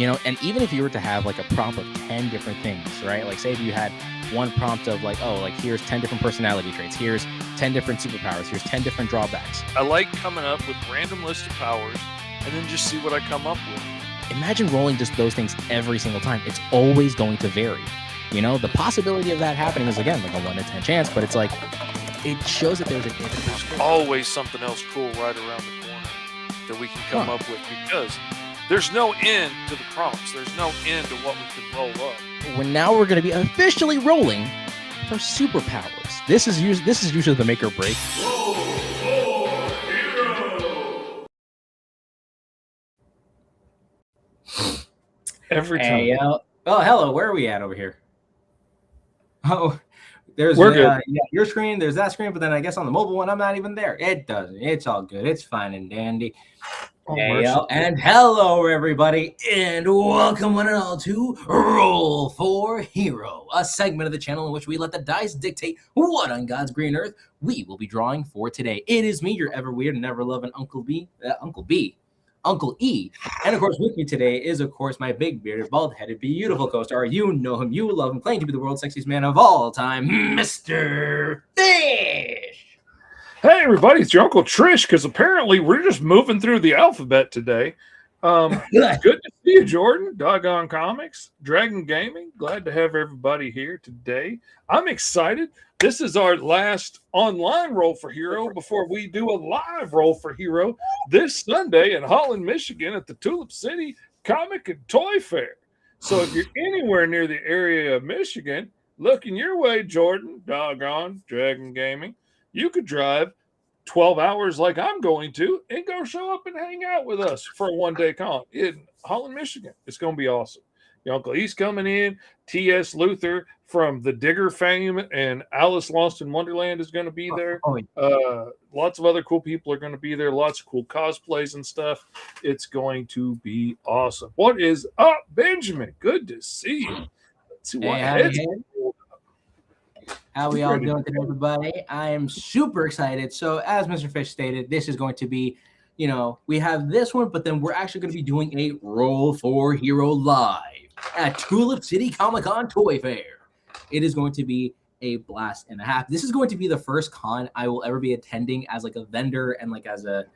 And even if you were to have like a prompt of 10 different things, right? Like say if you had one prompt of like, oh, like here's 10 different personality traits, here's 10 different superpowers, here's 10 different drawbacks. I like coming up with random list of powers and then just see what I come up with. Imagine rolling just those things every single time. It's always going to vary. The possibility of that happening is, again, like a 1 in 10 chance, but it's like, it shows that there's always something else cool right around the corner that we can come up with, because there's no end to the prompts. There's no end to what we can roll up. Now we're going to be officially rolling for superpowers. This is usually the make or break. Roll for hero. Every time. Hey, oh, hello. Where are we at over here? Oh, there's your screen. There's that screen, but then I guess on the mobile one, I'm not even there. It doesn't. It's all good. It's fine and dandy. And hello, everybody, and welcome one and all to Roll for Hero, a segment of the channel in which we let the dice dictate what on God's green earth we will be drawing for today. It is me, your ever weird and ever loving Uncle E. And of course, with me today is, of course, my big bearded, bald-headed, beautiful co-star. You know him, you love him, claiming to be the world's sexiest man of all time, Mr. Fish. Hey, everybody, it's your Uncle Trish, because apparently we're just moving through the alphabet today. Good to see you, Jordan. Doggone Comics, Dragon Gaming. Glad to have everybody here today. I'm excited. This is our last online Roll for Hero before we do a live Roll for Hero this Sunday in Holand, Michigan at the Tulip City Comic and Toy Fair. So if you're anywhere near the area of Michigan, looking your way, Jordan, Doggone, Dragon Gaming, you could drive 12 hours like I'm going to and go show up and hang out with us for a one-day con in Holand, Michigan. It's going to be awesome. Your Uncle E's coming in. T.S. Luther from the Digger fame and Alice Lost in Wonderland is going to be there. Lots of other cool people are going to be there. Lots of cool cosplays and stuff. It's going to be awesome. What is up, Benjamin? Good to see you. Let's see what How we all doing today, everybody? I am super excited. So as Mr. Fish stated, this is going to be, we have this one, but then we're actually going to be doing a Roll for Hero live at Tulip City Comic Toy Fair. It is going to be a blast and a half. This is going to be the first con I will ever be attending as like a vendor and like as a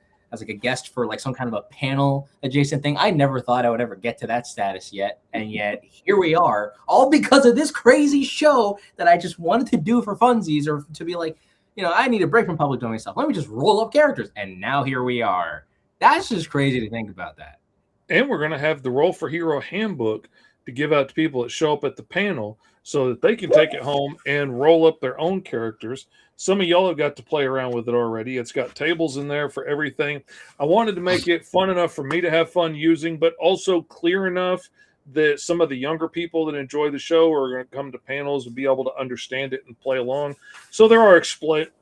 guest for like some kind of a panel adjacent thing. I never thought I would ever get to that status yet. And yet here we are, all because of this crazy show that I just wanted to do for funsies, or to be like, I need a break from public domain stuff. Let me just roll up characters. And now here we are. That's just crazy to think about that. And we're going to have the Roll for Hero handbook to give out to people that show up at the panel so that they can take it home and roll up their own characters. Some of y'all have got to play around with it already. It's got tables in there for everything. I wanted to make it fun enough for me to have fun using, but also clear enough that some of the younger people that enjoy the show are going to come to panels and be able to understand it and play along. So there are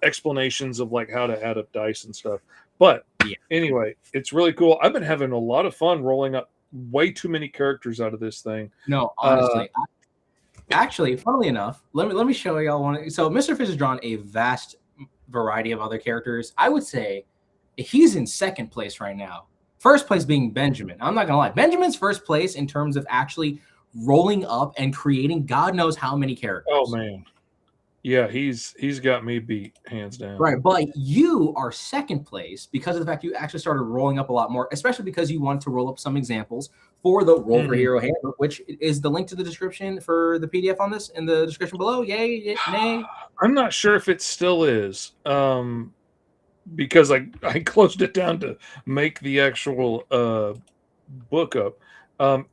explanations of like how to add up dice and stuff. But anyway, it's really cool. I've been having a lot of fun rolling up way too many characters out of this thing. No, honestly. Actually, funnily enough, let me show y'all one. So Mr. Fish has drawn a vast variety of other characters. I would say he's in second place right now. First place being Benjamin. I'm not gonna lie. Benjamin's first place in terms of actually rolling up and creating God knows how many characters. Oh man. Yeah, he's got me beat hands down. Right, but you are second place because of the fact you actually started rolling up a lot more, especially because you wanted to roll up some examples for the Roll for Hero handbook, which is the link to the description for the PDF on this in the description below. Yay, nay? I'm not sure if it still is, because I closed it down to make the actual book up.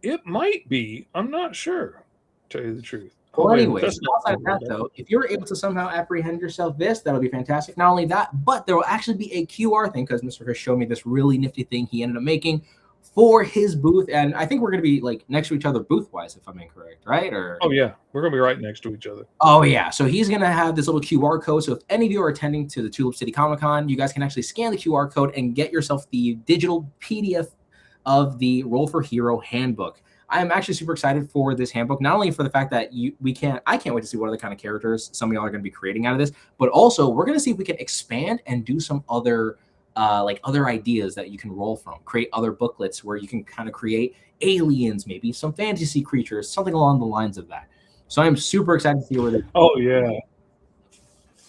It might be. I'm not sure, to tell you the truth. Well, anyway, outside of that, though, if you're able to somehow apprehend yourself that'll be fantastic. Not only that, but there will actually be a QR thing, because Mr. Fish showed me this really nifty thing he ended up making for his booth. And I think we're going to be like next to each other booth-wise, if I'm incorrect, right? Or oh, yeah. We're going to be right next to each other. Oh, yeah. So he's going to have this little QR code. So if any of you are attending to the Tulip City Comic Con, you guys can actually scan the QR code and get yourself the digital PDF of the Roll for Hero handbook. I am actually super excited for this handbook, not only for the fact that I can't wait to see what other kind of characters some of y'all are going to be creating out of this, but also we're going to see if we can expand and do some other like other ideas that you can roll from, create other booklets where you can kind of create aliens, maybe some fantasy creatures, something along the lines of that. So I'm super excited to see where they. Oh yeah.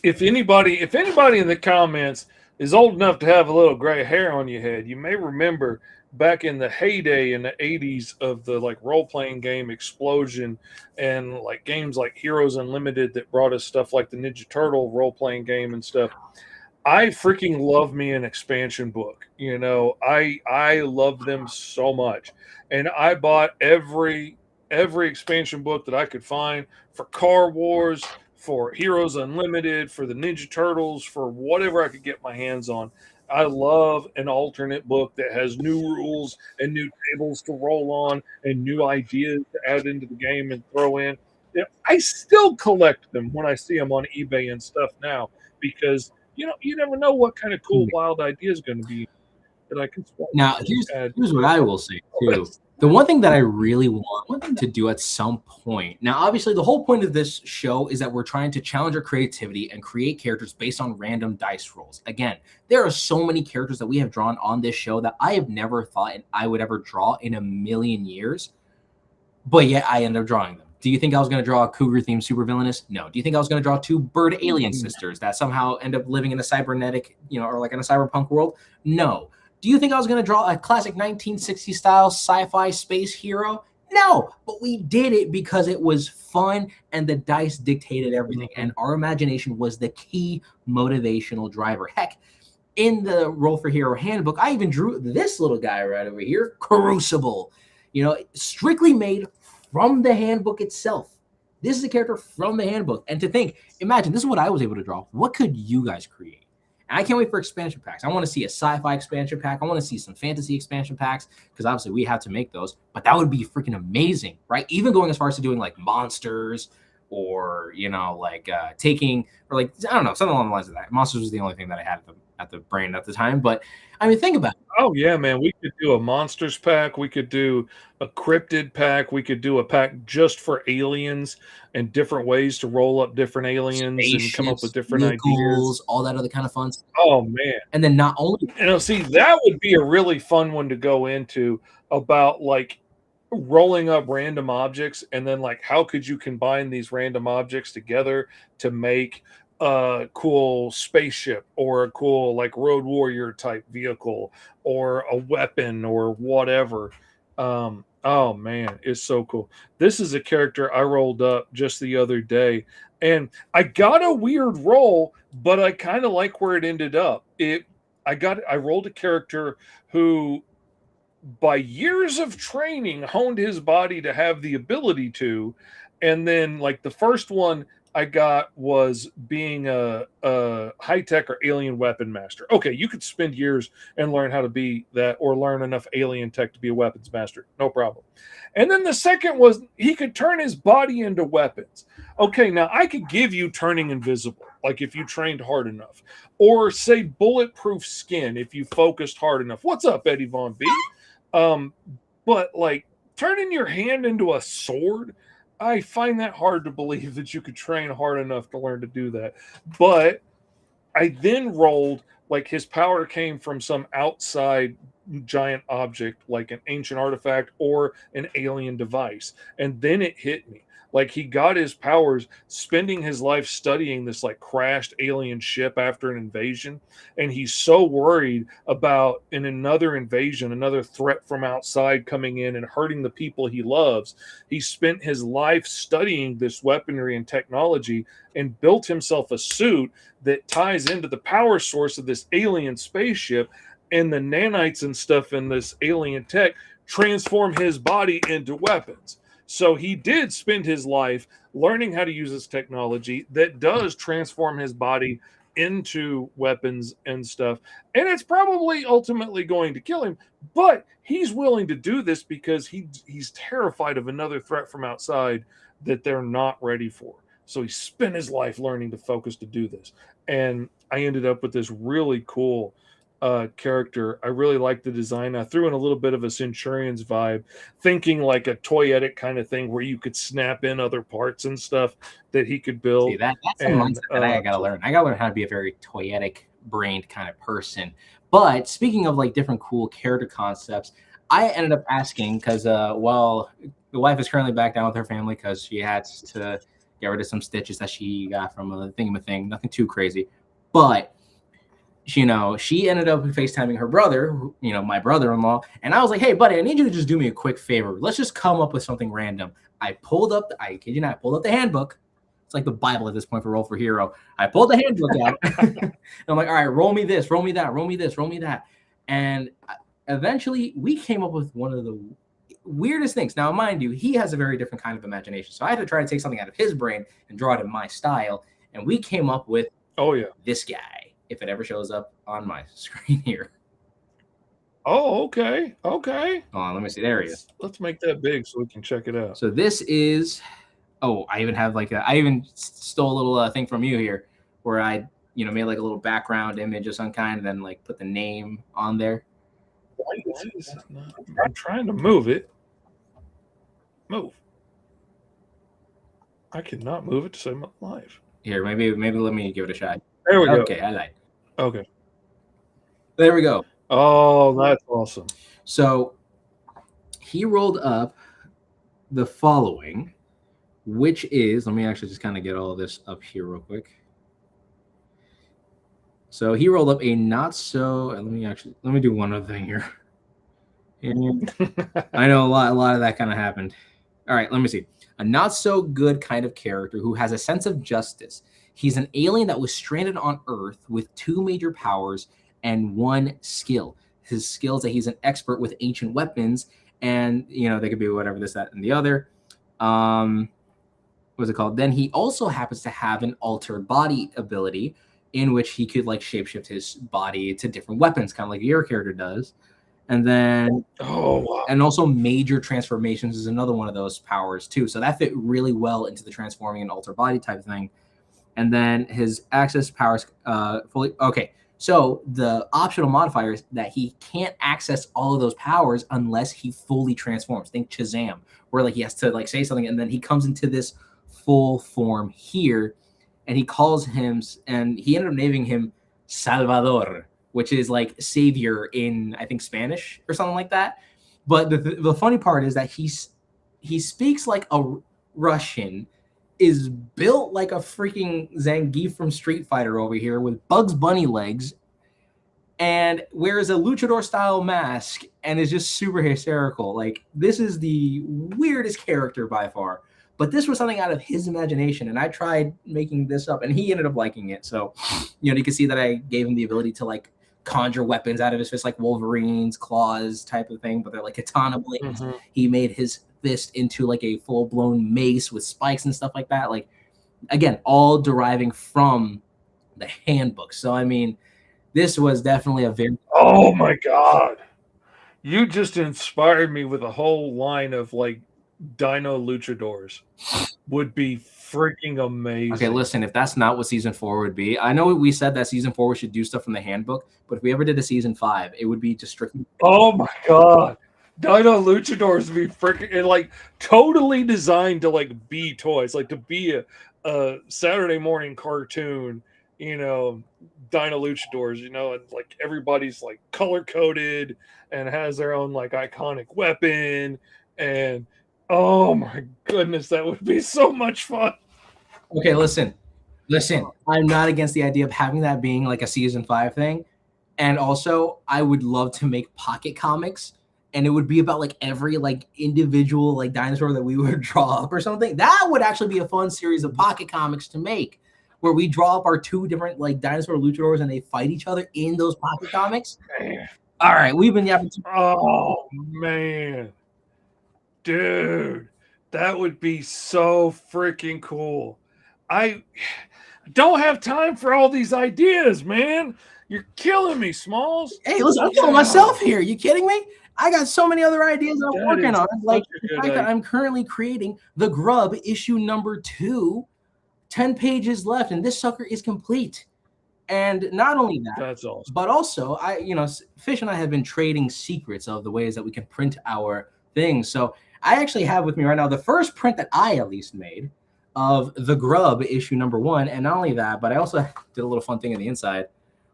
If anybody in the comments is old enough to have a little gray hair on your head, you may remember back in the heyday in the 80s of the like role-playing game explosion and like games like Heroes Unlimited that brought us stuff like the Ninja Turtle role-playing game and stuff. I freaking love me an expansion book. You know, I love them so much. And I bought every expansion book that I could find for Car Wars, for Heroes Unlimited, for the Ninja Turtles, for whatever I could get my hands on. I love an alternate book that has new rules and new tables to roll on and new ideas to add into the game and throw in. You know, I still collect them when I see them on eBay and stuff now because you know, you never know what kind of cool, wild idea is going to be that I can. Now, here's what I will say too. The one thing that I really want to do at some point. Now, obviously, the whole point of this show is that we're trying to challenge our creativity and create characters based on random dice rolls. Again, there are so many characters that we have drawn on this show that I have never thought I would ever draw in a million years, but yet I end up drawing them. Do you think I was going to draw a cougar-themed supervillainess? No. Do you think I was going to draw two bird alien sisters that somehow end up living in a cybernetic, or like in a cyberpunk world? No. Do you think I was going to draw a classic 1960s style sci-fi space hero? No. But we did it because it was fun and the dice dictated everything, and our imagination was the key motivational driver. Heck, in the Roll for Hero handbook, I even drew this little guy right over here, Crucible. Strictly made from the handbook itself. This is a character from the handbook. And to think, imagine, this is what I was able to draw. What could you guys create? And I can't wait for expansion packs. I want to see a sci-fi expansion pack. I want to see some fantasy expansion packs because obviously we have to make those. But that would be freaking amazing, right? Even going as far as to doing like monsters or, taking, or like, I don't know, something along the lines of that. Monsters was the only thing that I had at the brain at the time. But I mean, think about it. Oh yeah, man. We could do a monsters pack. We could do a cryptid pack. We could do a pack just for aliens and different ways to roll up different aliens and come up with different ideas. All that other kind of fun stuff. Oh man. And then not only, see, that would be a really fun one to go into about like rolling up random objects and then like how could you combine these random objects together to make a cool spaceship or a cool like road warrior type vehicle or a weapon or whatever. Oh man, it's so cool. This is a character I rolled up just the other day and I got a weird roll, but I kind of like where it ended up. I rolled a character who by years of training honed his body to have the ability to, and then like the first one I got was being a high-tech or alien weapon master. Okay, you could spend years and learn how to be that or learn enough alien tech to be a weapons master. No problem. And then the second was he could turn his body into weapons. Okay, now I could give you turning invisible, like if you trained hard enough. Or say bulletproof skin if you focused hard enough. What's up, Eddie Von B? But like turning your hand into a sword, I find that hard to believe that you could train hard enough to learn to do that. But I then rolled like his power came from some outside giant object, like an ancient artifact or an alien device. And then it hit me. Like he got his powers spending his life studying this like crashed alien ship after an invasion. And he's so worried about another invasion, another threat from outside coming in and hurting the people he loves. He spent his life studying this weaponry and technology and built himself a suit that ties into the power source of this alien spaceship, and the nanites and stuff in this alien tech transform his body into weapons. So he did spend his life learning how to use this technology that does transform his body into weapons and stuff. And it's probably ultimately going to kill him, but he's willing to do this because he's terrified of another threat from outside that they're not ready for. So he spent his life learning to focus to do this. And I ended up with this really cool character. I really like the design. I threw in a little bit of a Centurion's vibe, thinking like a toyetic kind of thing where you could snap in other parts and stuff that he could build. See, that's a mindset that I gotta learn. I gotta learn how to be a very toyetic brained kind of person. But speaking of like different cool character concepts, I ended up asking because while the wife is currently back down with her family because she had to get rid of some stitches that she got from a thing, nothing too crazy. But she ended up FaceTiming her brother, my brother-in-law, and I was like, hey, buddy, I need you to just do me a quick favor. Let's just come up with something random. I kid you not, I pulled up the handbook. It's like the Bible at this point for Roll for Hero. I pulled the handbook out. And I'm like, all right, roll me this, roll me that, roll me this, roll me that. And eventually we came up with one of the weirdest things. Now, mind you, he has a very different kind of imagination. So I had to try to take something out of his brain and draw it in my style. And we came up with this guy, if it ever shows up on my screen here. Oh, okay. Okay. Hold on, let me see. There he is. Let's make that big so we can check it out. So this is, I even have I even stole a little thing from you here where I, made like a little background image of some kind and then like put the name on there. I'm trying to move it. Move. I cannot move it to save my life. Here, maybe let me give it a shot. There we go. Okay, I lied. Okay. There we go. Oh, that's awesome. So he rolled up the following, which is, let me actually just kind of get all of this up here real quick. So he rolled up a not so, let me do one other thing here. I know a lot of that kind of happened. All right, let me see. A not so good kind of character who has a sense of justice. He's an alien that was stranded on Earth with 2 major powers and 1 skill. His skill is that he's an expert with ancient weapons, and they could be whatever, this, that, and the other. What's it called? Then he also happens to have an altered body ability in which he could like shapeshift his body to different weapons, kind of like your character does. And then, and also major transformations is another one of those powers too. So that fit really well into the transforming and alter body type thing. And then his access powers fully. Okay, so the optional modifier is that he can't access all of those powers unless he fully transforms. Think Shazam, where like he has to like say something and then he comes into this full form here, and he calls him, and he ended up naming him Salvador, which is like savior in, I think, Spanish or something like that. But the funny part is that he speaks like a Russian, is built like a freaking Zangief from Street Fighter over here with Bugs Bunny legs, and wears a luchador style mask and is just super hysterical. Like, this is the weirdest character by far. But this was something out of his imagination, and I tried making this up, and he ended up liking it. So, you can see that I gave him the ability to like conjure weapons out of his fist, like Wolverine's claws type of thing, but they're like katana blades. Mm-hmm. He made his fist into like a full-blown mace with spikes and stuff like that. Like, again, all deriving from the handbook. So, I mean, this was definitely a very... Oh, my God. You just inspired me with a whole line of like Dino Luchadors. Would be freaking amazing. Okay, listen, if that's not what season 4 would be, I know we said that season 4 we should do stuff from the handbook, but if we ever did a season 5, it would be just strictly... Oh my God. Dino Luchadors would be freaking like totally designed to like be toys, like to be a Saturday morning cartoon, Dino Luchadors, and like everybody's like color coded and has their own like iconic weapon, and oh my goodness, that would be so much fun. Okay, listen. I'm not against the idea of having that being like a season 5 thing. And also, I would love to make pocket comics, and it would be about like every like individual like dinosaur that we would draw up or something. That would actually be a fun series of pocket comics to make, where we draw up our 2 different like dinosaur luchadors and they fight each other in those pocket comics. Man. All right, we've been yapping. Oh man. Dude, that would be so freaking cool. I don't have time for all these ideas, man. You're killing me, Smalls. Hey, listen, I'm killing myself here. You kidding me? I got so many other ideas I'm working on. Like the fact that I'm currently creating The Grub issue number 2, 10 pages left, and this sucker is complete. And not only that, that's awesome. But also, Fish and I have been trading secrets of the ways that we can print our things. So I actually have with me right now the first print that I at least made of The Grub issue number 1. And not only that, but I also did a little fun thing on the inside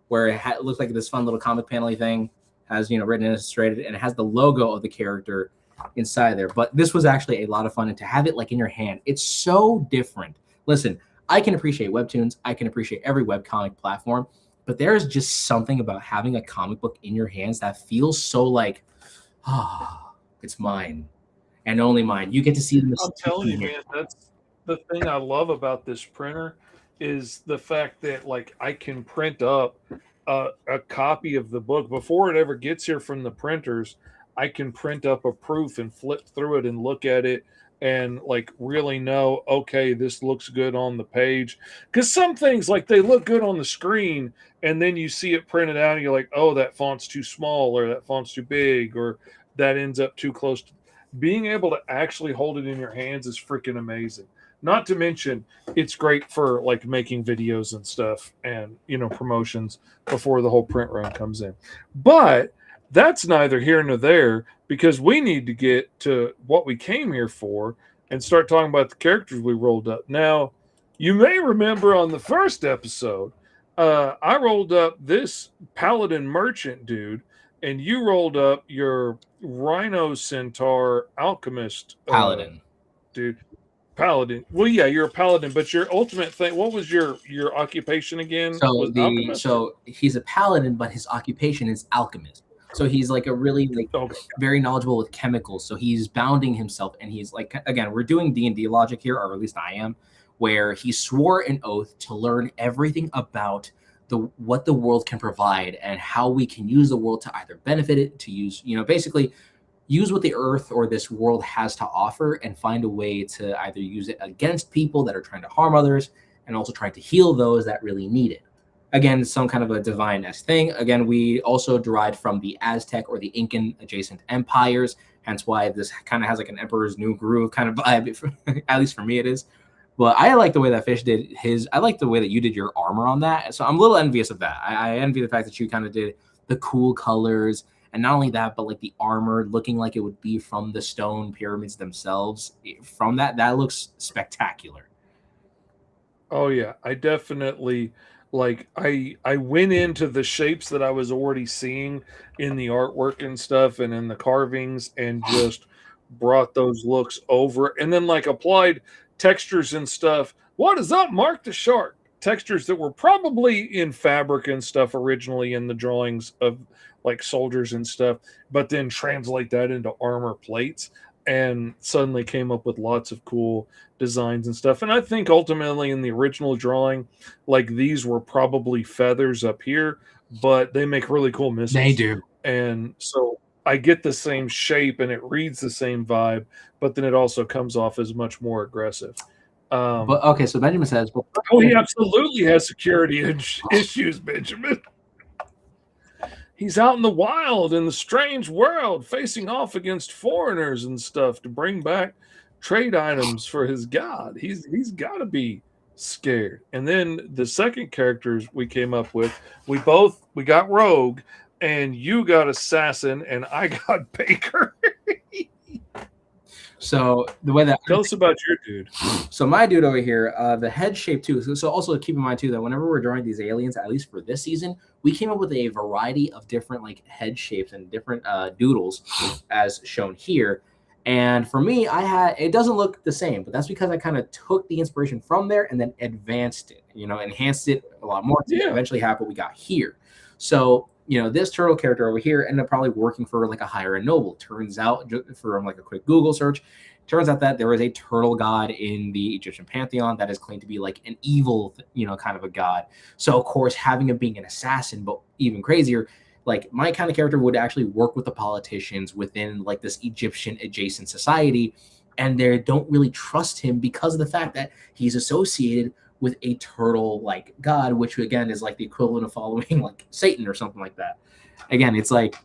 where it looks like this fun little comic panel thing, has, you know, written and illustrated, and it has the logo of the character inside there. But this was actually a lot of fun, and to have it like in your hand, it's so different. Listen, I can appreciate webtoons, I can appreciate every webcomic platform, but there is just something about having a comic book in your hands that feels so like, it's mine and only mine. You get to see the I'm telling you, man, that's the thing I love about this printer is the fact that like I can print up a copy of the book before it ever gets here from the printers. I can print up a proof and flip through it and look at it and like really know, okay, this looks good on the page. Because some things like they look good on the screen and then you see it printed out and you're like, oh, that font's too small or that font's too big or that ends up too close. Being able to actually hold it in your hands is freaking amazing. Not to mention, it's great for like making videos and stuff and, you know, promotions before the whole print run comes in. But that's neither here nor there because we need to get to what we came here for and start talking about the characters we rolled up. Now, you may remember on the first episode, I rolled up this Paladin Merchant dude, and you rolled up your Rhino Centaur Alchemist Paladin. Dude. Paladin. Well, yeah, you're a paladin, but your ultimate thing. What was your occupation again? So he's a paladin, but his occupation is alchemist. So he's like a really like very knowledgeable with chemicals. So he's bounding himself, and he's like, again, we're doing D&D logic here, or at least I am, where he swore an oath to learn everything about what the world can provide and how we can use the world to either benefit it, to use, you know, basically use what the earth or this world has to offer and find a way to either use it against people that are trying to harm others and also trying to heal those that really need it. Again, some kind of a divine-esque thing. Again, we also derived from the Aztec or the Incan adjacent empires, hence why this kind of has like an Emperor's New Groove kind of vibe, at least for me it is. But I like the way that Fish did his, I like the way that you did your armor on that. So I'm a little envious of that. I envy the fact that you kind of did the cool colors. And not only that, but like the armor looking like it would be from the stone pyramids themselves. From that looks spectacular. Oh yeah, I definitely like I went into the shapes that I was already seeing in the artwork and stuff and in the carvings and just brought those looks over and then like applied textures and stuff. What is up, Mark the Shark? Textures that were probably in fabric and stuff originally in the drawings of like soldiers and stuff, but then translate that into armor plates and suddenly came up with lots of cool designs and stuff. And I think ultimately in the original drawing, like these were probably feathers up here, but they make really cool missiles. They do. And so I get the same shape and it reads the same vibe, but then it also comes off as much more aggressive. But okay, so Benjamin says, well, oh, he absolutely has security issues, Benjamin. He's out in the wild in the strange world facing off against foreigners and stuff to bring back trade items for his god. He's got to be scared. And then the second characters we came up with, we got Rogue, and you got Assassin, and I got Baker. So the way that tell us about your dude. So my dude over here, the head shape too. So also keep in mind too that whenever we're drawing these aliens, at least for this season, we came up with a variety of different like head shapes and different doodles, as shown here. And for me, it doesn't look the same, but that's because I kind of took the inspiration from there and then advanced it, you know, enhanced it a lot more to eventually have what we got here. So, you know, this turtle character over here ended up probably working for like a higher and noble. Turns out, from like a quick Google search, turns out that there is a turtle god in the Egyptian pantheon that is claimed to be like an evil, you know, kind of a god. So of course, having him being an assassin, but even crazier, like my kind of character would actually work with the politicians within like this Egyptian adjacent society, and they don't really trust him because of the fact that he's associated with a turtle like god, which again is like the equivalent of following like Satan or something like that. Again, it's like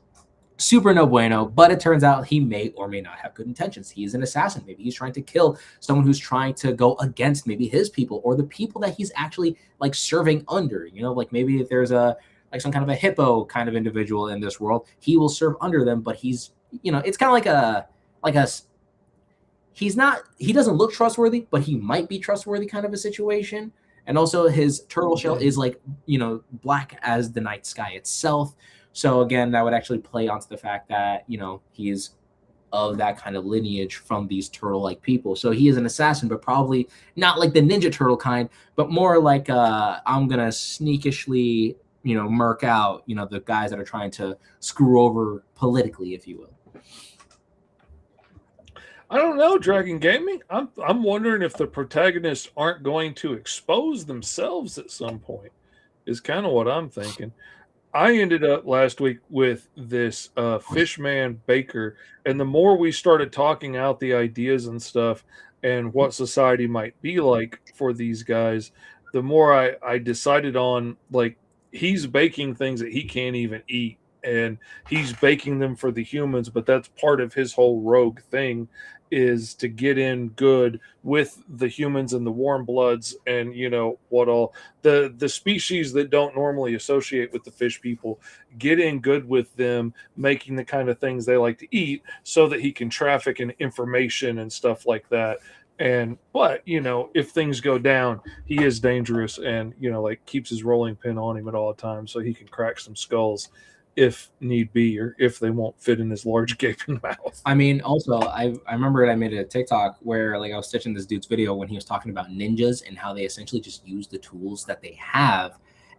super no bueno, but it turns out he may or may not have good intentions. He's an assassin. Maybe he's trying to kill someone who's trying to go against maybe his people or the people that he's actually like serving under, you know, like maybe if there's like some kind of a hippo kind of individual in this world, he will serve under them, but he's, you know, it's kind of like a he doesn't look trustworthy, but he might be trustworthy kind of a situation. And also his turtle shell is like, black as the night sky itself. So again, that would actually play onto the fact that, he's of that kind of lineage from these turtle-like people. So he is an assassin, but probably not like the Ninja Turtle kind, but more like I'm gonna sneakishly, murk out, the guys that are trying to screw over politically, if you will. I don't know, Dragon Gaming. I'm wondering if the protagonists aren't going to expose themselves at some point. Is kind of what I'm thinking. I ended up last week with this Fishman Baker, and the more we started talking out the ideas and stuff and what society might be like for these guys, the more I decided on, like, he's baking things that he can't even eat, and he's baking them for the humans, but that's part of his whole rogue thing, is to get in good with the humans and the warm bloods and what all the species that don't normally associate with the fish people, get in good with them, making the kind of things they like to eat so that he can traffic in information and stuff like that. But if things go down, he is dangerous and like keeps his rolling pin on him at all times so he can crack some skulls if need be, or if they won't fit in his large gaping mouth. I mean, also, I remember I made a TikTok where like I was stitching this dude's video when he was talking about ninjas and how they essentially just use the tools that they have,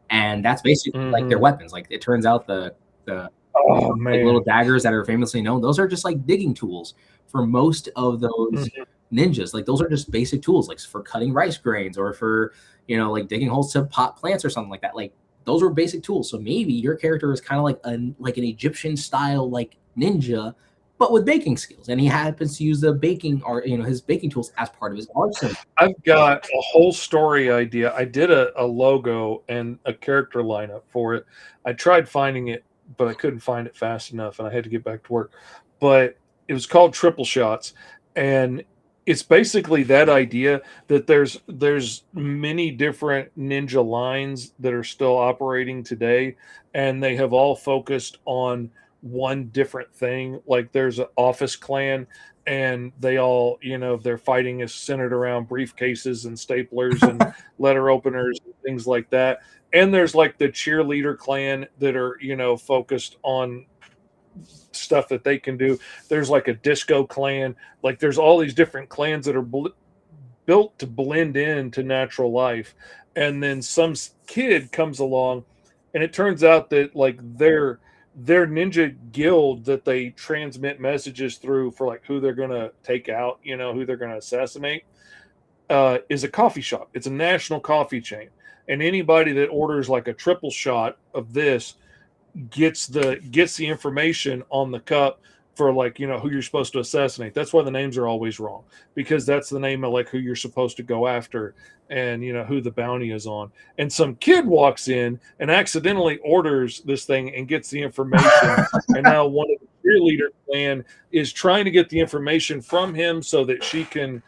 and that's basically like their weapons. Like it turns out the like, little daggers that are famously known, those are just like digging tools for most of those ninjas. Like those are just basic tools, like for cutting rice grains or for like digging holes to pot plants or something like that. Like those were basic tools. So maybe your character is kind of like an Egyptian style like ninja, but with baking skills, and he happens to use the baking or his baking tools as part of his arsenal. I've got a whole story idea. I did a logo and a character lineup for it. I tried finding it, but I couldn't find it fast enough, and I had to get back to work. But it was called Triple Shots, and it's basically that idea that there's many different ninja lines that are still operating today, and they have all focused on one different thing. Like there's an office clan, and they all, their fighting is centered around briefcases and staplers and letter openers and things like that. And there's like the cheerleader clan that are, focused on stuff that they can do. There's like a disco clan. Like there's all these different clans that are built to blend into natural life. And then some kid comes along, and it turns out that like their ninja guild that they transmit messages through for like who they're going to take out, who they're going to assassinate, is a coffee shop. It's a national coffee chain. And anybody that orders like a triple shot of this gets the information on the cup for like who you're supposed to assassinate. That's why the names are always wrong, because that's the name of like who you're supposed to go after and who the bounty is on. And some kid walks in and accidentally orders this thing and gets the information, and now one of the cheerleader clan is trying to get the information from him so that she can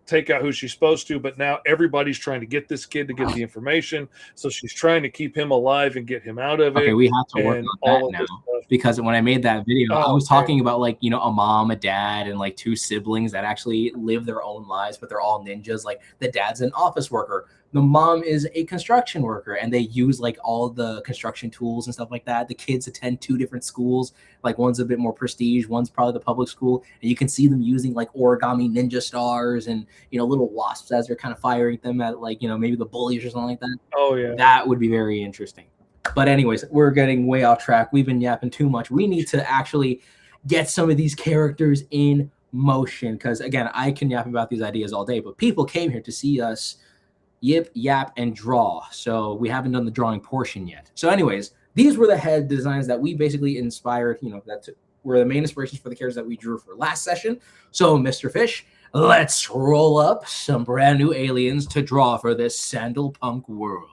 take out who she's supposed to, but now everybody's trying to get this kid to get the information, so she's trying to keep him alive and get him out of it. Okay, we have to work on that now, because when I made that video, I was talking about like a mom, a dad, and like two siblings that actually live their own lives, but they're all ninjas. Like the dad's an office worker, the mom is a construction worker, and they use like all the construction tools and stuff like that. The kids attend two different schools, like one's a bit more prestige, one's probably the public school, and you can see them using like origami ninja stars and little wasps as they're kind of firing them at like maybe the bullies or something like that. Oh yeah, that would be very interesting. But anyways, we're getting way off track. We've been yapping too much. We need to actually get some of these characters in motion, because again, I can yap about these ideas all day, but people came here to see us yip, yap, and draw. So we haven't done the drawing portion yet. So anyways, these were the head designs that we basically inspired, that were the main inspirations for the characters that we drew for last session. So Mr. Fish, let's roll up some brand new aliens to draw for this sandal-punk world.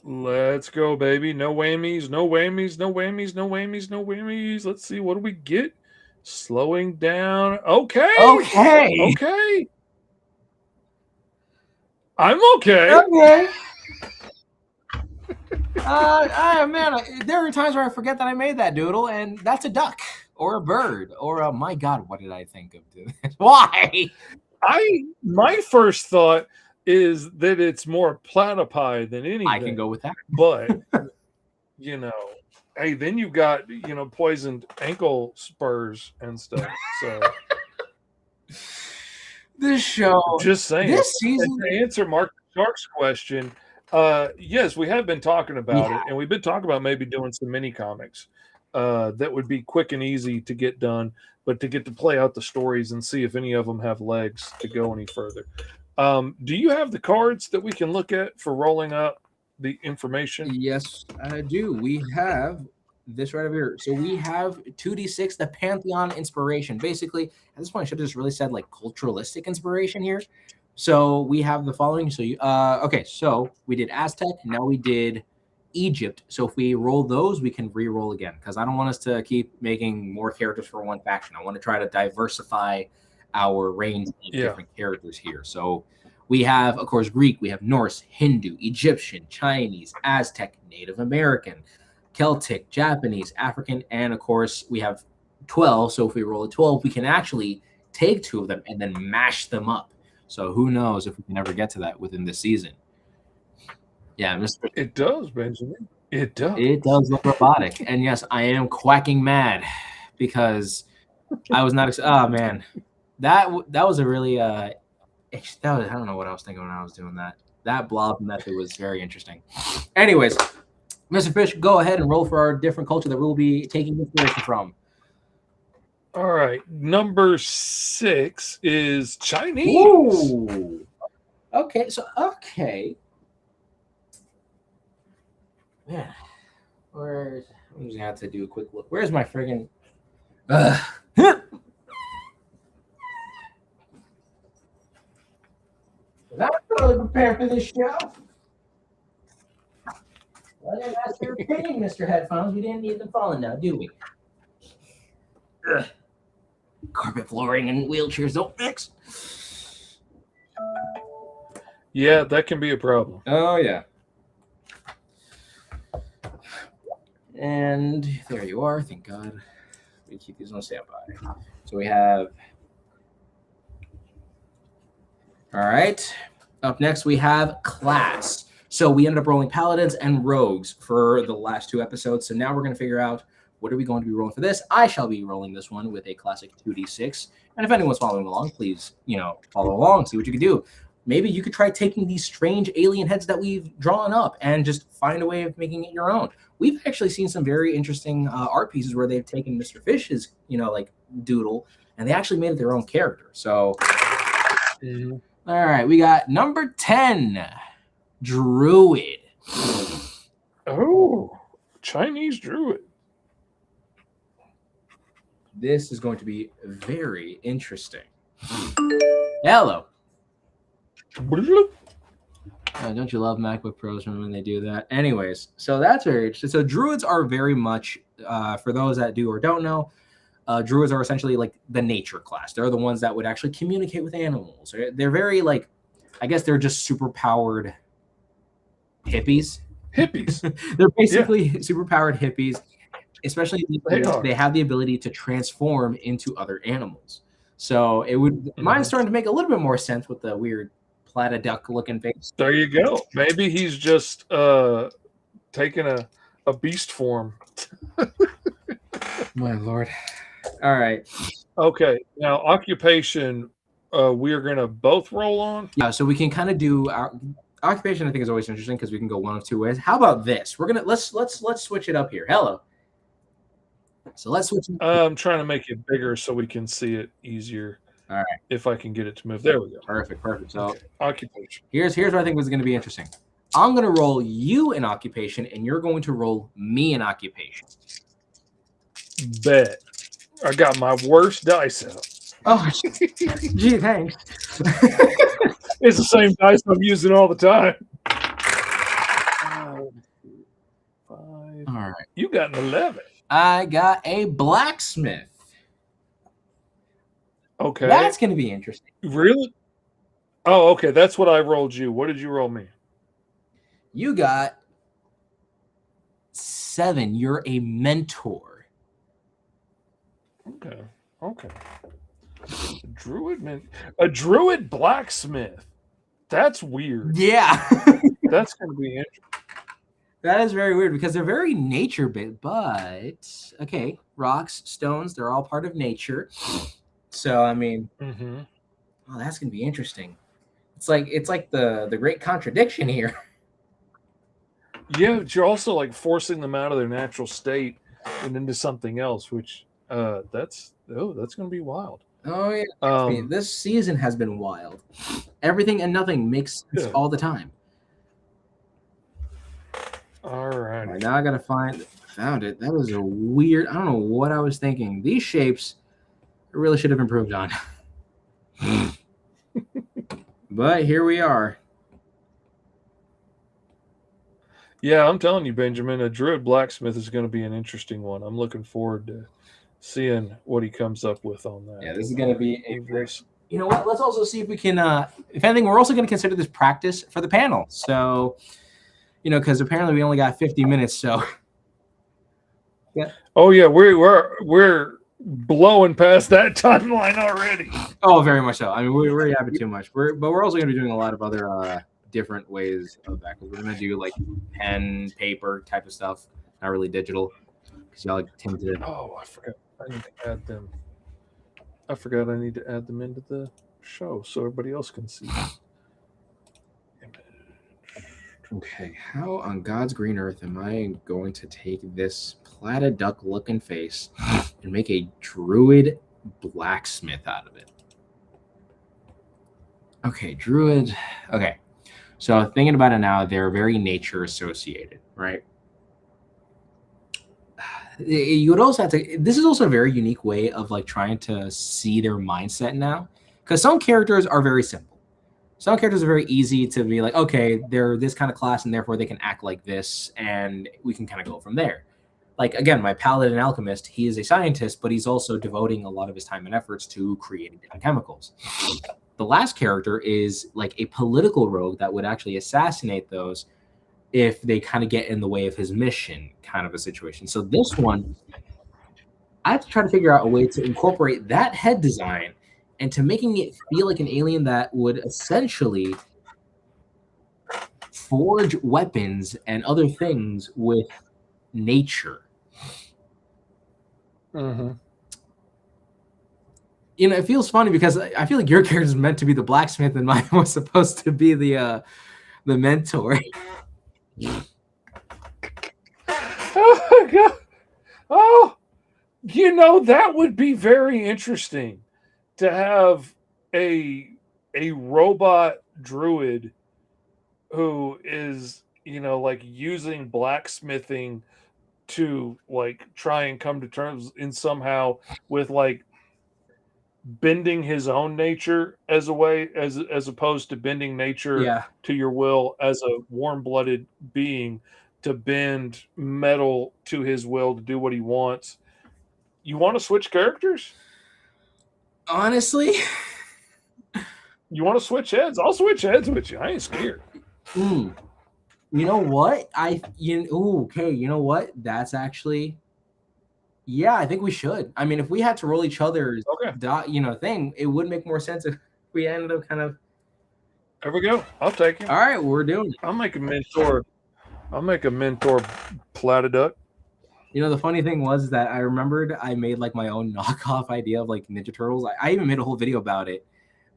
Let's go, baby. No whammies, no whammies, no whammies, no whammies, no whammies. Let's see, what do we get? Slowing down. Okay. I'm okay. Man, there are times where I forget that I made that doodle, and that's a duck or a bird or my God, what did I think of doing? Why? My first thought is that it's more platypi than anything. I can go with that. But hey, then you've got poisoned ankle spurs and stuff. So this show, just saying. This season, to answer Mark Shark's question, yes, we have been talking about it, and we've been talking about maybe doing some mini comics that would be quick and easy to get done, but to get to play out the stories and see if any of them have legs to go any further. Do you have the cards that we can look at for rolling up the information? Yes, I do. We have this right over here. So we have 2d6, the Pantheon inspiration. Basically, at this point, I should have just really said like culturalistic inspiration here. So we have the following. So okay, so we did Aztec. Now we did Egypt. So if we roll those, we can re-roll again, because I don't want us to keep making more characters for one faction. I want to try to diversify our range of different characters here. So we have, of course, Greek, we have Norse, Hindu, Egyptian, Chinese, Aztec, Native American, Celtic, Japanese, African, and of course we have 12. So if we roll a 12, we can actually take 2 of them and then mash them up. So who knows if we can ever get to that within this season. Yeah, Mr. It does, Benjamin. It does. It does look robotic. And yes, I am quacking mad because I was not oh man. That was a really I don't know what I was thinking when I was doing that. That blob method was very interesting. Anyways, Mr. Fish, go ahead and roll for our different culture that we'll be taking inspiration from. All right. Number 6 is Chinese. Ooh. Okay, so man, I'm just gonna have to do a quick look. Where's my friggin' Was I really prepared for this show? Well, I didn't ask your opinion, Mr. Headphones. We didn't need them falling now, do we? Ugh. Carpet flooring and wheelchairs don't mix. Yeah, that can be a problem. Oh, yeah. And there you are. Thank God. We keep these on standby. So we have... All right. Up next, we have class. So we ended up rolling paladins and rogues for the last 2 episodes. So now we're going to figure out what are we going to be rolling for this. I shall be rolling this one with a classic 2d6. And if anyone's following along, please, follow along, see what you can do. Maybe you could try taking these strange alien heads that we've drawn up and just find a way of making it your own. We've actually seen some very interesting art pieces where they've taken Mr. Fish's, doodle, and they actually made it their own character. So... All right, we got number 10, Druid. Oh, Chinese Druid. This is going to be very interesting. Hello. Don't you love MacBook Pros when they do that? Anyways, so that's very interesting. So Druids are very much, for those that do or don't know, Druids are essentially like the nature class. They're the ones that would actually communicate with animals. They're very I guess they're just super powered hippies. They're basically super powered hippies, especially they have the ability to transform into other animals. So it would mine's starting to make a little bit more sense with the weird platyduck looking face. There you go. Maybe he's just taking a beast form. My Lord. All right. Okay. Now, occupation, we are going to both roll on. Yeah, so we can kind of do our occupation. I think is always interesting because we can go one of 2 ways. How about this? We're gonna let's switch it up here. Hello. So let's switch. I'm trying to make it bigger so we can see it easier. All right. If I can get it to move. There we go. Perfect. So okay. Occupation. Here's what I think was going to be interesting. I'm going to roll you in occupation, and you're going to roll me in occupation. Bet. I got my worst dice out. Oh, gee, thanks. It's the same dice I'm using all the time. 5. All right. You got an 11. I got a blacksmith. Okay. That's going to be interesting. Really? Oh, okay. That's what I rolled you. What did you roll me? You got 7. You're a mentor. Okay. A druid blacksmith. That's weird. Yeah. That's going to be interesting. That is very weird because they're very nature based, but okay, rocks, stones, they're all part of nature. So I mean, oh, that's gonna be interesting. It's like the great contradiction here. Yeah, but you're also like forcing them out of their natural state and into something else, which that's going to be wild. Oh yeah, this season has been wild. Everything and nothing makes sense all the time. All right. Now I gotta found it. That was a weird. I don't know what I was thinking. These shapes I really should have improved on. But here we are. Yeah, I'm telling you, Benjamin, a Druid Blacksmith is going to be an interesting one. I'm looking forward to seeing what he comes up with on that. Yeah, this is going to be a great. You know what? Let's also see if we can. If anything, we're also going to consider this practice for the panel. So, because apparently we only got 50 minutes. So, yeah. Oh yeah, we're blowing past that timeline already. Oh, very much so. I mean, we're having too much. But we're also going to be doing a lot of other different ways of that. We're going to do like pen, paper type of stuff, not really digital. Because y'all tend to. Oh, I forgot. I need to add them. I forgot I need to add them into the show so everybody else can see. Okay, how on God's green earth am I going to take this platted duck looking face and make a druid blacksmith out of it? Okay, druid. Okay, so thinking about it now, they're very nature associated, right? You would also have to. This is also a very unique way of like trying to see their mindset now, because some characters are very simple. Some characters are very easy to be like, okay, they're this kind of class, and therefore they can act like this, and we can kind of go from there. Like again, my paladin alchemist, he is a scientist, but he's also devoting a lot of his time and efforts to creating different chemicals. The last character is like a political rogue that would actually assassinate those if they kind of get in the way of his mission, kind of a situation. So this one, I have to try to figure out a way to incorporate that head design into making it feel like an alien that would essentially forge weapons and other things with nature. Mm-hmm. It feels funny because I feel like your character is meant to be the blacksmith and mine was supposed to be the mentor. Oh my God. Oh, that would be very interesting to have a robot druid who is, like using blacksmithing to like try and come to terms in somehow with like bending his own nature as a way as opposed to bending nature to your will as a warm-blooded being to bend metal to his will to do what he wants. You want to switch characters? Honestly, you want to switch heads? I'll switch heads with you. I ain't scared. You know what? Okay. You know what? That's actually. Yeah, I think we should. I mean, if we had to roll each other's thing, it would make more sense if we ended up kind of. There we go. I'll take it. All right, we're doing it. I'll make a mentor platted duck. The funny thing was that I remembered I made like my own knockoff idea of like Ninja Turtles. I even made a whole video about it,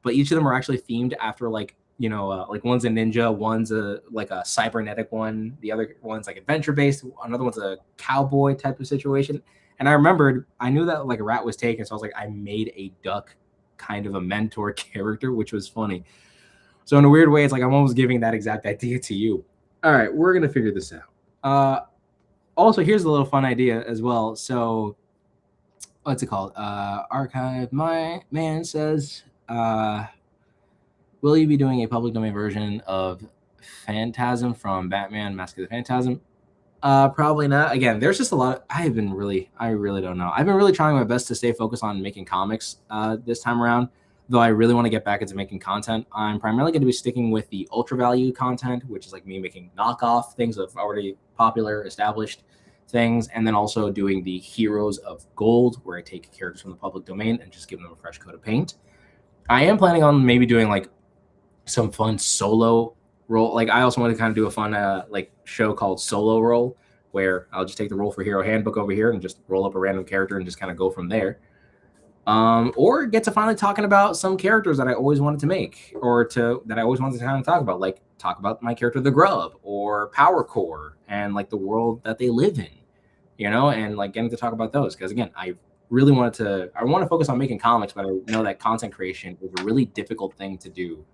but each of them are actually themed after like one's a ninja, one's a cybernetic one, the other one's like adventure based, another one's a cowboy type of situation. And I remembered, I knew that like a rat was taken, so I was like, I made a duck kind of a mentor character, which was funny. So in a weird way, it's like I'm almost giving that exact idea to you. All right, we're gonna figure this out. Also, here's a little fun idea as well. So, what's it called? Archive. My man says, will you be doing a public domain version of Phantasm from Batman: Mask of the Phantasm? Probably not. Again, there's just a lot. I really don't know. I've been really trying my best to stay focused on making comics this time around, though I really want to get back into making content. I'm primarily going to be sticking with the ultra value content, which is like me making knockoff things of already popular, established things, and then also doing the Heroes of Gold, where I take characters from the public domain and just give them a fresh coat of paint. I am planning on maybe doing like some fun solo role. Like I also want to kind of do a fun like show called Solo Roll, where I'll just take the Roll for Hero handbook over here and just roll up a random character and just kind of go from there. Or get to finally talking about some characters that I always wanted to make, or that I always wanted to kind of talk about, like talk about my character, the Grub, or Power Core, and like the world that they live in, you know, and like getting to talk about those. Because again, I want to focus on making comics, but I know that content creation is a really difficult thing to do,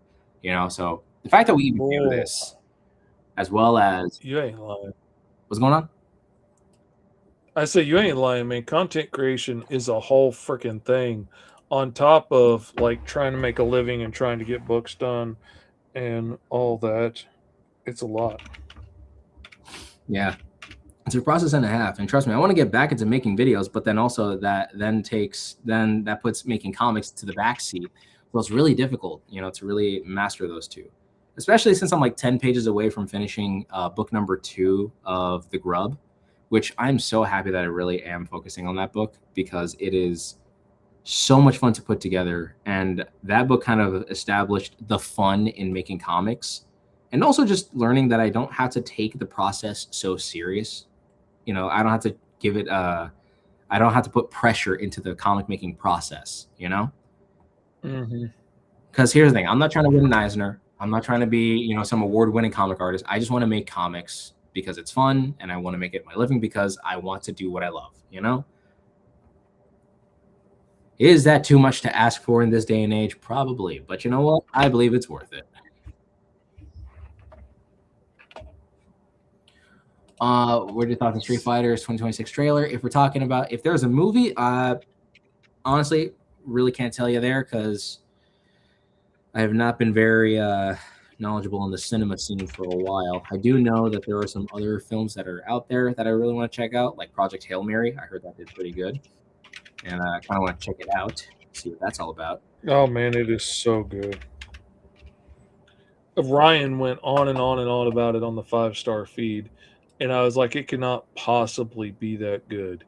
you know. So the fact that we even do this, as well as You ain't lying. what's going on? I say you ain't lying, man. Content creation is a whole freaking thing on top of like trying to make a living and trying to get books done and all that. It's a lot. Yeah. It's a process and a half. And trust me, I want to get back into making videos, but then also that puts making comics to the back seat. So it's really difficult, you know, to really master those two, especially since I'm like 10 pages away from finishing book number 2 of The Grub, which I'm so happy that I really am focusing on that book because it is so much fun to put together. And that book kind of established the fun in making comics, and also just learning that I don't have to take the process so serious. You know, I don't have to give it I don't have to put pressure into the comic making process, you know? Because here's the thing, I'm not trying to win an Eisner. I'm not trying to be, you know, some award-winning comic artist. I just want to make comics because it's fun, and I want to make it my living because I want to do what I love, you know? Is that too much to ask for in this day and age? Probably. But you know what? I believe it's worth it. We're just talking Street Fighter's 2026 trailer. If we're talking about if there's a movie, honestly, really can't tell you there because I have not been very knowledgeable in the cinema scene for a while. I do know that there are some other films that are out there that I really want to check out, like Project Hail Mary. I heard that did pretty good, and I kind of want to check it out, see what that's all about. Oh man, it is so good. Ryan went on and on and on about it on the 5-star feed, and I was like, it cannot possibly be that good.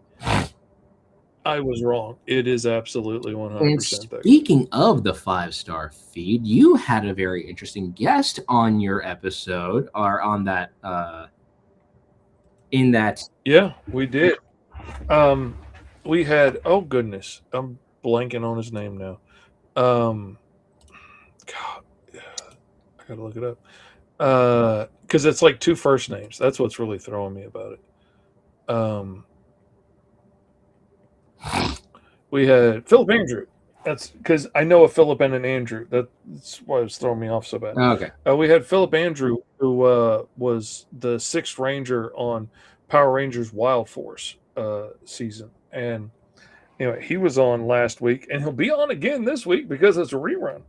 I was wrong. It is absolutely 100% And that good. speaking of the 5-star feed, you had a very interesting guest on your episode, or on that in that. Yeah, we did. We had, oh goodness, I'm blanking on his name now. God, I gotta look it up. Because it's like 2 first names. That's what's really throwing me about it. We had Philip Andrew. That's because I know a Philip and an Andrew. That's why it's throwing me off so bad. Okay. We had Philip Andrew, who was the 6th Ranger on Power Rangers Wild Force season. And anyway, he was on last week, and he'll be on again this week because it's a rerun.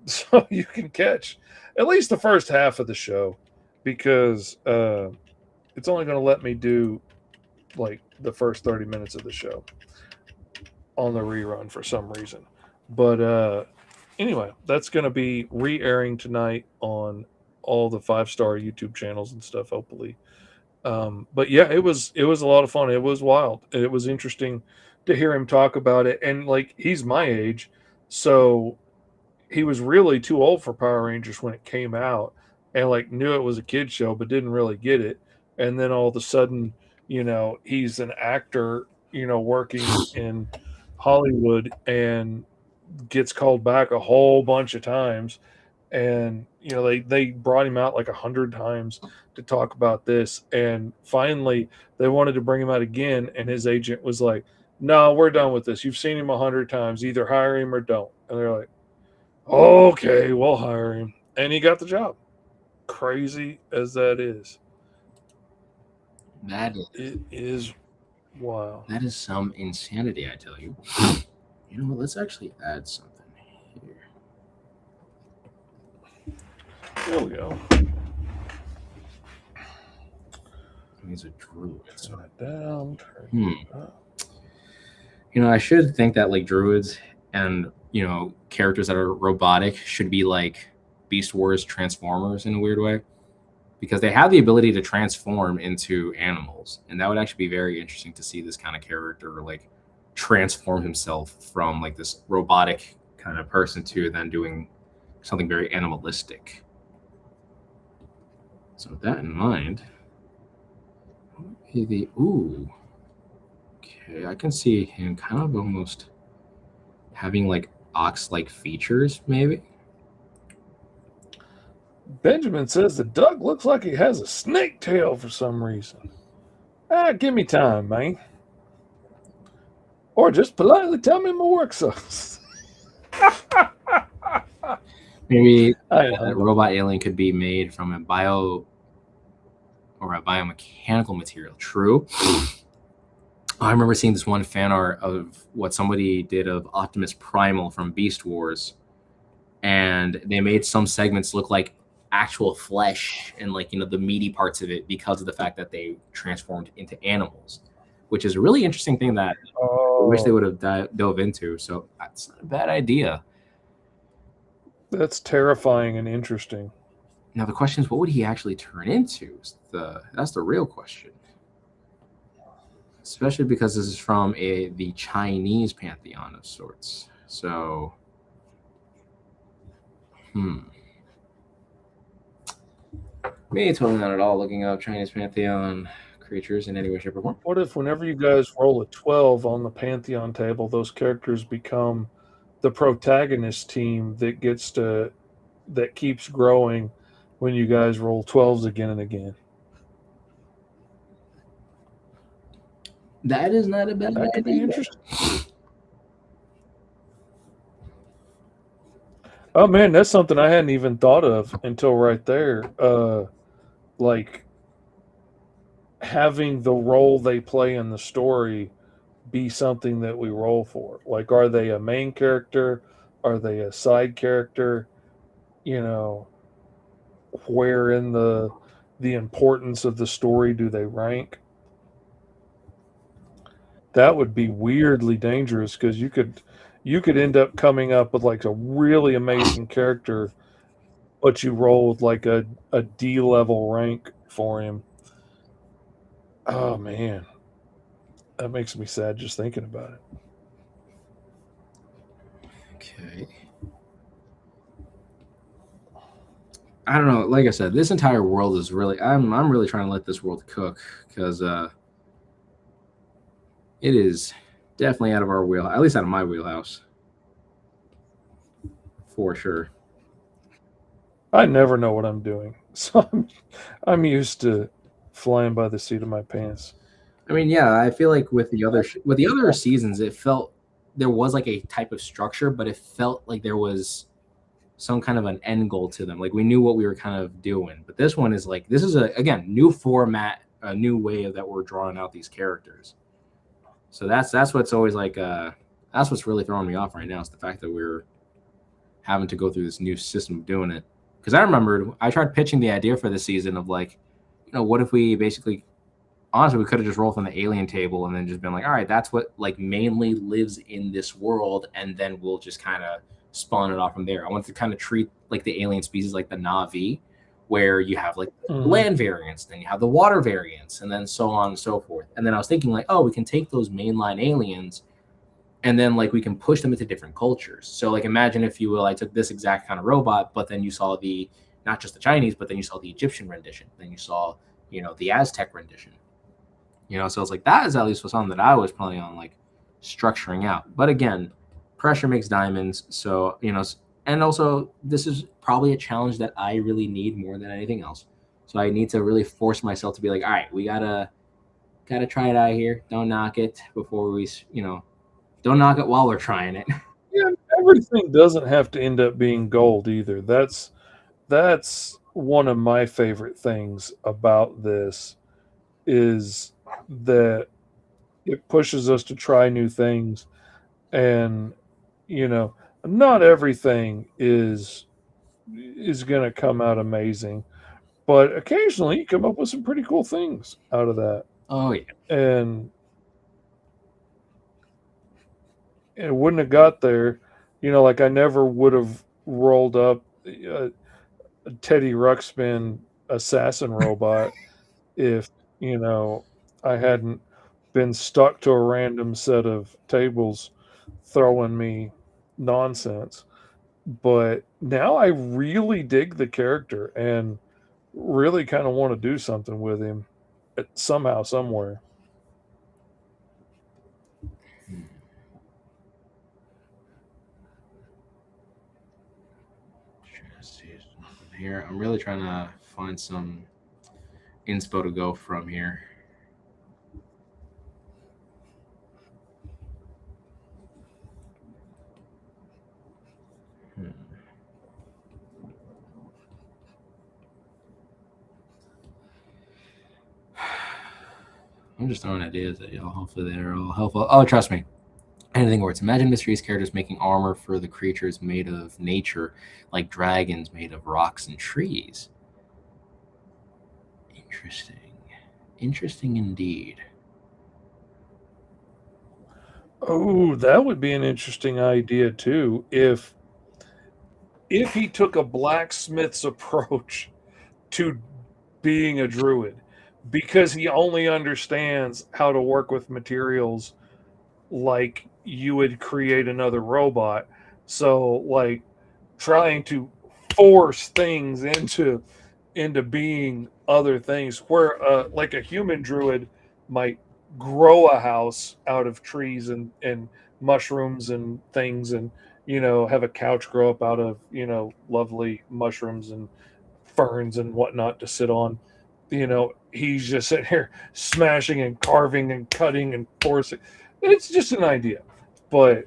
So you can catch at least the first half of the show because it's only going to let me do like the first 30 minutes of the show on the rerun for some reason. But anyway, that's going to be re-airing tonight on all the 5-star YouTube channels and stuff, hopefully. But yeah, it was a lot of fun. It was wild. It was interesting to hear him talk about it. And like, he's my age, so he was really too old for Power Rangers when it came out, and like knew it was a kid show, but didn't really get it. And then all of a sudden, you know, he's an actor, you know, working in Hollywood and gets called back a whole bunch of times. And, you know, they brought him out like 100 times to talk about this. And finally they wanted to bring him out again. And his agent was like, no, we're done with this. You've seen him 100 times. Either hire him or don't. And they're like, okay, we'll hire him. And he got the job. Crazy as that is. It is wow. That is some insanity, I tell you. You know what? Let's actually add something here. There we go. He's a druid. Turn it down. You know, I should think that like druids and, you know, characters that are robotic should be like Beast Wars Transformers in a weird way, because they have the ability to transform into animals. And that would actually be very interesting to see this kind of character like transform himself from like this robotic kind of person to then doing something very animalistic. So with that in mind, ooh, okay, I can see him kind of almost having like ox-like features, maybe. Benjamin says the duck looks like he has a snake tail for some reason. Give me time, man. Or just politely tell me my work sucks. Maybe I a robot alien could be made from a biomechanical material. True. I remember seeing this one fan art of what somebody did of Optimus Primal from Beast Wars, and they made some segments look like actual flesh and like the meaty parts of it because of the fact that they transformed into animals, which is a really interesting thing that I wish they would have dove into. So that's not a bad idea. That's terrifying and interesting. Now the question is, what would he actually turn into? That's the real question. Especially because this is from the Chinese pantheon of sorts. So, me totally not at all looking up Chinese pantheon creatures in any way, shape, or form. What if whenever you guys roll a 12 on the pantheon table, those characters become the protagonist team that keeps growing when you guys roll 12s again and again? That is not a bad idea. Could be interesting. Oh man, that's something I hadn't even thought of until right there. Like having the role they play in the story be something that we roll for. Like, are they a main character? Are they a side character? Where in the importance of the story do they rank? That would be weirdly dangerous because you could end up coming up with like a really amazing character, but you rolled like a D level rank for him. Oh man, that makes me sad just thinking about it. Okay. I don't know. Like I said, this entire world is really. I'm really trying to let this world cook because it is definitely out of our wheel, at least out of my wheelhouse, for sure. I never know what I'm doing, so I'm used to flying by the seat of my pants. I mean, yeah, I feel like with the other seasons, it felt there was like a type of structure, but it felt like there was some kind of an end goal to them. Like we knew what we were kind of doing. But this one is like, this is again new format, a new way that we're drawing out these characters. So that's what's always like that's what's really throwing me off right now is the fact that we're having to go through this new system of doing it. Because I remembered I tried pitching the idea for this season of like, what if we basically, honestly, we could have just rolled from the alien table and then just been like, all right, that's what like mainly lives in this world, and then we'll just kind of spawn it off from there. I wanted to kind of treat like the alien species like the Na'vi, where you have like the land variants, then you have the water variants, and then so on and so forth. And then I was thinking like, oh, we can take those mainline aliens and then like we can push them into different cultures. So like imagine, if you will, I took this exact kind of robot, but then you saw not just the Chinese, but then you saw the Egyptian rendition, then you saw the Aztec rendition. So it's like that is at least something that I was planning on like structuring out. But again, pressure makes diamonds. So and also this is probably a challenge that I really need more than anything else. So I need to really force myself to be like, all right, we gotta try it out here. Don't knock it before we don't knock it while we're trying it. Yeah, everything doesn't have to end up being gold either. That's one of my favorite things about this is that it pushes us to try new things, and not everything is going to come out amazing, but occasionally you come up with some pretty cool things out of that. Oh yeah. And it wouldn't have got there, like I never would have rolled up a Teddy Ruxpin assassin robot if I hadn't been stuck to a random set of tables throwing me nonsense. But now I really dig the character and really kind of want to do something with him somehow, somewhere. Here, I'm really trying to find some inspo to go from here. I'm just throwing ideas at y'all. Hopefully they're all helpful. Oh, trust me. Anything works. Imagine mysterious characters making armor for the creatures made of nature, like dragons made of rocks and trees. Interesting. Interesting indeed. Oh, that would be an interesting idea too. If he took a blacksmith's approach to being a druid, because he only understands how to work with materials like you would create another robot. So like trying to force things into being other things, where like a human druid might grow a house out of trees and mushrooms and things, and have a couch grow up out of lovely mushrooms and ferns and whatnot to sit on. He's just sitting here smashing and carving and cutting and forcing. It's just an idea, but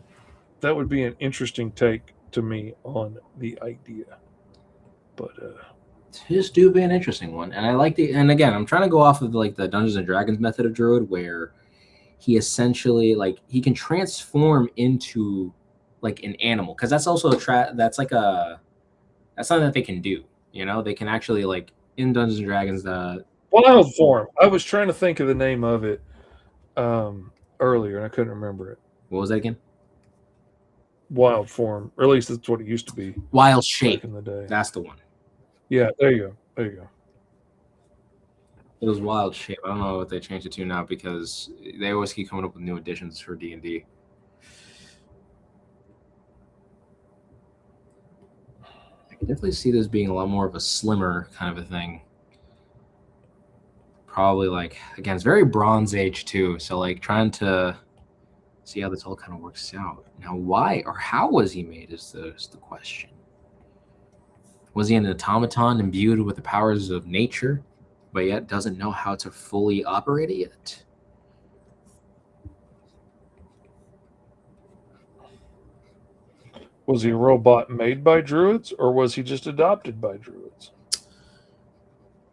that would be an interesting take to me on the idea. But This do be an interesting one, and I like the. And again, I'm trying to go off of like the Dungeons and Dragons method of druid, where he essentially like he can transform into like an animal, because that's also that's like that's something that they can do. They can actually like in Dungeons and Dragons. wild form. I was trying to think of the name of it earlier, and I couldn't remember it. What was that again? Wild form, or at least that's what it used to be. Wild shape. Back in the day. That's the one. Yeah, there you go. There you go. It was wild shape. I don't know what they changed it to now, because they always keep coming up with new additions for D&D. I can definitely see this being a lot more of a slimmer kind of a thing. Probably like, again, it's very Bronze Age too. So like trying to see how this all kind of works out. Now, why or how was he made is the question. Was he an automaton imbued with the powers of nature, but yet doesn't know how to fully operate it yet? Was he a robot made by druids, or was he just adopted by druids?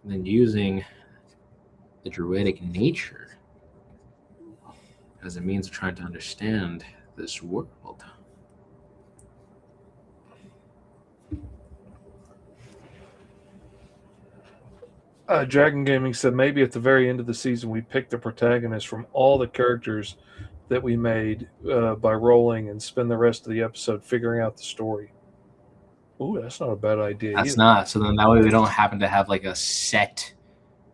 And then using the druidic nature as a means of trying to understand this world. Dragon Gaming said maybe at the very end of the season we pick the protagonist from all the characters that we made by rolling, and spend the rest of the episode figuring out the story. Ooh, that's not a bad idea. That's either. not. So then that way we don't happen to have like a set,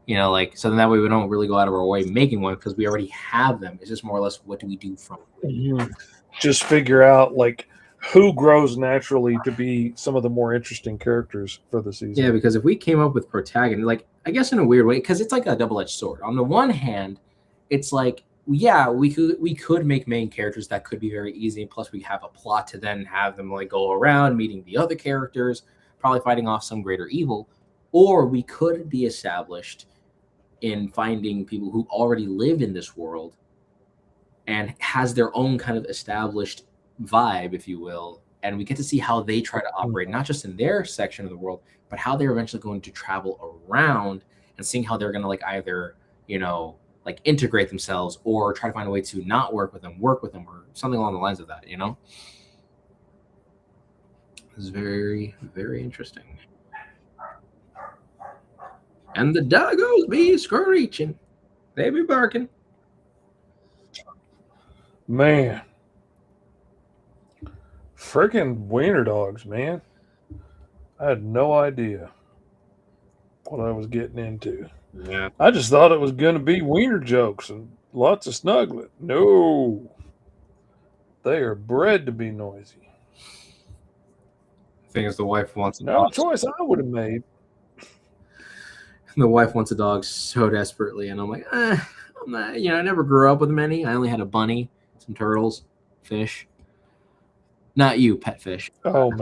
so then that way we don't really go out of our way making one, because we already have them. It's just more or less, what do we do from it? Mm-hmm. Just figure out like who grows naturally to be some of the more interesting characters for the season. Yeah, because if we came up with protagonists, like, I guess in a weird way, because it's like a double-edged sword. On the one hand, it's like, yeah, we could make main characters that could be very easy, and plus we have a plot to then have them like go around meeting the other characters, probably fighting off some greater evil, or we could be established in finding people who already live in this world and has their own kind of established vibe, if you will, and we get to see how they try to operate, not just in their section of the world, but how they're eventually going to travel around, and seeing how they're going to like either like integrate themselves, or try to find a way to not work with them, or something along the lines of that. It's very, very interesting. And the doggos be screeching, they be barking. Man, freaking wiener dogs, man. I had no idea what I was getting into. Yeah. I just thought it was going to be wiener jokes and lots of snuggling. No. They are bred to be noisy. thing is, the wife wants a No dog. choice I would have made. The wife wants a dog so desperately, and I'm like, I'm not. I never grew up with many. I only had a bunny, some turtles, fish. Not you, pet fish. Oh man,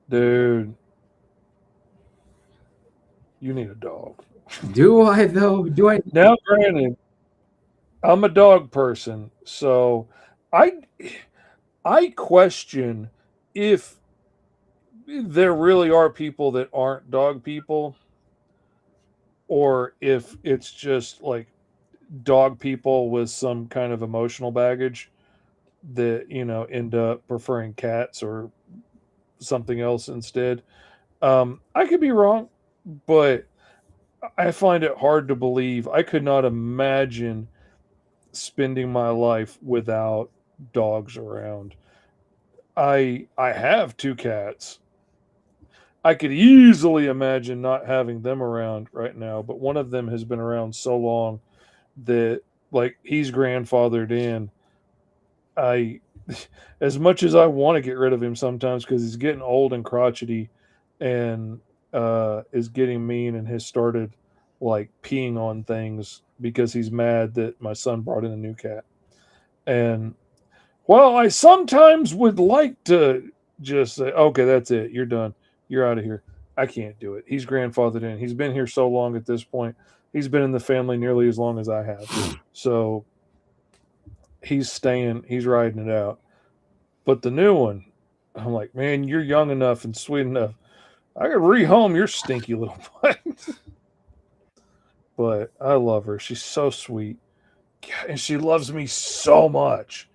dude, you need a dog. Do I though? Do I? Now, granted, I'm a dog person, so I question if there really are people that aren't dog people, or if it's just like dog people with some kind of emotional baggage that end up preferring cats or something else instead. I could be wrong, but I find it hard to believe. I could not imagine spending my life without dogs around. I have two cats. I could easily imagine not having them around right now, but one of them has been around so long that like he's grandfathered in. I as much as I want to get rid of him sometimes because he's getting old and crotchety and is getting mean and has started like peeing on things because he's mad that my son brought in a new cat. And while I sometimes would like to just say, okay, that's it, you're done, you're out of here, I can't do it. He's grandfathered in. He's been here so long at this point. He's been in the family nearly as long as I have. So he's staying, he's riding it out. But the new one, I'm like, man, you're young enough and sweet enough. I could rehome your stinky little butt. But I love her. She's so sweet. And she loves me so much.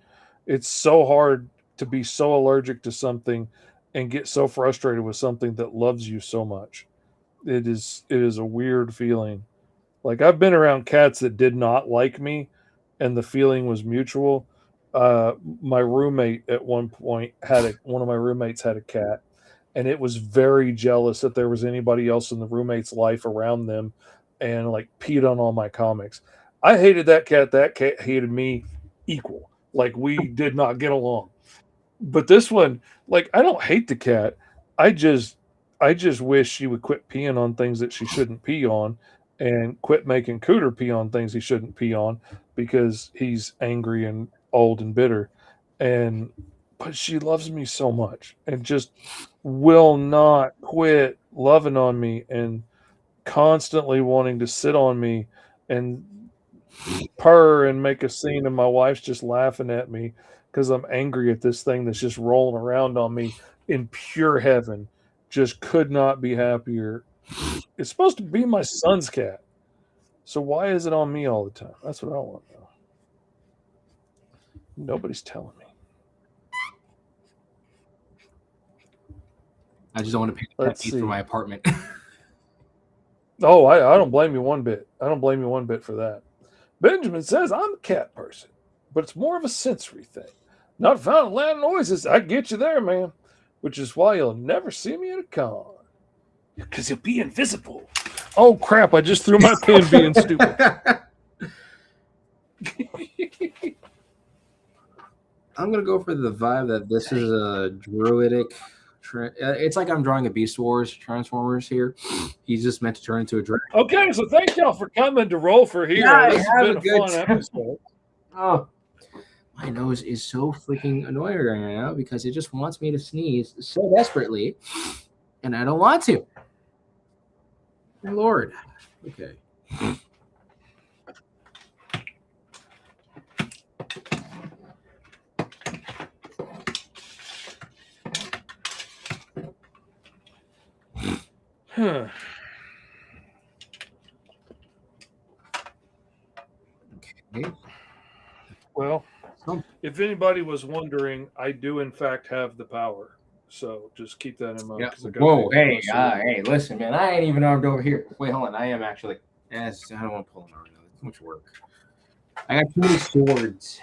It's so hard to be so allergic to something and get so frustrated with something that loves you so much. It is a weird feeling. Like I've been around cats that did not like me and the feeling was mutual. My roommate at one point one of my roommates had a cat, and it was very jealous that there was anybody else in the roommate's life around them, and like peed on all my comics. I hated that cat. That cat hated me equal. Like we did not get along. But this one, like I don't hate the cat. I just wish she would quit peeing on things that she shouldn't pee on and quit making Cooter pee on things he shouldn't pee on because he's angry and old and bitter. But she loves me so much and just will not quit loving on me and constantly wanting to sit on me and purr and make a scene, and my wife's just laughing at me because I'm angry at this thing that's just rolling around on me in pure heaven. Just could not be happier. It's supposed to be my son's cat. So why is it on me all the time? That's what I want to know. Nobody's telling me. I just don't want to pay the fee for my apartment. Oh, I don't blame you one bit. I don't blame you one bit for that. Benjamin says, I'm a cat person, but it's more of a sensory thing. Not found in loud noises. I get you there, man. Which is why you'll never see me at a con. Because you'll be invisible. Oh, crap. I just threw my pen being stupid. I'm going to go for the vibe that this is a druidic. It's like I'm drawing a Beast Wars Transformers here. He's just meant to turn into a dragon. Okay, so thank y'all for coming to Roll for Hero. Yeah, this has been a fun episode. Oh, my nose is so freaking annoying right now because it just wants me to sneeze so desperately, and I don't want to. My Lord. Okay. Huh. Okay. Well, if anybody was wondering, I do in fact have the power. So just keep that in mind. Yeah. Whoa, hey, listen, man. I ain't even armed over here. Wait, hold on. I am actually. Yes, I don't want to pull them out right now. Too much work. I got too many swords.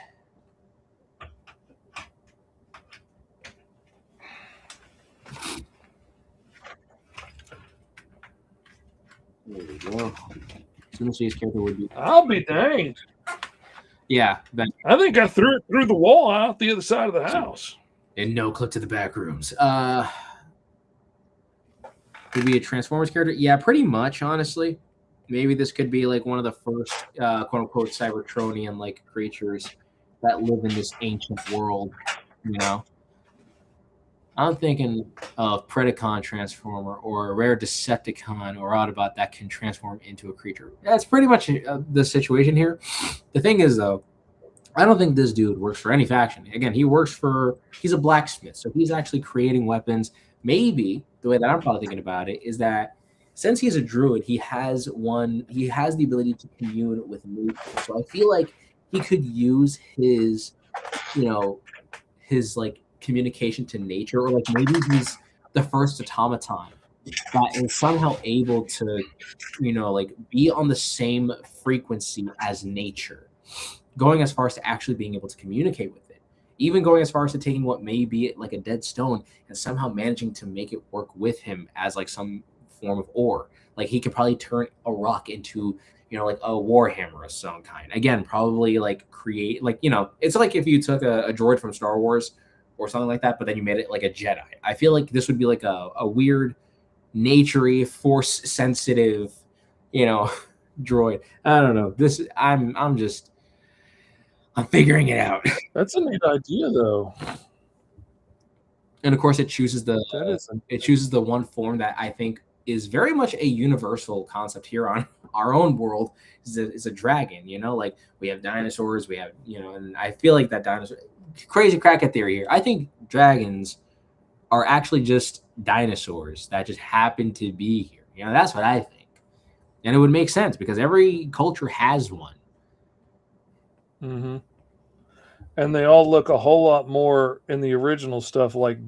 There we go. Timothys's character would be. I'll be danged. Yeah, Ben. I think I threw it through the wall out the other side of the house. And no clip to the back rooms. Could be a Transformers character? Yeah, pretty much, honestly. Maybe this could be like one of the first quote unquote Cybertronian like creatures that live in this ancient world, you know. I'm thinking of Predacon Transformer or a rare Decepticon or Autobot that can transform into a creature. That's pretty much the situation here. The thing is, though, I don't think this dude works for any faction. Again, he's a blacksmith, so he's actually creating weapons. Maybe the way that I'm probably thinking about it is that since he's a druid, he has the ability to commune with nature. So I feel like he could use his like communication to nature, or like maybe he's the first automaton that is somehow able to, like be on the same frequency as nature, going as far as to actually being able to communicate with it, even going as far as to taking what may be like a dead stone and somehow managing to make it work with him as like some form of ore. Like he could probably turn a rock into, like a warhammer of some kind. Again, probably like create like, it's like if you took a droid from Star Wars or something like that, but then you made it like a Jedi. I feel like this would be like a weird, naturey, force sensitive, droid. I don't know. I'm figuring it out. That's a neat idea, though. And of course, it chooses the one form that I think is very much a universal concept here on our own world. Is a dragon. Like we have dinosaurs, we have and I feel like that dinosaur. Crazy crackhead theory here. I think dragons are actually just dinosaurs that just happen to be here. That's what I think, and it would make sense because every culture has one. Mm-hmm. And they all look a whole lot more in the original stuff like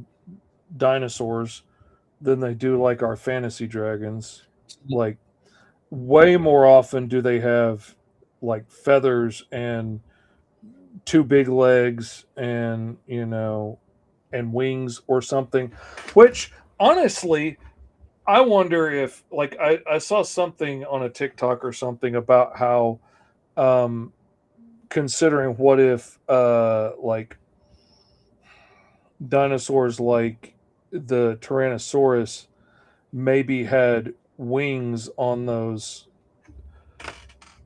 dinosaurs than they do like our fantasy dragons. Like way more often do they have like feathers and two big legs and and wings or something, which honestly I wonder if like I saw something on a TikTok or something about how considering what if like dinosaurs like the Tyrannosaurus maybe had wings on those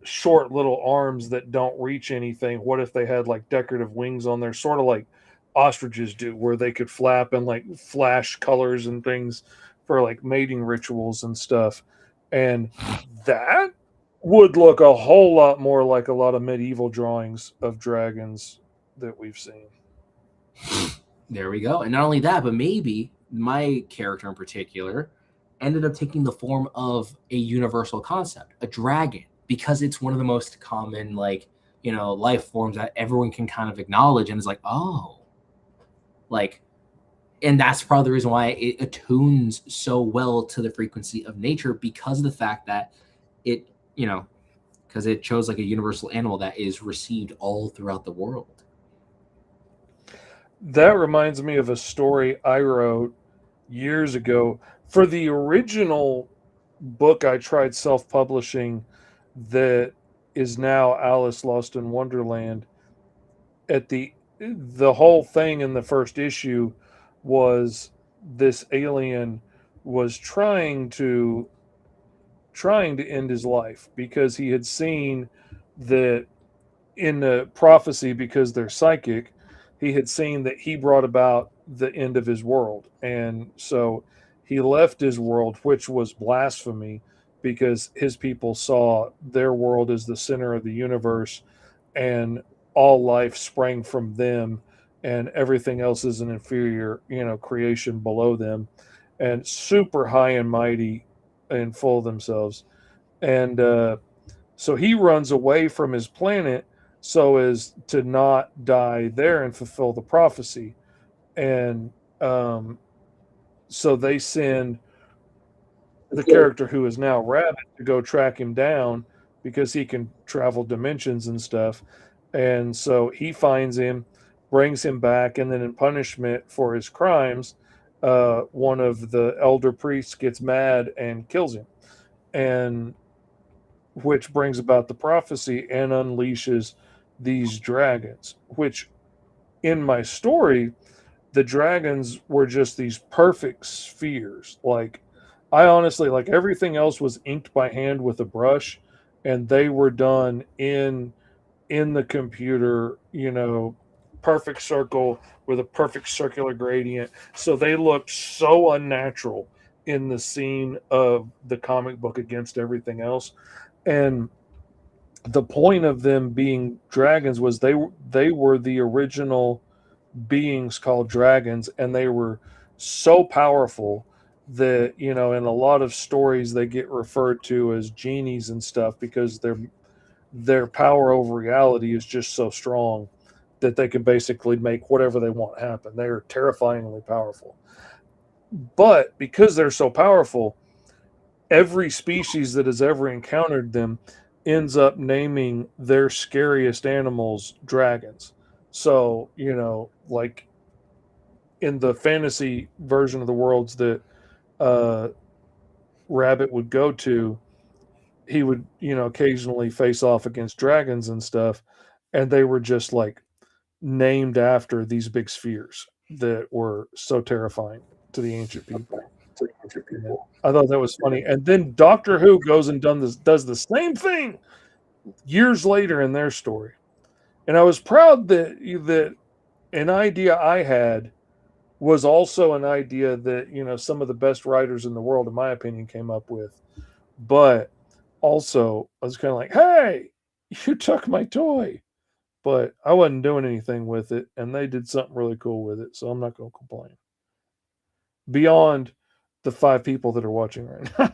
short little arms that don't reach anything. What if they had like decorative wings on there, sort of like ostriches do, where they could flap and like flash colors and things for like mating rituals and stuff? And that would look a whole lot more like a lot of medieval drawings of dragons that we've seen. There we go. And not only that, but maybe my character in particular ended up taking the form of a universal concept, a dragon, because it's one of the most common, like, life forms that everyone can kind of acknowledge. And it's like, oh, like, and that's probably the reason why it attunes so well to the frequency of nature, because of the fact that it, because it chose like a universal animal that is received all throughout the world. That reminds me of a story I wrote years ago for the original book I tried self-publishing that is now Alice Lost in Wonderland. At the whole thing in the first issue was this alien was trying to end his life because he had seen that in the prophecy, because they're psychic, he had seen that he brought about the end of his world. And so he left his world, which was blasphemy, because his people saw their world as the center of the universe and all life sprang from them and everything else is an inferior, creation below them, and super high and mighty and full of themselves. And so he runs away from his planet so as to not die there and fulfill the prophecy. And so they send the character who is now Rabbit to go track him down because he can travel dimensions and stuff. And so he finds him, brings him back, and then in punishment for his crimes, one of the elder priests gets mad and kills him, and which brings about the prophecy and unleashes these dragons, which in my story, the dragons were just these perfect spheres. Like, I honestly, like, everything else was inked by hand with a brush, and they were done in the computer, perfect circle with a perfect circular gradient. So they looked so unnatural in the scene of the comic book against everything else. And the point of them being dragons was they were the original beings called dragons, and they were so powerful that in a lot of stories they get referred to as genies and stuff, because their power over reality is just so strong that they can basically make whatever they want happen. They are terrifyingly powerful. But because they're so powerful, every species that has ever encountered them ends up naming their scariest animals dragons. So, like in the fantasy version of the worlds that Rabbit would go to, he would, occasionally face off against dragons and stuff. And they were just like named after these big spheres that were so terrifying to the ancient people. I thought that was funny. And then Doctor Who goes and does the same thing years later in their story. And I was proud that an idea I had was also an idea that, some of the best writers in the world, in my opinion, came up with. But also, I was kind of like, hey, you took my toy. But I wasn't doing anything with it, and they did something really cool with it, so I'm not going to complain. Beyond the 5 people that are watching right now.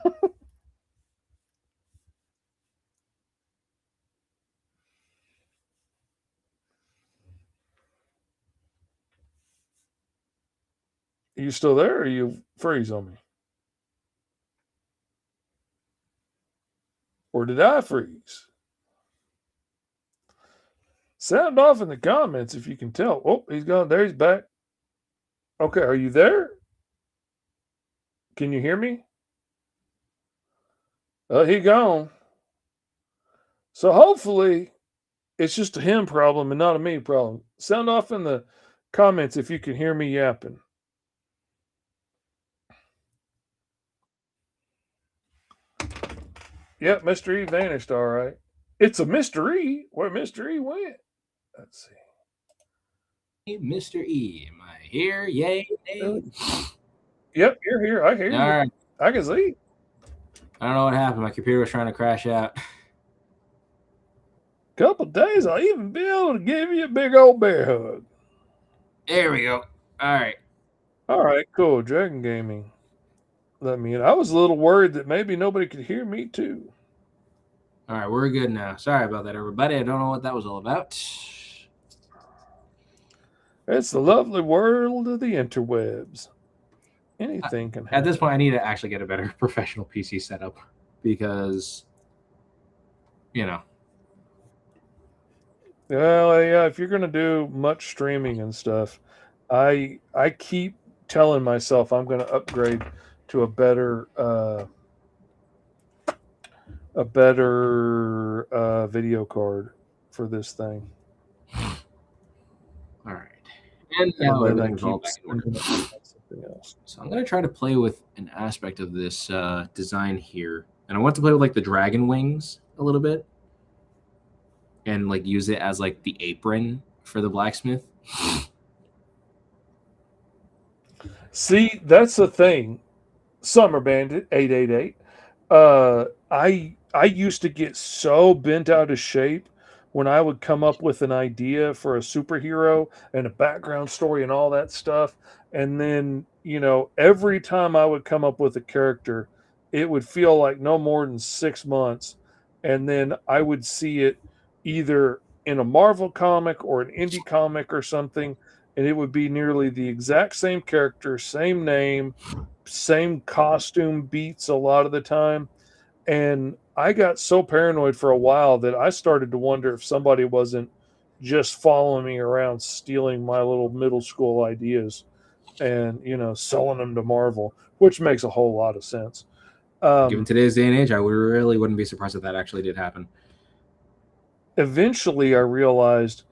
Are you still there, or you freeze on me? Or did I freeze? Sound off in the comments if you can tell. Oh, he's gone. There, he's back. Okay, are you there? Can you hear me? He gone. So hopefully it's just a him problem and not a me problem. Sound off in the comments if you can hear me yapping. Yep, Mr. E vanished, all right. It's a mystery where Mr. E went. Let's see. Mr. E, am I here? Yay, nay? Yep, you're here. I hear you. Right. I can see. I don't know what happened. My computer was trying to crash out. Couple days, I'll even be able to give you a big old bear hug. There we go. All right. All right, cool. Dragon Gaming. Let me in. I was a little worried that maybe nobody could hear me too. All right, we're good now. Sorry about that, everybody. I don't know what that was all about. It's the lovely world of the interwebs. Anything can happen. At this point, I need to actually get a better professional PC setup because, Well, yeah, if you're going to do much streaming and stuff, I keep telling myself I'm going to upgrade to a better video card for this thing. All right. And now everything's all back in order. So I'm going to try to play with an aspect of this design here. And I want to play with like the dragon wings a little bit. And like use it as like the apron for the blacksmith. See, that's the thing. Summer Bandit 888. I used to get so bent out of shape when I would come up with an idea for a superhero and a background story and all that stuff. And then, every time I would come up with a character, it would feel like no more than 6 months. And then I would see it either in a Marvel comic or an indie comic or something. And it would be nearly the exact same character, same name, same costume beats a lot of the time. And I got so paranoid for a while that I started to wonder if somebody wasn't just following me around, stealing my little middle school ideas and, selling them to Marvel, which makes a whole lot of sense. Given today's day and age, I really wouldn't be surprised if that actually did happen. Eventually, I realized,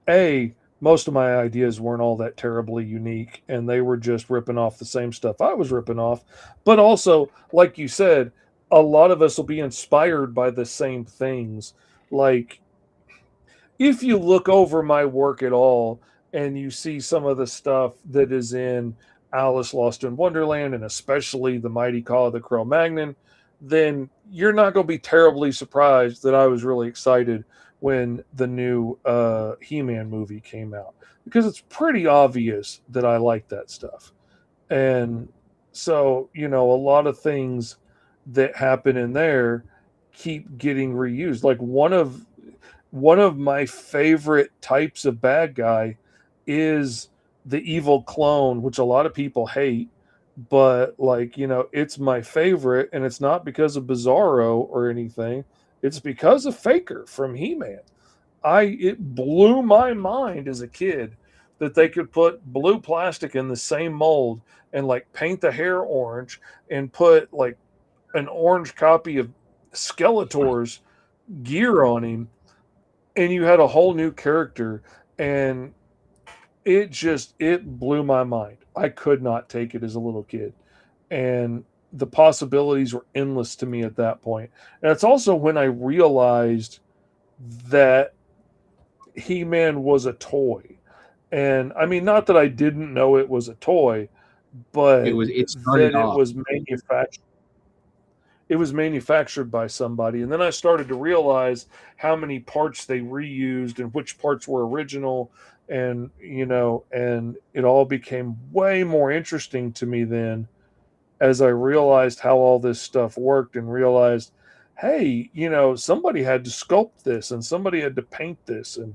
A, most of my ideas weren't all that terribly unique, and they were just ripping off the same stuff I was ripping off. But also, like you said, a lot of us will be inspired by the same things. Like, if you look over my work at all and you see some of the stuff that is in Alice Lost in Wonderland, and especially The Mighty Call of the Cro-Magnon, then you're not going to be terribly surprised that I was really excited when the new He-Man movie came out, because it's pretty obvious that I like that stuff. And so, a lot of things that happen in there keep getting reused. Like, one of my favorite types of bad guy is the evil clone, which a lot of people hate, but it's my favorite, and it's not because of Bizarro or anything. It's because of Faker from He-Man. It blew my mind as a kid that they could put blue plastic in the same mold and paint the hair orange and put an orange copy of Skeletor's gear on him, and you had a whole new character, and it blew my mind. I could not take it as a little kid, and the possibilities were endless to me at that point. And it's also when I realized that He-Man was a toy. And I mean, not that I didn't know it was a toy, but it started off. It was manufactured by somebody. And then I started to realize how many parts they reused and which parts were original. And, and it all became way more interesting to me then, as I realized how all this stuff worked, and realized, hey, somebody had to sculpt this and somebody had to paint this. And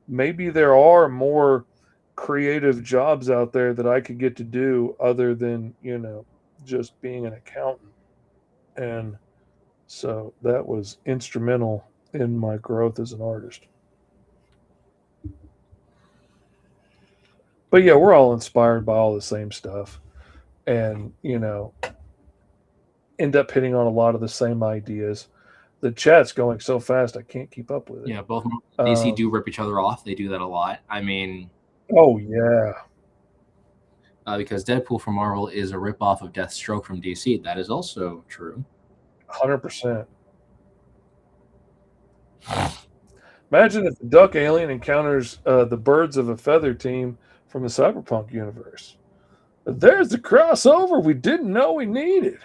maybe there are more creative jobs out there that I could get to do other than, just being an accountant. And so that was instrumental in my growth as an artist. But yeah, we're all inspired by all the same stuff, and end up hitting on a lot of the same ideas. The chat's going so fast I can't keep up with it. Yeah, both DC do rip each other off. They do that a lot. I mean, oh yeah, because Deadpool from Marvel is a ripoff of Deathstroke from DC. That is also true. 100%. Imagine if the duck alien encounters the birds of a feather team from the Cyberpunk universe. There's the crossover we didn't know we needed.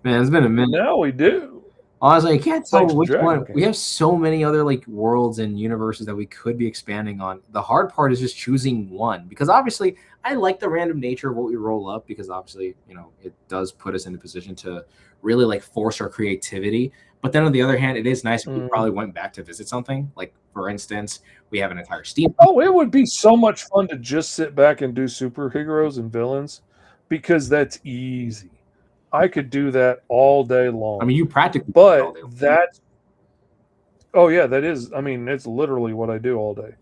Man, it's been a minute. Now we do. Honestly, I can't tell which one. King. We have so many other worlds and universes that we could be expanding on. The hard part is just choosing one, because obviously I like the random nature of what we roll up, because obviously, it does put us in a position to really force our creativity. But then on the other hand, it is nice if we probably went back to visit something. Like, for instance, we have an entire Steam. Oh, it would be so much fun to just sit back and do superheroes and villains, because that's easy. I could do that all day long. I mean, you practically. But that's. Oh yeah, that is. I mean, it's literally what I do all day.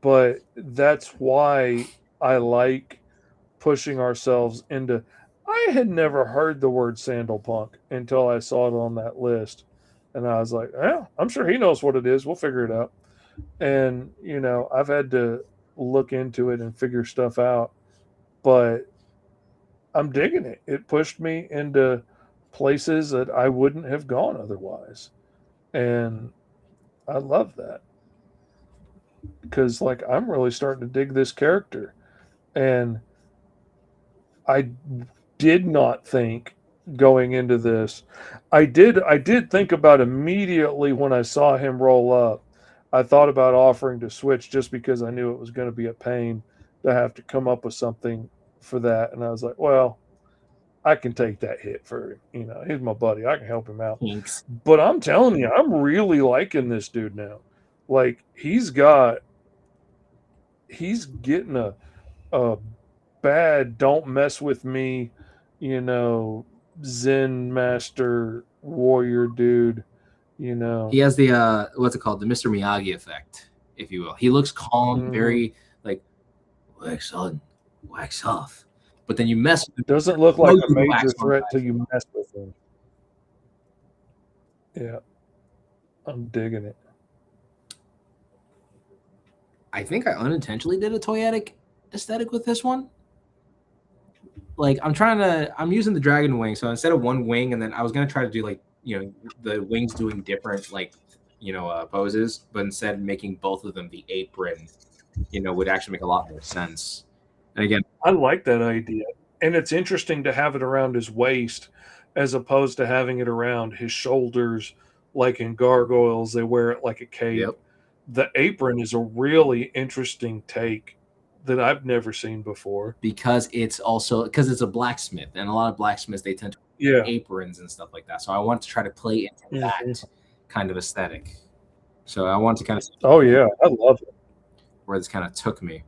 But that's why I like pushing ourselves into. I had never heard the word sandal-punk until I saw it on that list, and I was like, "Yeah, I'm sure he knows what it is. We'll figure it out." And I've had to look into it and figure stuff out, but I'm digging it. It pushed me into places that I wouldn't have gone otherwise. And I love that. Because I'm really starting to dig this character. And I did not think going into this. I did think about immediately when I saw him roll up. I thought about offering to switch, just because I knew it was going to be a pain to have to come up with something for that. And I was like, well, I can take that hit for, he's my buddy. I can help him out. Thanks. But I'm telling you, I'm really liking this dude now. He's getting a bad, don't mess with me, Zen master warrior dude, He has the, what's it called? The Mr. Miyagi effect, if you will. He looks calm, very wax on, wax off. But then you mess with it. Doesn't look like a major threat till you mess with him. Yeah. I'm digging it. I think I unintentionally did a toyetic aesthetic with this one. Like I'm using the dragon wing. So instead of one wing, and then I was going to try to do like, the wings doing different, like, poses, but instead making both of them the apron, would actually make a lot more sense. And again, I like that idea. And it's interesting to have it around his waist as opposed to having it around his shoulders, like in Gargoyles, they wear it like a cape. Yep. The apron is a really interesting take that I've never seen before. Because it's a blacksmith, and a lot of blacksmiths, they tend to wear aprons and stuff like that. So I want to try to play into that kind of aesthetic. So I want to kind of I love it. Where this kind of took me.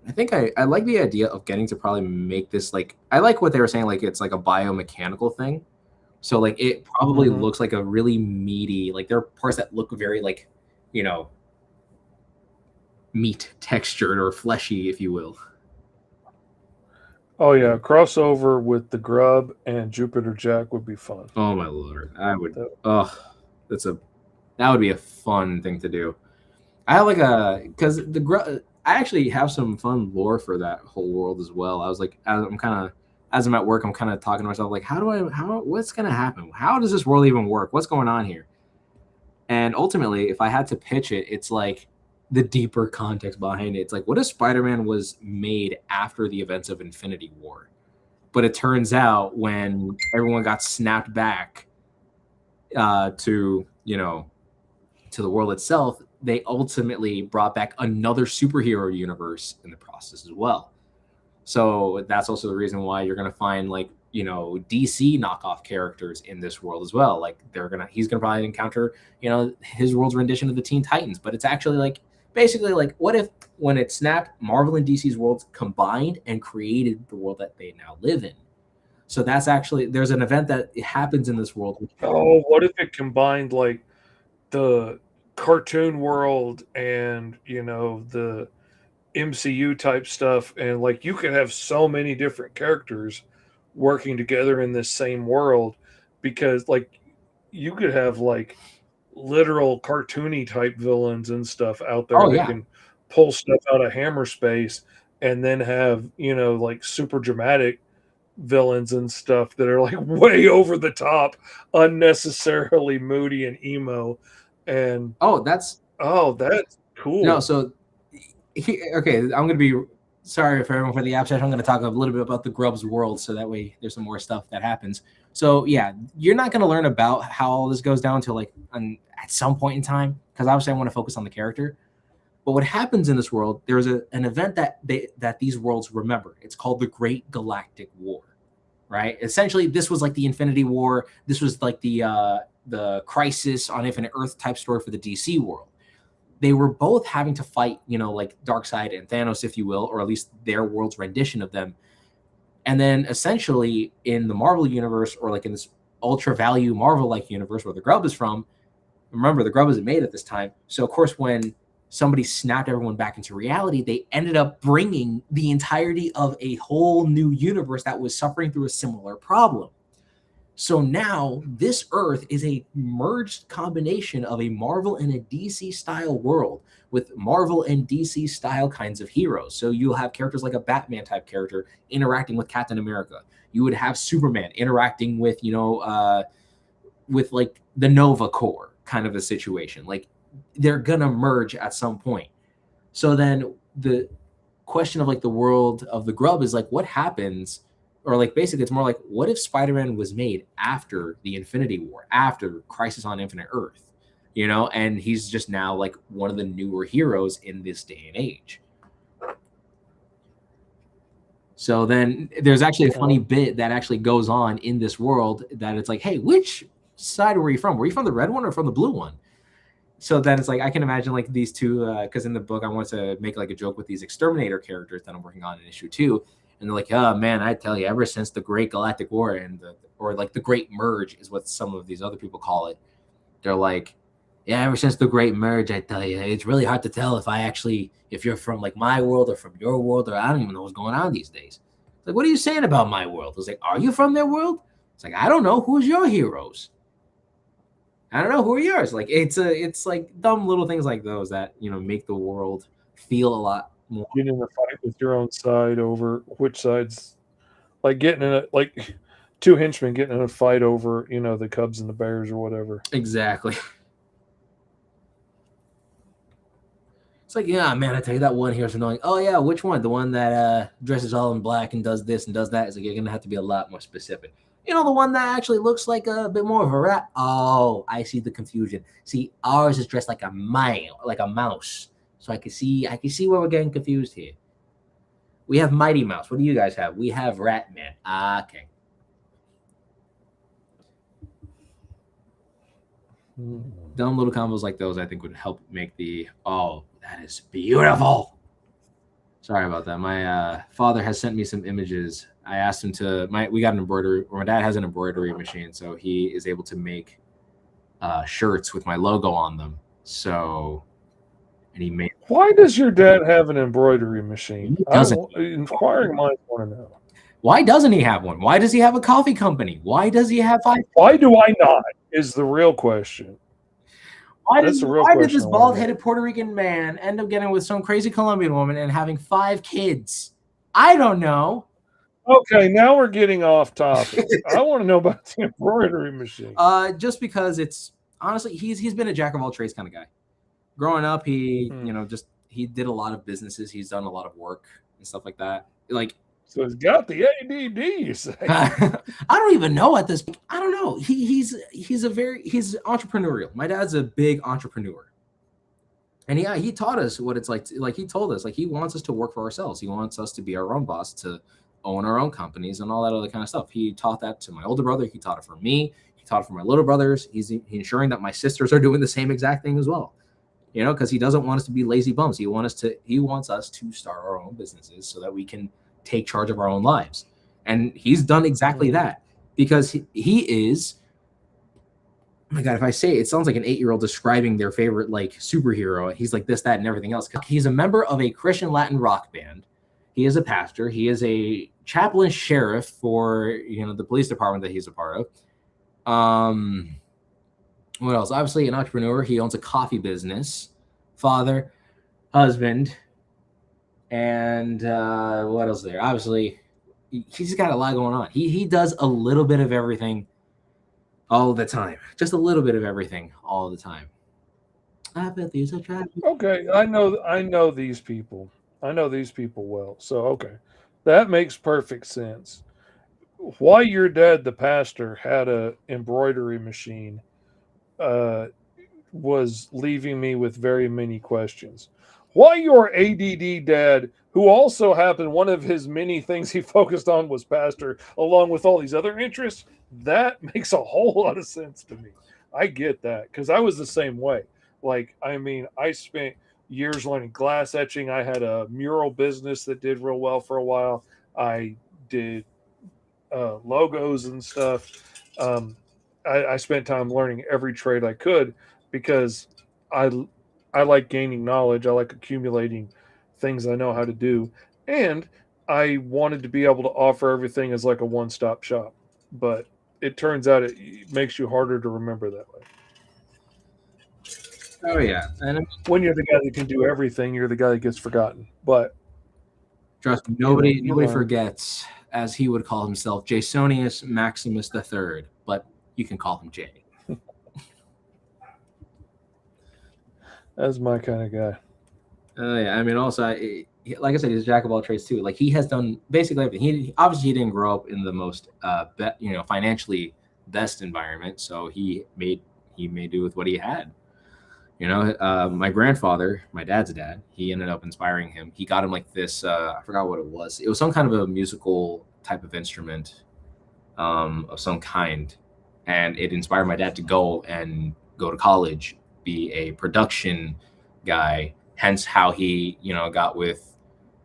I think I like the idea of getting to probably make this, like, I like what they were saying, like it's like a biomechanical thing. So like it probably looks like a really meaty, like there are parts that look very like, meat textured or fleshy, if you will. Oh yeah, crossover with the Grub and Jupiter Jack would be fun. Oh my lord, I would. That would be a fun thing to do. I have because the Grub. I actually have some fun lore for that whole world as well. I was like, as I'm at work, I'm kind of talking to myself like, what's gonna happen? How does this world even work? What's going on here? And ultimately, if I had to pitch it, it's like the deeper context behind it. It's like, what if Spider-Man was made after the events of Infinity War? But it turns out when everyone got snapped back to the world itself, they ultimately brought back another superhero universe in the process as well. So that's also the reason why you're going to find DC knockoff characters in this world as well. Like he's going to probably encounter, his world's rendition of the Teen Titans, but it's actually basically what if when it snapped, Marvel and DC's worlds combined and created the world that they now live in. So that's actually, there's an event that happens in this world. Oh, what if it combined the cartoon world and the MCU type stuff, and you could have so many different characters working together in this same world, because you could have literal cartoony type villains and stuff out there that can pull stuff out of hammer space, and then have super dramatic villains and stuff that are way over the top, unnecessarily moody and emo. And that's cool. No, so okay, I'm gonna be sorry for everyone for the abstract. I'm gonna talk a little bit about the Grub's world, so that way there's some more stuff that happens. So yeah, you're not gonna learn about how all this goes down until at some point in time, because obviously I want to focus on the character. But what happens in this world, there's an event that these worlds remember. It's called the Great Galactic War, right? Essentially, this was like the Infinity War. This was like the Crisis on Infinite Earth type story for the DC world. They were both having to fight, like Darkseid and Thanos, if you will, or at least their world's rendition of them. And then essentially in the Marvel universe, or in this ultra value Marvel-like universe where the Grub is from, remember the Grub isn't made at this time. So of course, when somebody snapped everyone back into reality, they ended up bringing the entirety of a whole new universe that was suffering through a similar problem. So now this Earth is a merged combination of a Marvel and a DC style world with Marvel and DC style kinds of heroes. So you'll have characters like a Batman type character interacting with Captain America. You would have Superman interacting with, with the Nova Corps kind of a situation. They're going to merge at some point. So then the question of the world of the Grub is what happens? Or basically it's more what if Spider-Man was made after the Infinity War, after Crisis on Infinite Earth, and he's just now one of the newer heroes in this day and age. So then there's actually a funny bit that actually goes on in this world that it's hey, which side were you from? Were you from the red one or from the blue one? So then it's I can imagine these two, because in the book I want to make a joke with these Exterminator characters that I'm working on in issue 2. And they're oh man, I tell you, ever since the Great Galactic War and the Great Merge is what some of these other people call it. They're yeah, ever since the Great Merge, I tell you, it's really hard to tell if you're from my world or from your world, or I don't even know what's going on these days. It's what are you saying about my world? It's are you from their world? It's I don't know. Who's your heroes? I don't know. Who are yours? It's dumb little things like those that, make the world feel a lot more. Getting in a fight with your own side over which side's like getting in a like two henchmen getting in a fight over, you know, the Cubs and the Bears or whatever. Exactly. It's like, yeah, man, I tell you that one here is annoying. Oh yeah, which one? The one that dresses all in black and does this and does that. It's like you're gonna have to be a lot more specific. You know, the one that actually looks like a bit more of a rat. Oh, I see the confusion. See, ours is dressed like a mouse. So I can see where we're getting confused here. We have Mighty Mouse. What do you guys have? We have Rat Man. Okay. Dumb little combos like those, I think, would help make the that is beautiful. Sorry about that. My father has sent me some images. I asked him to we got an embroidery, or my dad has an embroidery machine, so he is able to make shirts with my logo on them. So, and he made. Why does your dad have an embroidery machine? Inquiring minds want to know. Why doesn't he have one? Why does he have a coffee company? Why does he have 5? Why do I not? Is the real question. Why did this bald-headed Puerto Rican man end up getting with some crazy Colombian woman and having 5 kids? I don't know. Okay, now we're getting off topic. I want to know about the embroidery machine. Just because it's honestly, he's been a jack of all trades kind of guy. Growing up, he he did a lot of businesses. He's done a lot of work and stuff like that. Like, so he's got the ADD, you say? I don't even know at this point. I don't know. He's entrepreneurial. My dad's a big entrepreneur. And yeah, he taught us what it's like. Like, he told us, like, he wants us to work for ourselves. He wants us to be our own boss, to own our own companies and all that other kind of stuff. He taught that to my older brother. He taught it for me. He taught it for my little brothers. He's ensuring that my sisters are doing the same exact thing as well. You know, because he doesn't want us to be lazy bums. He wants us to start our own businesses so that we can take charge of our own lives. And he's done exactly that, because he is, oh my God, if I say it sounds like an 8-year-old describing their favorite like superhero. He's like this, that, and everything else. He's a member of a Christian Latin rock band. He is a pastor. He is a chaplain sheriff for, you know, the police department that he's a part of. What else? Obviously an entrepreneur. He owns a coffee business. Father, husband, and what else there? Obviously, he's got a lot going on. He does a little bit of everything all the time. Just a little bit of everything all the time. I bet these are traffic. Okay, I know these people. I know these people well. So okay, that makes perfect sense. Why your dad, the pastor, had a embroidery machine was leaving me with very many questions. Why your ADD dad, who also happened, one of his many things he focused on was pastor, along with all these other interests, that makes a whole lot of sense to me. I get that, because I was the same way. Like, I mean, I spent years learning glass etching. I had a mural business that did real well for a while. I did logos and stuff. I spent time learning every trade I could, because I like gaining knowledge. I like accumulating things I know how to do. And I wanted to be able to offer everything as like a one-stop shop. But it turns out it makes you harder to remember that way. Oh, yeah. And when you're the guy that can do everything, you're the guy that gets forgotten. But trust me, nobody forgets, as he would call himself, Jasonius Maximus III. But you can call him Jay. That's my kind of guy. Oh yeah, I mean, also, like I said, he's a jack of all trades too. Like, he has done basically everything. He obviously didn't grow up in the most, financially best environment, so he made do with what he had. You know, my grandfather, my dad's dad, he ended up inspiring him. He got him like this. I forgot what it was. It was some kind of a musical type of instrument, of some kind, and it inspired my dad to go to college, be a production guy, hence how he, got with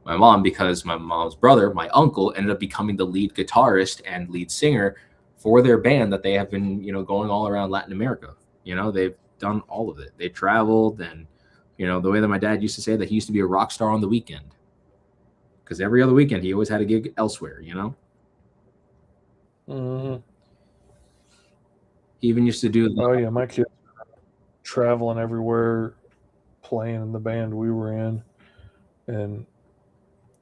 my mom, because my mom's brother, my uncle, ended up becoming the lead guitarist and lead singer for their band that they have been, going all around Latin America. They've done all of it. They traveled, and, the way that my dad used to say that he used to be a rock star on the weekend, because every other weekend he always had a gig elsewhere, Mm-hmm. He even used to do my kids traveling everywhere, playing in the band we were in. and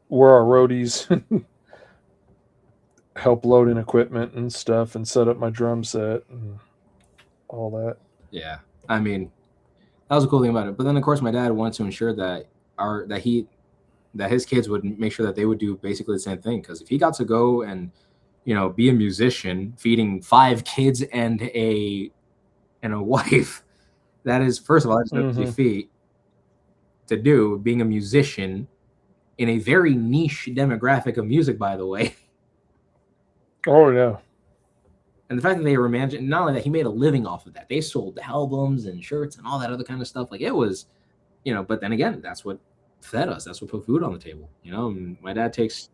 we're our roadies, help load in equipment and stuff, and set up my drum set and all that. Yeah, I mean, that was a cool thing about it. But then, of course, my dad wanted to ensure that his kids would make sure that they would do basically the same thing. Because if he got to go and be a musician, feeding 5 kids and a wife, that is, first of all, that's no easy feat to do. Being a musician in a very niche demographic of music, by the way. Oh yeah. And the fact that they were managing, not only that, he made a living off of that. They sold albums and shirts and all that other kind of stuff. Like, it was, but then again, that's what fed us. That's what put food on the table. And my dad takes,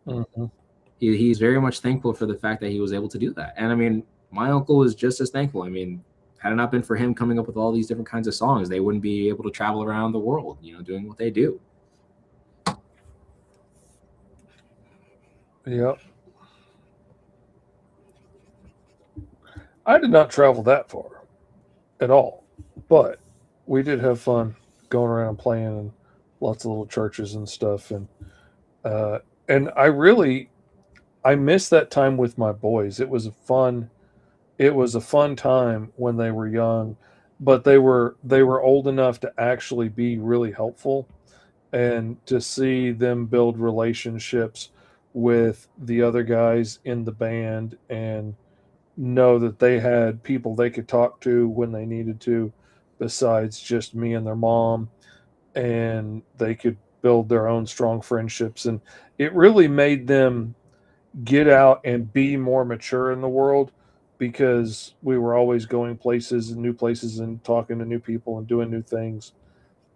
he's very much thankful for the fact that he was able to do that. And I mean, my uncle is just as thankful. I mean, had it not been for him coming up with all these different kinds of songs, they wouldn't be able to travel around the world, doing what they do. Yep. I did not travel that far at all, but we did have fun going around playing in lots of little churches and stuff. And I miss that time with my boys. It was a fun time when they were young, but they were old enough to actually be really helpful, and to see them build relationships with the other guys in the band and know that they had people they could talk to when they needed to, besides just me and their mom, and they could build their own strong friendships. And it really made them get out and be more mature in the world, because we were always going places and new places and talking to new people and doing new things,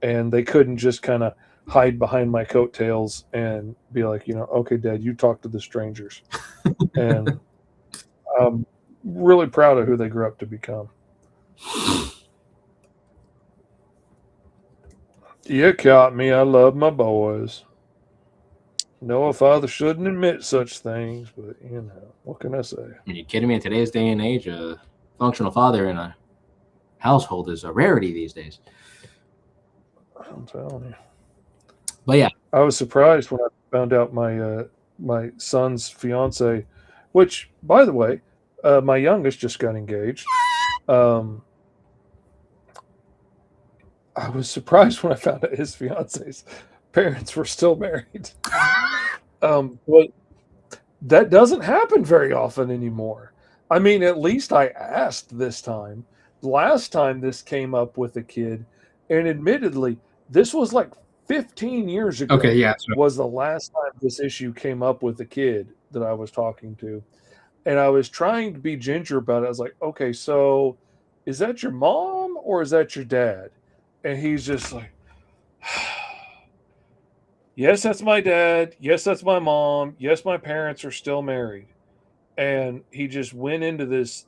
and they couldn't just kind of hide behind my coattails and be like, okay, Dad, you talk to the strangers. And really proud of who they grew up to become. You caught me. I love my boys. No, a father shouldn't admit such things, but what can I say? Are you kidding me? In today's day and age, a functional father in a household is a rarity these days. I'm telling you. But yeah, I was surprised when I found out my son's fiance, which, by the way, my youngest just got engaged. I was surprised when I found out his fiance's parents were still married. But that doesn't happen very often anymore. I mean, at least I asked this time. Last time this came up with a kid, and admittedly, this was like 15 years ago. Okay, yeah, was the last time this issue came up with a kid that I was talking to. And I was trying to be ginger about it. I was like, okay, so is that your mom or is that your dad? And he's just like, yes, that's my dad. Yes, that's my mom. Yes, my parents are still married. And he just went into this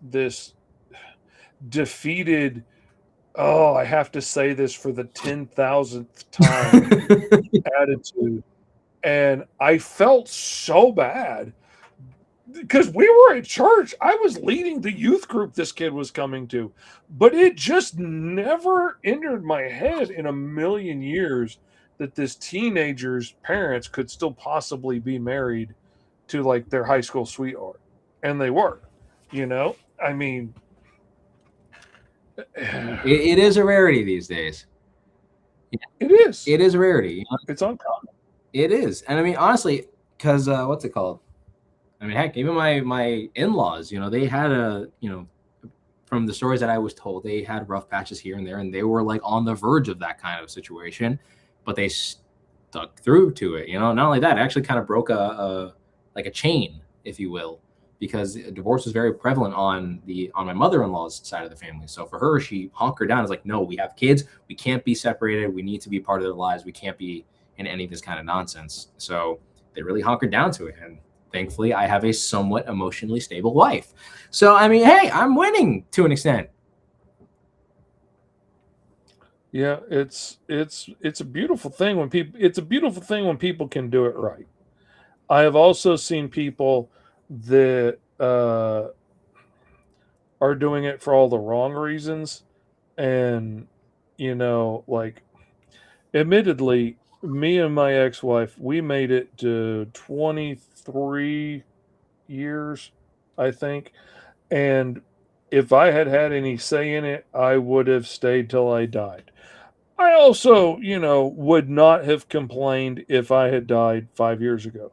defeated, oh, I have to say this for the 10,000th time attitude. And I felt so bad, because we were at church. I was leading the youth group this kid was coming to, but it just never entered my head in a million years that this teenager's parents could still possibly be married to like their high school sweetheart. And they were, I mean, it is a rarity these days. It is. It is a rarity. It's uncommon. It is. And I mean, honestly, because what's it called? I mean, heck, even my in-laws, they had from the stories that I was told, they had rough patches here and there, and they were like on the verge of that kind of situation, but they stuck through to it. Not only that, it actually kind of broke a chain, if you will, because divorce was very prevalent on my mother-in-law's side of the family. So for her, she hunkered down. It's like, no, we have kids. We can't be separated. We need to be part of their lives. We can't be in any of this kind of nonsense. So they really hunkered down to it. And thankfully, I have a somewhat emotionally stable wife. So, I mean, hey, I'm winning to an extent. Yeah, it's a beautiful thing when people can do it right. I have also seen people that are doing it for all the wrong reasons, and like, admittedly, me and my ex-wife, we made it to 23 years, I think. And if I had had any say in it, I would have stayed till I died. I also, would not have complained if I had died 5 years ago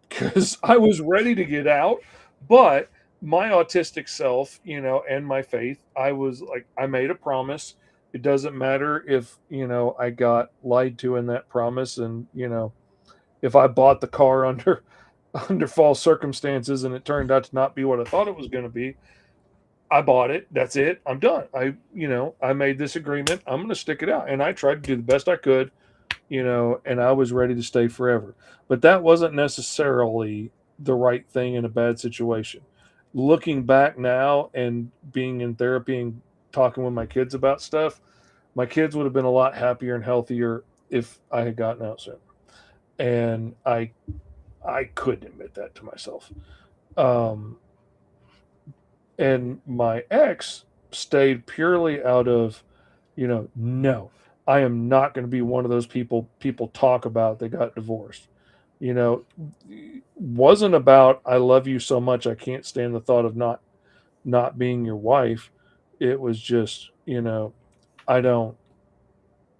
because I was ready to get out. But my autistic self, and my faith, I was like, I made a promise. It doesn't matter if, I got lied to in that promise. And, if I bought the car under under false circumstances and it turned out to not be what I thought it was going to be, I bought it. That's it. I'm done. I made this agreement. I'm going to stick it out. And I tried to do the best I could, and I was ready to stay forever. But that wasn't necessarily the right thing in a bad situation. Looking back now and being in therapy and talking with my kids about stuff, my kids would have been a lot happier and healthier if I had gotten out sooner. And I couldn't admit that to myself. Um, and my ex stayed purely out of, no, I am not going to be one of those people talk about that got divorced. You know, wasn't about I love you so much I can't stand the thought of not being your wife. It was just, I don't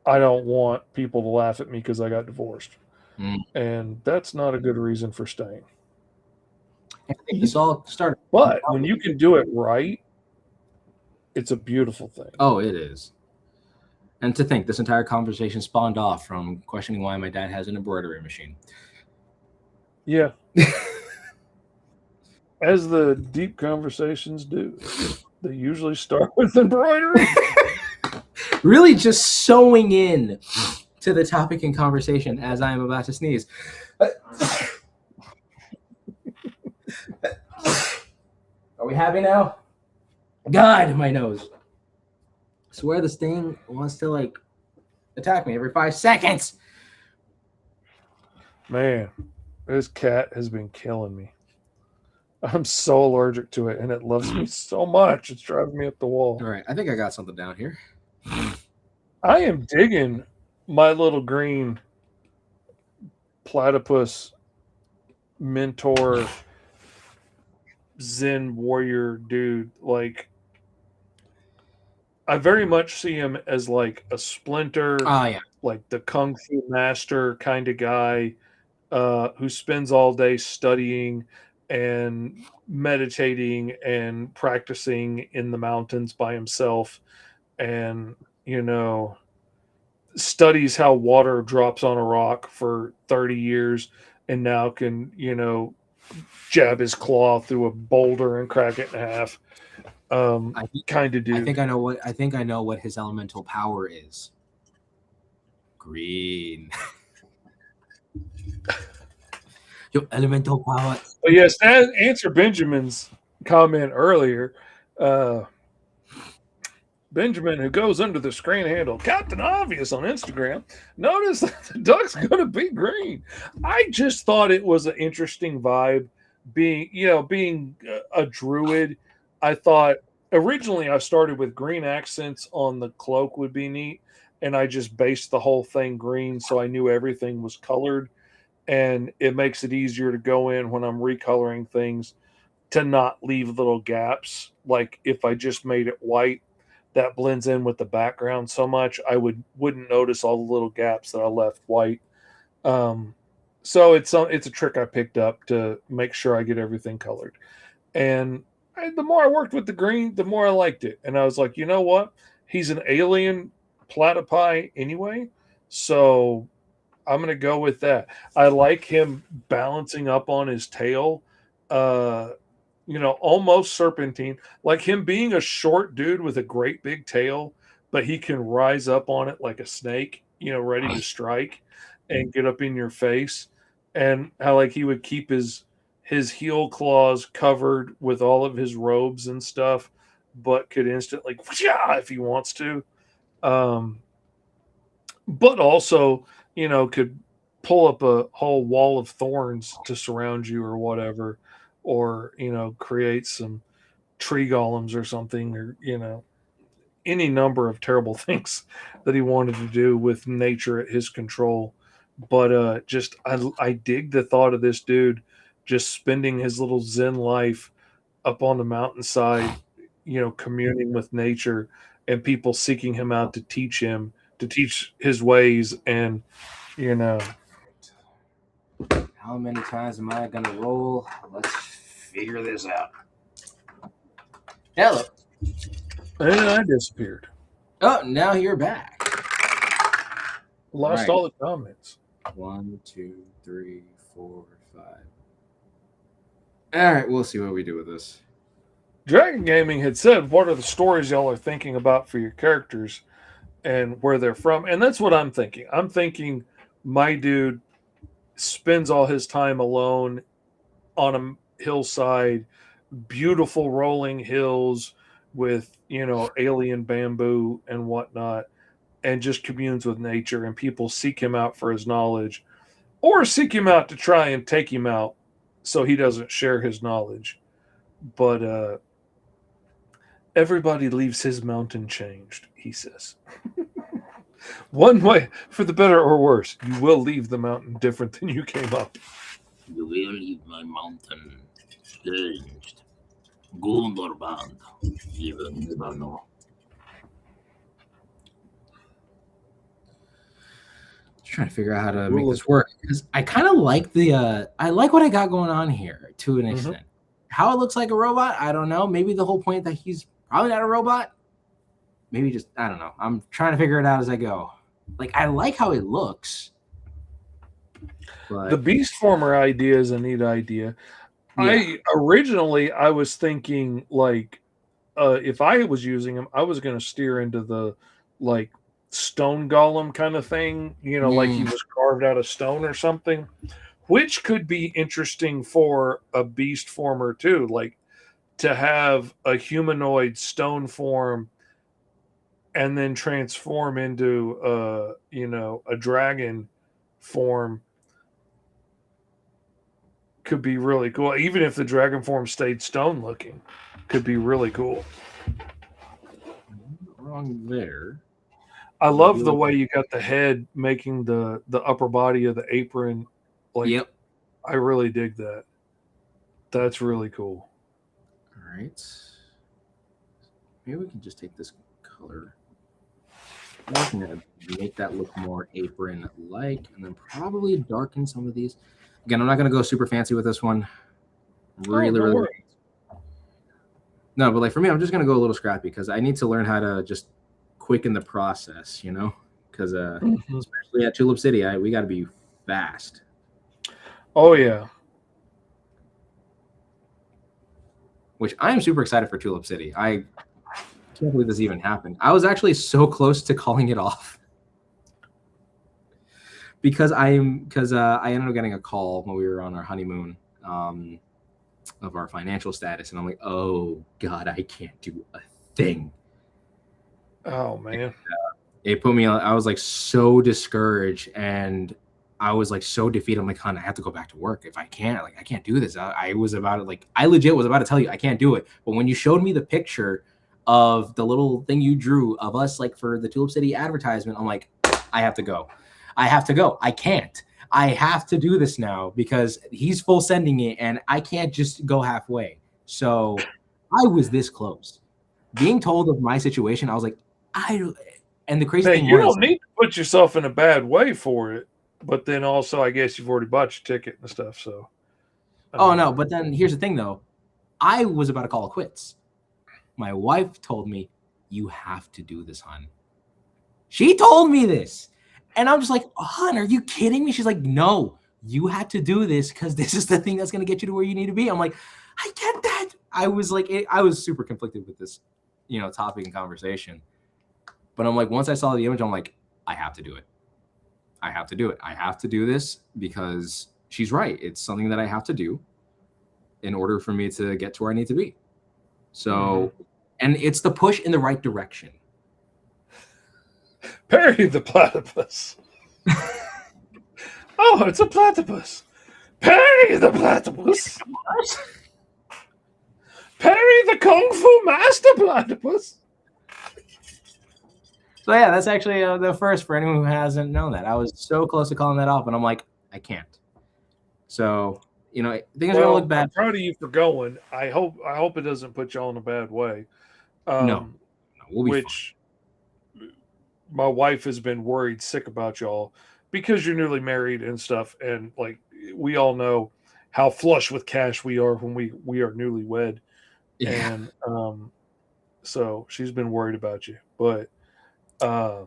I don't want people to laugh at me because I got divorced. Mm. And that's not a good reason for staying. I think this all started. But when you can do it right, it's a beautiful thing. Oh, it is. And to think this entire conversation spawned off from questioning why my dad has an embroidery machine. Yeah. As the deep conversations do, they usually start with embroidery. Really just sewing in to the topic in conversation as I am about to sneeze. Are we happy now? God, my nose. I swear this thing wants to attack me every 5 seconds. Man, this cat has been killing me. I'm so allergic to it, and it loves me so much. It's driving me up the wall. All right, I think I got something down here. I am digging my little green platypus mentor Zen warrior dude. I very much see him as like a Splinter, Yeah. like the Kung Fu master kind of guy who spends all day studying and meditating and practicing in the mountains by himself, and studies how water drops on a rock for 30 years and now can jab his claw through a boulder and crack it in half. Kind of dude. I think I know what his elemental power is. Green. Your elemental power. But yes, to answer Benjamin's comment earlier, Benjamin, who goes under the screen handle Captain Obvious on Instagram, noticed that the duck's going to be green. I just thought it was an interesting vibe. Being a druid, I thought originally I started with green accents on the cloak would be neat, and I just based the whole thing green so I knew everything was colored, and it makes it easier to go in when I'm recoloring things to not leave little gaps. Like if I just made it white, that blends in with the background so much I wouldn't notice all the little gaps that I left white. So it's a trick I picked up to make sure I get everything colored. And the more I worked with the green, the more I liked it. And I was like, you know what? He's an alien platypi anyway, so I'm going to go with that. I like him balancing up on his tail, almost serpentine, like him being a short dude with a great big tail, but he can rise up on it like a snake, ready to strike and get up in your face. And how he would keep his heel claws covered with all of his robes and stuff, but could instantly if he wants to. But also, could pull up a whole wall of thorns to surround you or whatever, or, create some tree golems or something, or, any number of terrible things that he wanted to do with nature at his control. But just I dig the thought of this dude just spending his little Zen life up on the mountainside, communing with nature, and people seeking him out to teach his ways, and you know, How many times am I gonna roll? Let's figure this out. Hello. and I disappeared, Oh, now you're back. lost Right. all the comments. 1, 2, 3, 4, 5. All right, we'll see what we do with this. Dragon Gaming had said, "What are the stories y'all are thinking about for your characters, and where they're from?" And that's what I'm thinking. I'm thinking my dude spends all his time alone on a hillside, beautiful rolling hills with alien bamboo and whatnot, and just communes with nature, and people seek him out for his knowledge, or seek him out to try and take him out so he doesn't share his knowledge. But everybody leaves his mountain changed, he says. One way, for the better or worse, you will leave the mountain different than you came up. You will leave my mountain changed. Gundorband. Even never know. Just trying to figure out how to make this work, because I kind of like I like what I got going on here to an extent. How it looks like a robot, I don't know. Maybe the whole point that he's probably not a robot. Maybe just, I don't know. I'm trying to figure it out as I go. Like, I like how it looks. But The beast former idea is a neat idea. yeah. I was thinking, like, if I was using him, I was going to steer into the like stone golem kind of thing, like he was carved out of stone or something, which could be interesting for a beast former too, like to have a humanoid stone form and then transform into a dragon form. Could be really cool. Even if the dragon form stayed stone looking, could be really cool. Wrong there. I love the way you got the head making the upper body of the apron. Like, Yep. I really dig that. That's really cool. All right. Maybe we can just take this color. I'm going to make that look more apron-like, and then probably darken some of these. Again, I'm not going to go super fancy with this one. Really. No, but like for me, I'm just going to go a little scrappy because I need to learn how to just quicken the process, because especially at Tulip City, we got to be fast. Oh, yeah. Which I am super excited for Tulip City. I can't believe this even happened. I was actually so close to calling it off because I ended up getting a call when we were on our honeymoon of our financial status, and I'm like, oh God, I can't do a thing. Oh man, it put me. I was like so discouraged, and I was like so defeated. I'm like, hon, I have to go back to work. If I can't, I can't do this. I was about to I legit was about to tell you I can't do it. But when you showed me the picture of the little thing you drew of us, like for the Tulip City advertisement, I'm like, I have to go. I can't. I have to do this now because he's full sending it, and I can't just go halfway. So I was this close. Being told of my situation, I was like, and the crazy thing you was, don't need to put yourself in a bad way for it. But then also, I guess you've already bought your ticket and stuff. So, no. But then here's the thing, though. I was about to call it quits. My wife told me, "You have to do this, hon." She told me this, and I'm just like, "Hon, are you kidding me?" She's like, "No, you had to do this because this is the thing that's gonna get you to where you need to be." I'm like, "I get that." I was like, I was super conflicted with this, topic and conversation. But I'm like, once I saw the image, I'm like, I have to do it. I have to do it. I have to do this because she's right. It's something that I have to do in order for me to get to where I need to be. So, and it's the push in the right direction. Parry the platypus. Oh, it's a platypus. Parry the platypus. Parry the Kung Fu Master Platypus. So yeah, that's actually the first for anyone who hasn't known that. I was so close to calling that off, and I'm like, I can't. So things are gonna look bad. I'm proud of you for going. I hope it doesn't put y'all in a bad way. No, we'll be Which my wife has been worried sick about y'all because you're newly married and stuff, and like we all know how flush with cash we are when we are newlywed, yeah. and so she's been worried about you, but I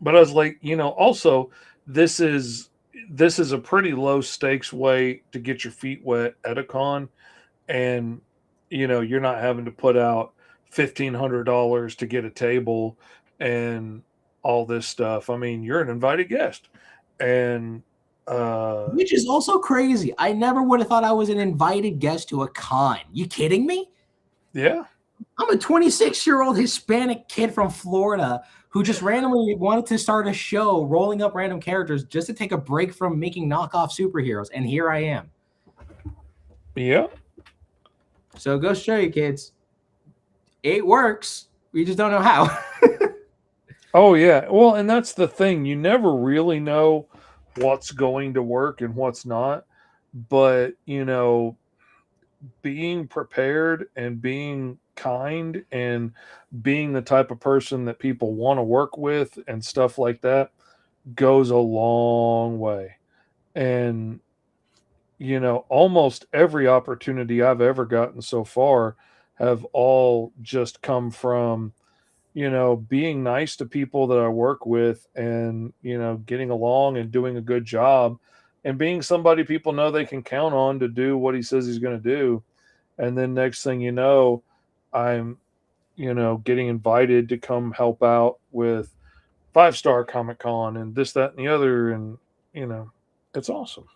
was like, also this is a pretty low stakes way to get your feet wet at a con, and you're not having to put out $1,500 to get a table and all this stuff. I mean, you're an invited guest, and Which is also crazy. I never would have thought I was an invited guest to a con. You kidding me? yeah, I'm a 26-year-old Hispanic kid from Florida who just randomly wanted to start a show rolling up random characters just to take a break from making knockoff superheroes. And here I am. yeah. So go show you kids. It works. We just don't know how. Oh yeah. Well, and that's the thing. You never really know what's going to work and what's not. But, being prepared and being kind and being the type of person that people want to work with and stuff like that goes a long way. And almost every opportunity I've ever gotten so far have all just come from being nice to people that I work with, and getting along and doing a good job, and being somebody people know they can count on to do what he says he's going to do. And then next thing you know, I'm getting invited to come help out with 5-Star Comic Con and this, that, and the other, and it's awesome.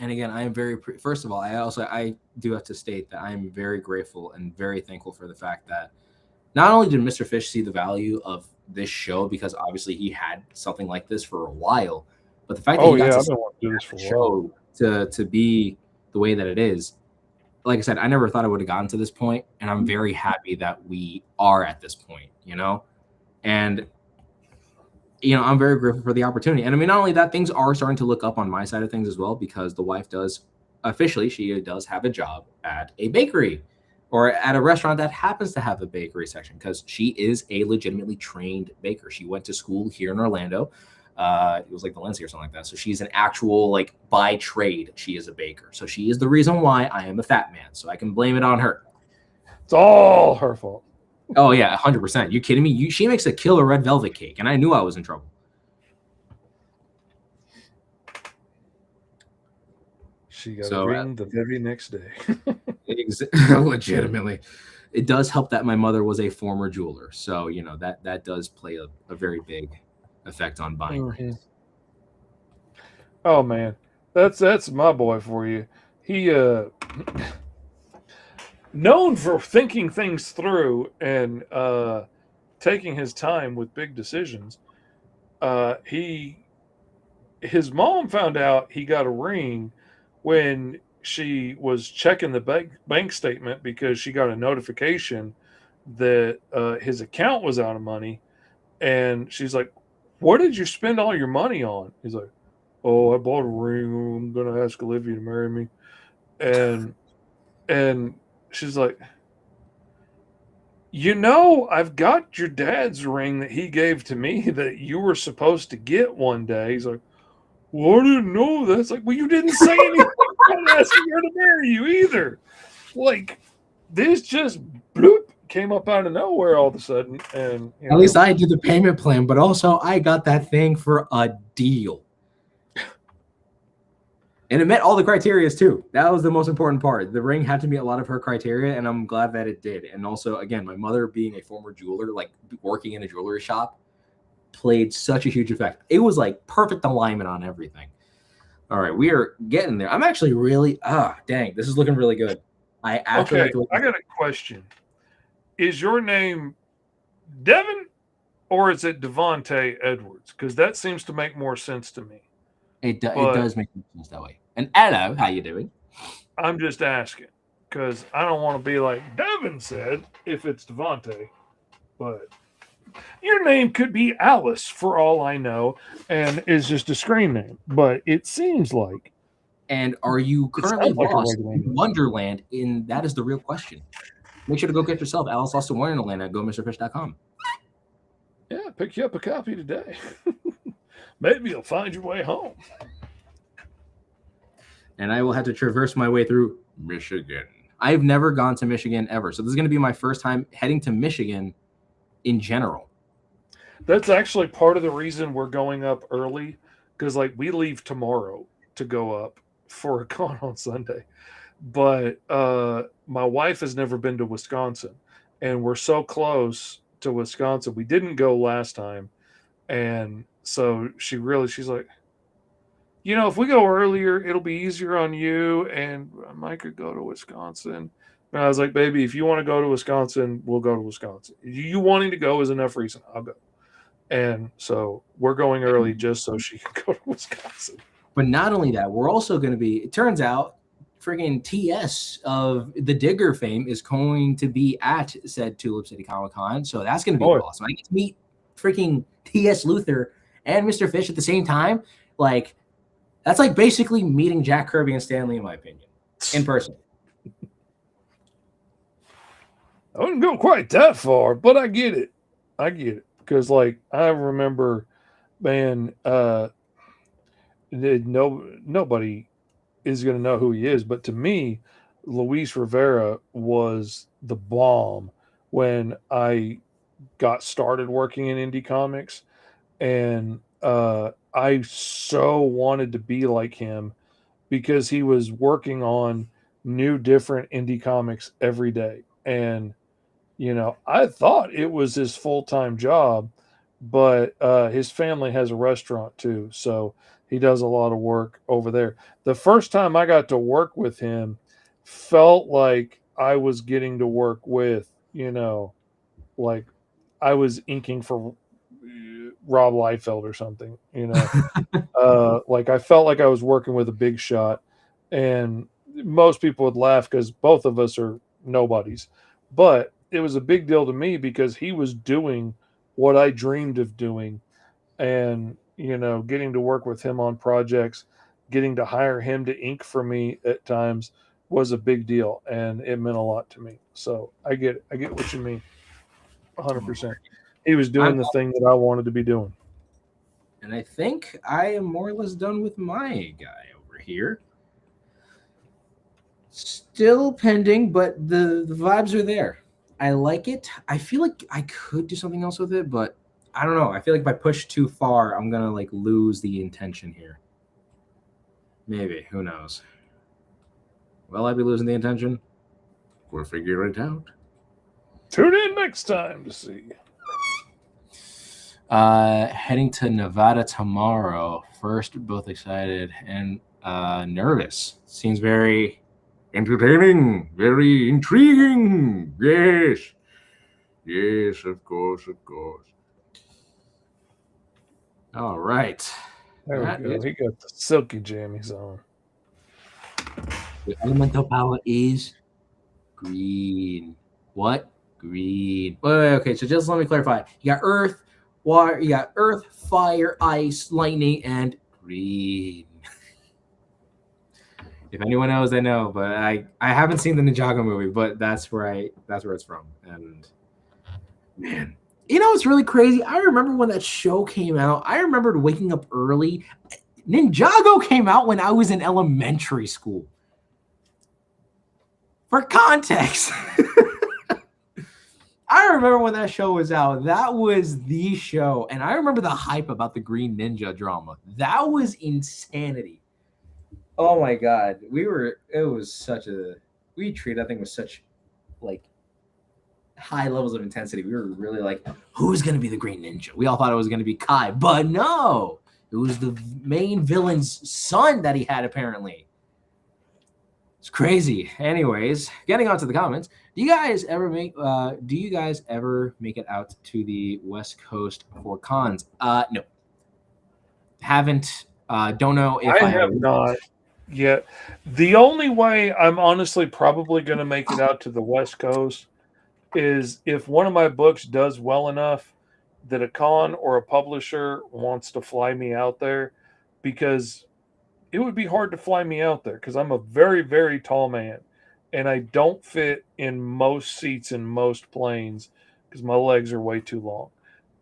And again, I am first of all, I do have to state that I am very grateful and very thankful for the fact that not only did Mr. Fish see the value of this show, because obviously he had something like this for a while, but the fact that he got to I've been wanting to do this for a while. show to be the way that it is, like I said, I never thought I would have gotten to this point, and I'm very happy that we are at this point, and I'm very grateful for the opportunity. And I mean, not only that, things are starting to look up on my side of things as well, because the wife does have a job at a bakery or at a restaurant that happens to have a bakery section, because she is a legitimately trained baker. She went to school here in Orlando. It was like Valencia or something like that. So she's an actual, like, by trade, she is a baker. So she is the reason why I am a fat man. So I can blame it on her. It's all her fault. Oh yeah, 100%. You kidding me? She makes a killer red velvet cake, and I knew I was in trouble. She got a ring the very next day. Legitimately, it does help that my mother was a former jeweler, so that does play a very big effect on buying rings. Oh man, that's my boy for you. He known for thinking things through and taking his time with big decisions. His mom found out he got a ring when she was checking the bank statement, because she got a notification that his account was out of money, and she's like, "What did you spend all your money on?" He's like, "Oh, I bought a ring. I'm gonna ask Olivia to marry me," and she's like, "I've got your dad's ring that he gave to me that you were supposed to get one day." He's like, "Well, I didn't know that." It's like, well, you didn't say anything about asking her to marry you either. Like, this just bloop came up out of nowhere all of a sudden. And at least I did the payment plan, but also I got that thing for a deal. And it met all the criteria too. That was the most important part. The ring had to meet a lot of her criteria, and I'm glad that it did. And also, again, my mother being a former jeweler, like working in a jewelry shop, played such a huge effect. It was like perfect alignment on everything. All right, we are getting there. I'm actually really, dang, this is looking really good. I got a question. Is your name Devin, or is it Devontae Edwards? Because that seems to make more sense to me. It does make sense that way. And hello, how you doing? I'm just asking, because I don't want to be like Devin said if it's Devontae, but Your name could be Alice for all I know, and is just a screen name. But it seems like. And are you currently sounds like a lost regular in name. Wonderland? That is the real question. Make sure to go get yourself Alice Lost in Wonderland at GoMrFish.com. Yeah, pick you up a copy today. Maybe you'll find your way home. And I will have to traverse my way through Michigan. I've never gone to Michigan ever. So this is going to be my first time heading to Michigan in general. That's actually part of the reason we're going up early, because like we leave tomorrow to go up for a con on Sunday. But my wife has never been to Wisconsin, and we're so close to Wisconsin. We didn't go last time, and so she's like, if we go earlier, it'll be easier on you, and Mike could go to Wisconsin. And I was like, baby, if you want to go to Wisconsin, we'll go to Wisconsin. You wanting to go is enough reason. I'll go. And so we're going early just so she can go to Wisconsin. But not only that, we're also going to be, it turns out, friggin' TS of the Digger fame is going to be at said Tulip City Comic Con. So that's going to be awesome. I get to meet freaking TS Luther and Mr. Fish at the same time. Like, that's like basically meeting Jack Kirby and Stan Lee, in my opinion, in person. I wouldn't go quite that far, but I get it. Because, like, I remember, man, nobody is going to know who he is. But to me, Luis Rivera was the bomb when I got started working in indie comics. And I so wanted to be like him because he was working on new, different indie comics every day. And I thought it was his full-time job, but his family has a restaurant too. So he does a lot of work over there. The first time I got to work with him felt like I was getting to work with, like I was inking for Rob Liefeld or something, like I felt like I was working with a big shot, and most people would laugh because both of us are nobodies, but it was a big deal to me because he was doing what I dreamed of doing. And, getting to work with him on projects, getting to hire him to ink for me at times was a big deal. And it meant a lot to me. So I get what you mean. 100%. He was doing the thing that I wanted to be doing. And I think I am more or less done with my guy over here. Still pending, but the vibes are there. I like it. I feel like I could do something else with it, but I don't know. I feel like if I push too far, I'm going to like lose the intention here. Maybe. Who knows? Will I be losing the intention? We'll figure it out. Tune in next time to see. Heading to Nevada tomorrow. First, both excited and nervous. Seems very entertaining, very intriguing. Yes, of course. All right. There we go. He got the silky jammies on. The elemental power is green. What? Green. Wait, okay, so just let me clarify. You got earth, water, you got earth, fire, ice, lightning, and green. If anyone knows, they know, but I haven't seen the Ninjago movie, but that's where it's from. And man, it's really crazy. I remember when that show came out. I remembered waking up early. Ninjago came out when I was in elementary school. For context, I remember when that show was out. That was the show, and I remember the hype about the Green Ninja drama. That was insanity. Oh my God. We treated that thing with such like high levels of intensity. We were really like, who's going to be the Green Ninja? We all thought it was going to be Kai, but no, it was the main villain's son that he had apparently. It's crazy. Anyways, getting on to the comments. Do you guys ever make it out to the West Coast for cons? No. Haven't. Don't know if I have not yet. The only way I'm honestly probably going to make it out to the West Coast is if one of my books does well enough that a con or a publisher wants to fly me out there, because it would be hard to fly me out there because I'm a very, very tall man and I don't fit in most seats in most planes because my legs are way too long.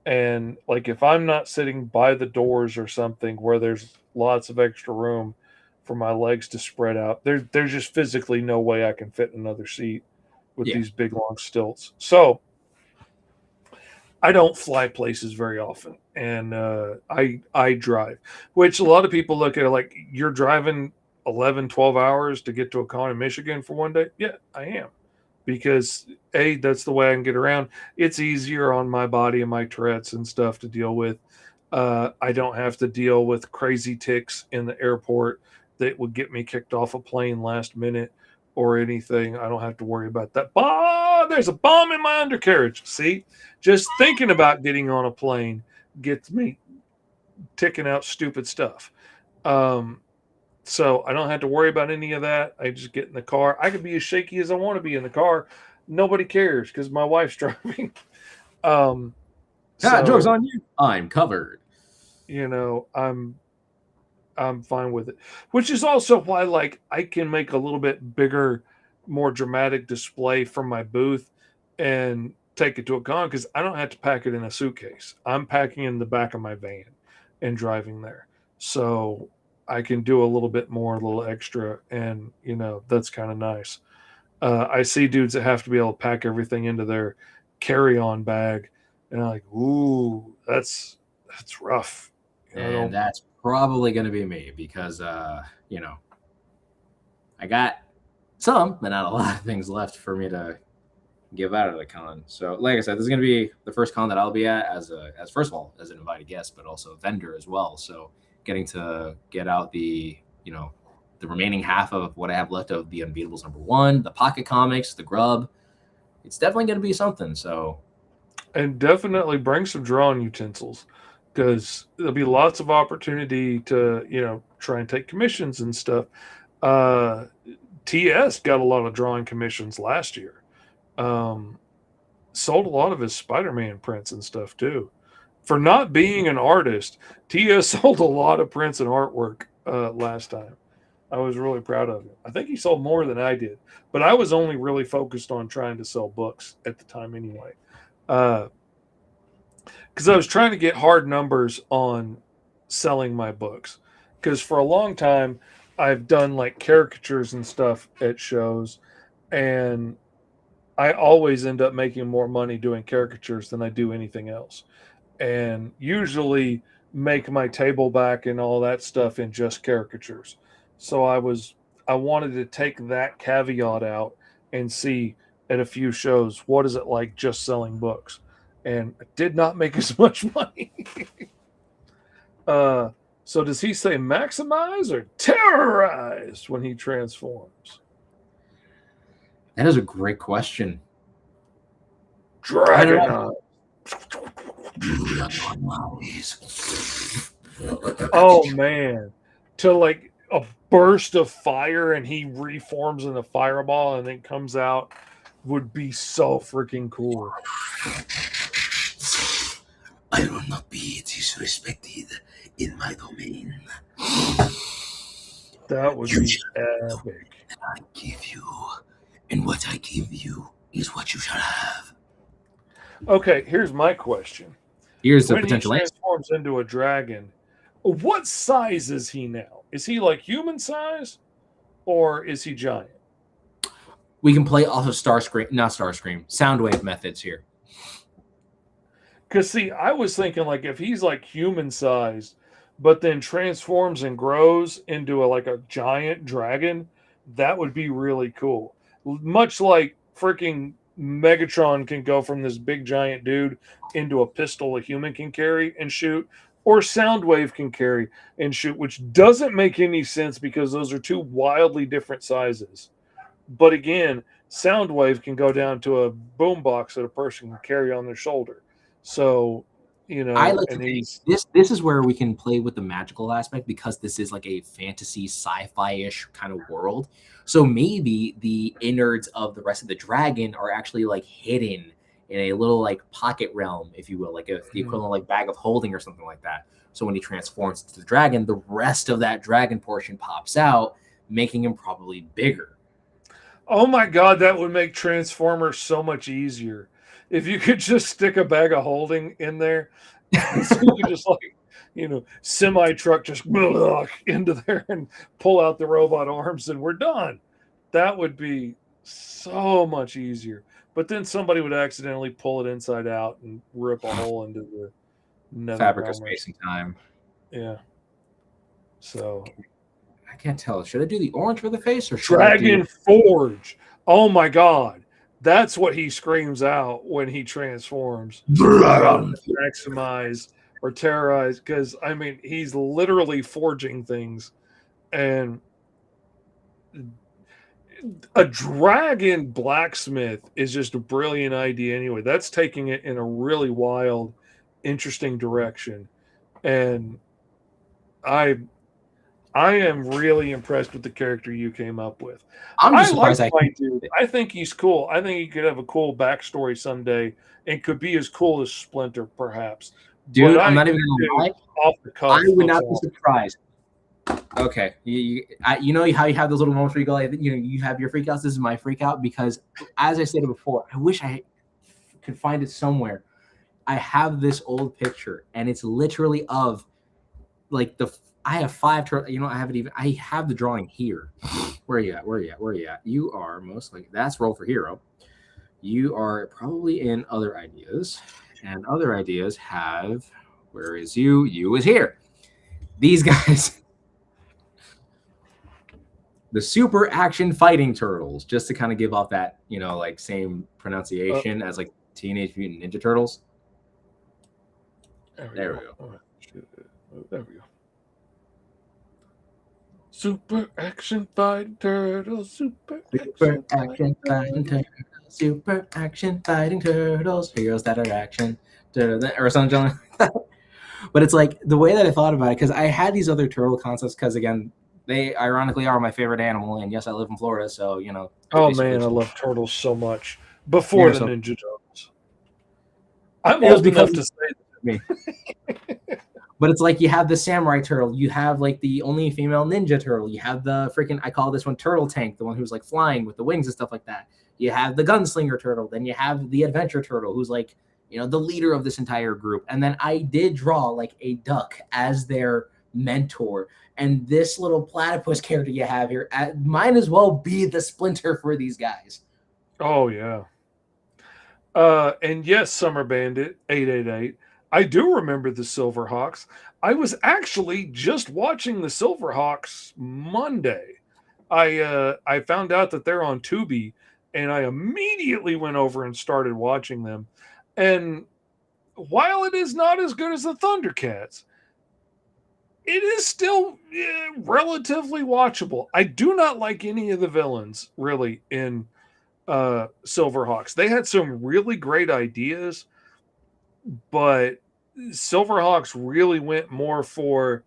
And like if I'm not sitting by the doors or something where there's lots of extra room for my legs to spread out, there's just physically no way I can fit in another seat with Yeah. these big long stilts. So I don't fly places very often, and I drive, which a lot of people look at it like, you're driving 11, 12 hours to get to a con in Michigan for one day. Yeah, I am, because that's the way I can get around. It's easier on my body and my Tourette's and stuff to deal with. I don't have to deal with crazy ticks in the airport that would get me kicked off a plane last minute or anything. I don't have to worry about that. There's a bomb in my undercarriage. See, just thinking about getting on a plane gets me ticking out stupid stuff. So I don't have to worry about any of that. I just get in the car. I can be as shaky as I want to be in the car. Nobody cares because my wife's driving. Joke's on you. I'm covered. You know, I'm fine with it. Which is also why, like, I can make a little bit bigger, more dramatic display from my booth and take it to a con because I don't have to pack it in a suitcase. I'm packing in the back of my van and driving there. So I can do a little bit more, a little extra, and you know, that's kind of nice. I see dudes that have to be able to pack everything into their carry-on bag, and I'm like, ooh, that's rough. And that's probably going to be me because, you know, I got some, but not a lot of things left for me to give out at the con. So, like I said, this is going to be the first con that I'll be at as first of all, as an invited guest, but also a vendor as well. So, getting to get out the, you know, the remaining half of what I have left of the Unbeatables #1, the pocket comics, the grub, it's definitely going to be something. So, and definitely bring some drawing utensils, because there'll be lots of opportunity to, you know, try and take commissions and stuff. TS got a lot of drawing commissions last year. Sold a lot of his Spider-Man prints and stuff too. For not being an artist, TS sold a lot of prints and artwork last time. I was really proud of him. I think he sold more than I did, but I was only really focused on trying to sell books at the time anyway. Because I was trying to get hard numbers on selling my books. Because for a long time, I've done like caricatures and stuff at shows, and I always end up making more money doing caricatures than I do anything else. And usually make my table back and all that stuff in just caricatures. So I wanted to take that caveat out and see at a few shows, what is it like just selling books? And I did not make as much money. So does he say maximize or terrorize when he transforms? that is a great question. Dragon. Oh man. To like a burst of fire and he reforms in a fireball and then comes out would be so freaking cool. I will not be disrespected in my domain. That would be epic. I give you, and what I give you is what you shall have. Okay, here's my question. Here's the When he potential answer. transforms into a dragon, what size is he now? Is he like human size, or is he giant? We can play off of Soundwave methods here. Because see, I was thinking like if he's like human sized, but then transforms and grows into like a giant dragon, that would be really cool. Much like freaking Megatron can go from this big giant dude into a pistol a human can carry and shoot, or Soundwave can carry and shoot, which doesn't make any sense because those are two wildly different sizes. But again, Soundwave can go down to a boombox that a person can carry on their shoulder. So, you know, I like to and think he's this is where we can play with the magical aspect because this is like a fantasy sci-fi-ish kind of world. So maybe the innards of the rest of the dragon are actually like hidden in a little like pocket realm, if you will, like the equivalent like bag of holding or something like that. So when he transforms into the dragon, the rest of that dragon portion pops out, making him probably bigger. Oh my God, that would make Transformers so much easier. If you could just stick a bag of holding in there, so you could just like, semi truck just into there and pull out the robot arms and we're done. That would be so much easier. But then somebody would accidentally pull it inside out and rip a hole into the nether Fabric of realm. space and time. Yeah. So I can't tell. Should I do the orange for the face or should Dragon Forge? Oh my God. That's what he screams out when he transforms. Maximize or terrorize, because I mean he's literally forging things, and a dragon blacksmith is just a brilliant idea anyway. That's taking it in a really wild, interesting direction, and I am really impressed with the character you came up with. I'm just surprised dude. I think he's cool. I think he could have a cool backstory someday and could be as cool as Splinter, perhaps. Dude, I'm not even gonna lie. Off the cuff, I would not be surprised. Okay, you know how you have those little moments where you go like, you have your freakouts. This is my freak out because, as I stated before, I wish I could find it somewhere. I have this old picture, and it's literally of like I have 5 turtles. I have the drawing here. Where are you at? You are most likely, that's Roll for Hero. You are probably in Other Ideas, and Other Ideas have, where is you? You is here. These guys, the Super Action Fighting Turtles, just to kind of give off that, like same pronunciation as like Teenage Mutant Ninja Turtles. There we go. There we go. Super Action Fighting Turtles. Super Action Fighting Turtles. Super Action Fighting Turtles. Heroes that are action. Or something like that. But it's like the way that I thought about it, because I had these other turtle concepts, because again, they ironically are my favorite animal. And yes, I live in Florida, so, Oh, man, I love turtles so much. Before the Ninja Turtles. I'm old enough to say that. But it's like you have the samurai turtle, you have like the only female ninja turtle, you have the freaking, I call this one Turtle Tank, the one who's like flying with the wings and stuff like that. You have the gunslinger turtle, then you have the adventure turtle, who's like, the leader of this entire group. And then I did draw like a duck as their mentor. And this little platypus character you have here might as well be the Splinter for these guys. Oh, yeah. And yes, Summer Bandit 888. I do remember the Silverhawks. I was actually just watching the Silverhawks Monday. I found out that they're on Tubi, and I immediately went over and started watching them. And while it is not as good as the Thundercats, it is still relatively watchable. I do not like any of the villains, really, in Silverhawks. They had some really great ideas, but Silverhawks really went more for,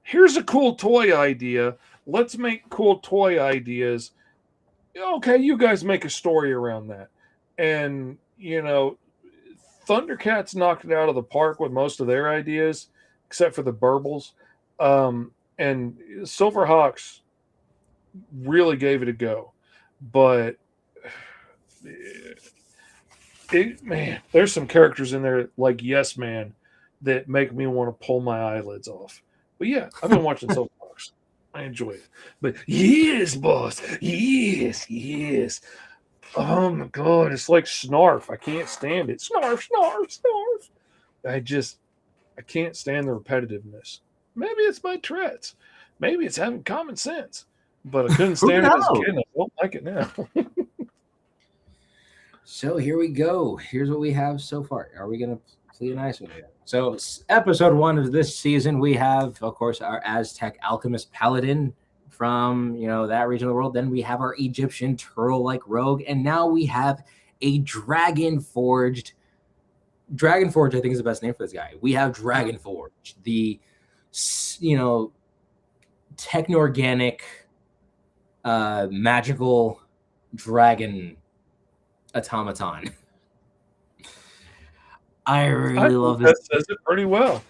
here's a cool toy idea. Let's make cool toy ideas. Okay, you guys make a story around that. And, Thundercats knocked it out of the park with most of their ideas, except for the Burbles. And Silverhawks really gave it a go. But man, there's some characters in there like Yes Man that make me want to pull my eyelids off. But yeah, I've been watching Silverhawks. I enjoy it. But yes, boss. Yes. Oh my God, it's like Snarf. I can't stand it. Snarf. I can't stand the repetitiveness. Maybe it's my Tourette's. Maybe it's having common sense. But I couldn't stand it as a kid. I don't like it now. So here we go. Here's what we have so far. Are we going to play a nice one here? So episode 1 of this season, we have, of course, our Aztec alchemist paladin from, that region of the world. Then we have our Egyptian turtle-like rogue. And now we have a dragon forged. Dragon Forge, I think, is the best name for this guy. We have Dragon Forge, the, techno-organic, magical dragon automaton. I really love this. That says it pretty well.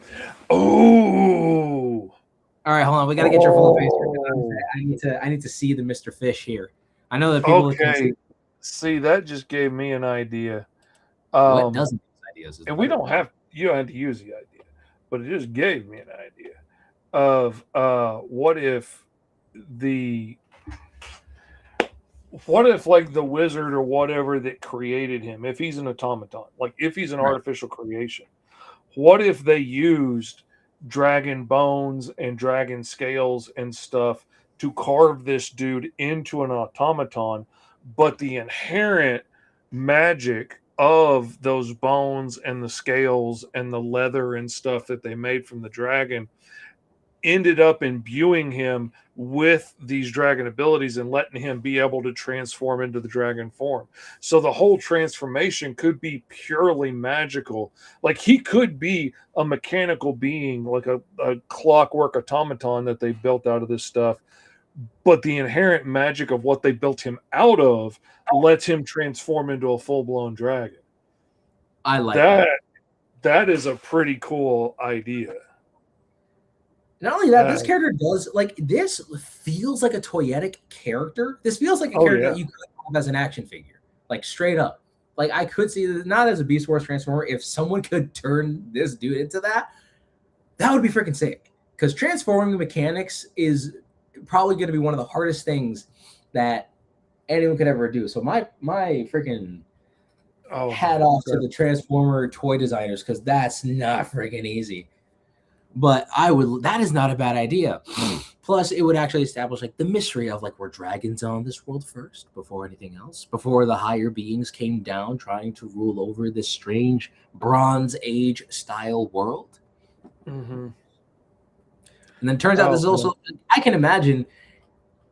Oh, All right, hold on. We got to get your full face. I need to see the Mr. Fish here. I know that people can okay. see. See, that just gave me an idea. What doesn't give ideas? And we don't have you don't have to use the idea, but it just gave me an idea of what if like the wizard or whatever that created him, if he's an automaton, like if he's an artificial creation, what if they used dragon bones and dragon scales and stuff to carve this dude into an automaton, but the inherent magic of those bones and the scales and the leather and stuff that they made from the dragon ended up imbuing him with these dragon abilities and letting him be able to transform into the dragon form. So the whole transformation could be purely magical. Like he could be a mechanical being, like a clockwork automaton that they built out of this stuff. But the inherent magic of what they built him out of lets him transform into a full-blown dragon. I like that. That is a pretty cool idea. Not only that, this character does this feels like a toyetic character. This feels like a character that you could have as an action figure, like straight up. Like I could see this not as a Beast Wars Transformer. If someone could turn this dude into that, that would be freaking sick. Because transforming mechanics is probably going to be one of the hardest things that anyone could ever do. So my freaking hat off to the Transformer toy designers, because that's not freaking easy. But that is not a bad idea. Plus, it would actually establish like the mystery of like, were dragons on this world first before anything else, before the higher beings came down trying to rule over this strange Bronze Age style world. Mm-hmm. And then turns out there's also, I can imagine,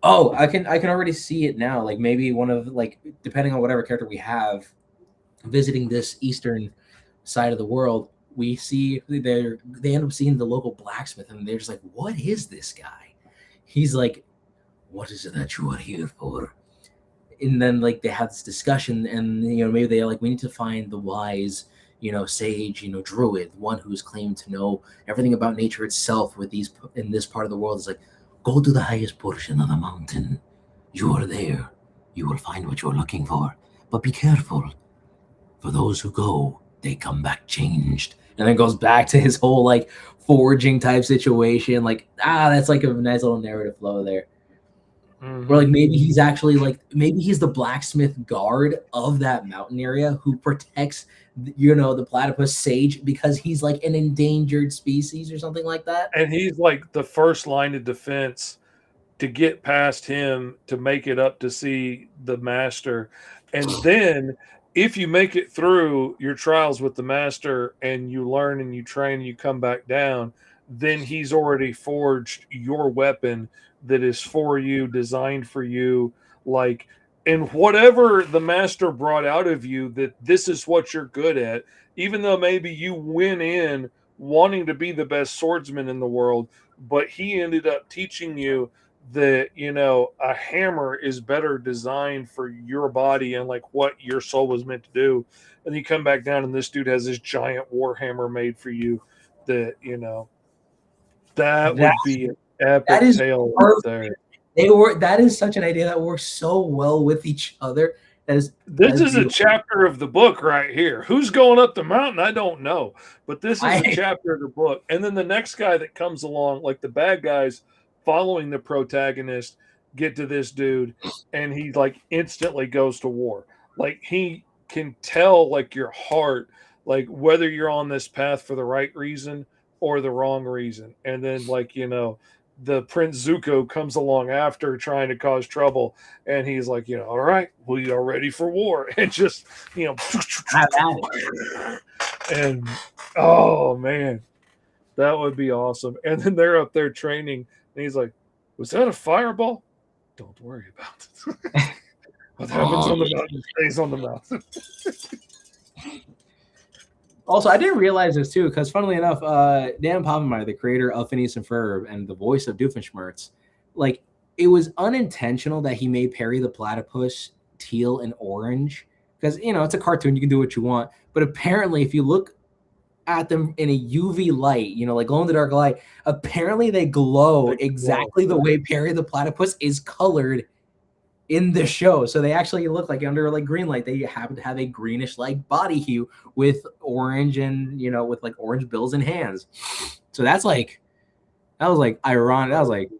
I can already see it now. Like maybe one of like, depending on whatever character we have visiting this eastern side of the world, we see they end up seeing the local blacksmith and they're just like, what is this guy? He's like, what is it that you are here for? And then like they have this discussion and maybe they're like, we need to find the wise sage, druid, one who's claimed to know everything about nature itself with these in this part of the world. Is like, go to the highest portion of the mountain. You are there. You will find what you're looking for. But be careful. For those who go, they come back changed. And then goes back to his whole like foraging type situation. Like, that's like a nice little narrative flow there. Mm-hmm. Where like maybe he's actually maybe he's the blacksmith guard of that mountain area who protects the platypus sage because he's like an endangered species or something like that. And he's like the first line of defense to get past him to make it up to see the master. And then if you make it through your trials with the master and you learn and you train and you come back down, then he's already forged your weapon that is for you, designed for you, like, and whatever the master brought out of you, that this is what you're good at, even though maybe you went in wanting to be the best swordsman in the world, but he ended up teaching you that, a hammer is better designed for your body and like what your soul was meant to do. And you come back down and this dude has this giant war hammer made for you that, that would be an epic tale right there. That is such an idea that works so well with each other. This is a chapter of the book right here. Who's going up the mountain? I don't know. But this is a chapter of the book. And then the next guy that comes along, like the bad guys following the protagonist, get to this dude, and he like instantly goes to war. Like he can tell like your heart, like whether you're on this path for the right reason or the wrong reason. And then like, the Prince Zuko comes along after trying to cause trouble, and he's like, all right, we are ready for war. And just, and oh man, that would be awesome. And then they're up there training, and he's like, was that a fireball? Don't worry about it. What happens on the mountain stays on the mountain. Also, I didn't realize this too, because funnily enough, Dan Povenmire, the creator of Phineas and Ferb and the voice of Doofenshmirtz, like it was unintentional that he made Perry the Platypus teal and orange, because it's a cartoon, you can do what you want. But apparently, if you look at them in a UV light, you know, like glow in the dark light, apparently they glow exactly the way Perry the Platypus is colored in the show. So they actually look like under like green light. They happen to have a greenish like body hue with orange and, you know, with like orange bills and hands. So that was like ironic.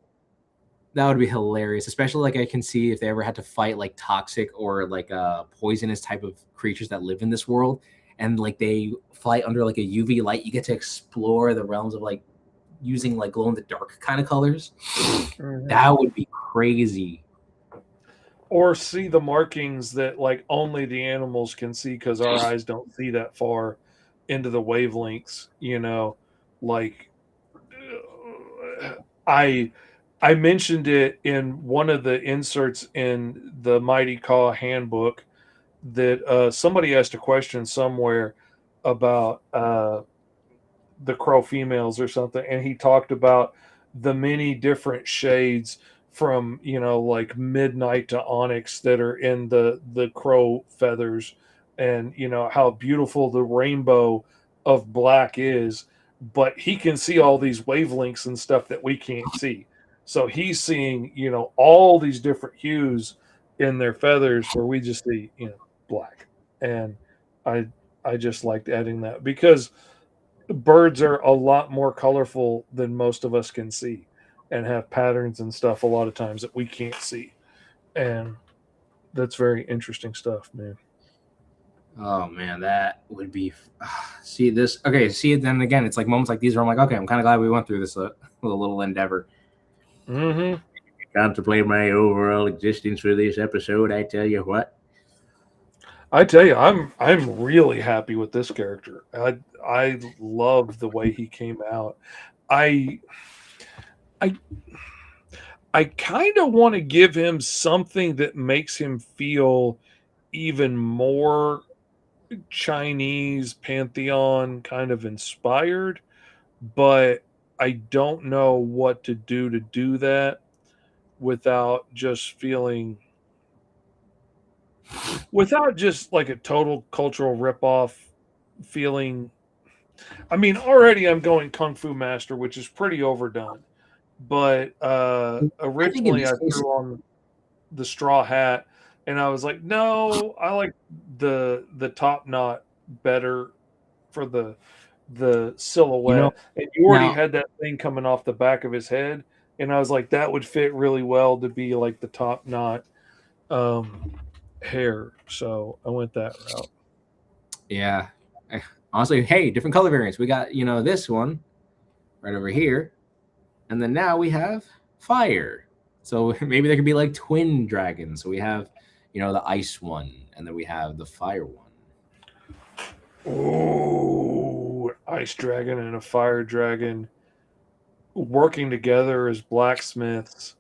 That would be hilarious, especially like I can see if they ever had to fight like toxic or like poisonous type of creatures that live in this world, and like they fly under like a UV light. You get to explore the realms of like using like glow in the dark kind of colors. That would be crazy. Or see the markings that like only the animals can see because our eyes don't see that far into the wavelengths. You know, like I mentioned it in one of the inserts in the Mighty Caw handbook that somebody asked a question somewhere about the crow females or something, and he talked about the many different shades from, you know, like midnight to onyx that are in the crow feathers, and you know how beautiful the rainbow of black is, but he can see all these wavelengths and stuff that we can't see. So he's seeing, you know, all these different hues in their feathers where we just see, you know, black. And I just liked adding that because birds are a lot more colorful than most of us can see and have patterns and stuff a lot of times that we can't see. And that's very interesting stuff, man. Oh man, that would be see this. Okay, see then again, it's like moments like these where I'm like, okay, I'm kind of glad we went through this little endeavor. Mm-hmm. Contemplate my overall existence for this episode. I tell you what. I tell you, I'm really happy with this character. I love the way he came out. I kind of want to give him something that makes him feel even more Chinese pantheon kind of inspired, but I don't know what to do that without just feeling without just like a total cultural ripoff feeling. I mean, already I'm going Kung Fu Master, which is pretty overdone. But originally I threw on the straw hat, and I was like, no, I like the top knot better for the silhouette. You know, and you already now had that thing coming off the back of his head, and I was like, that would fit really well to be like the top knot hair. So I went that route. yeah. Honestly, hey, different color variants. We got, you know, this one right over here. And then now we have fire. So maybe there could be like twin dragons. So we have, you know, the ice one, and then we have the fire one. Oh, ice dragon and a fire dragon working together as blacksmiths.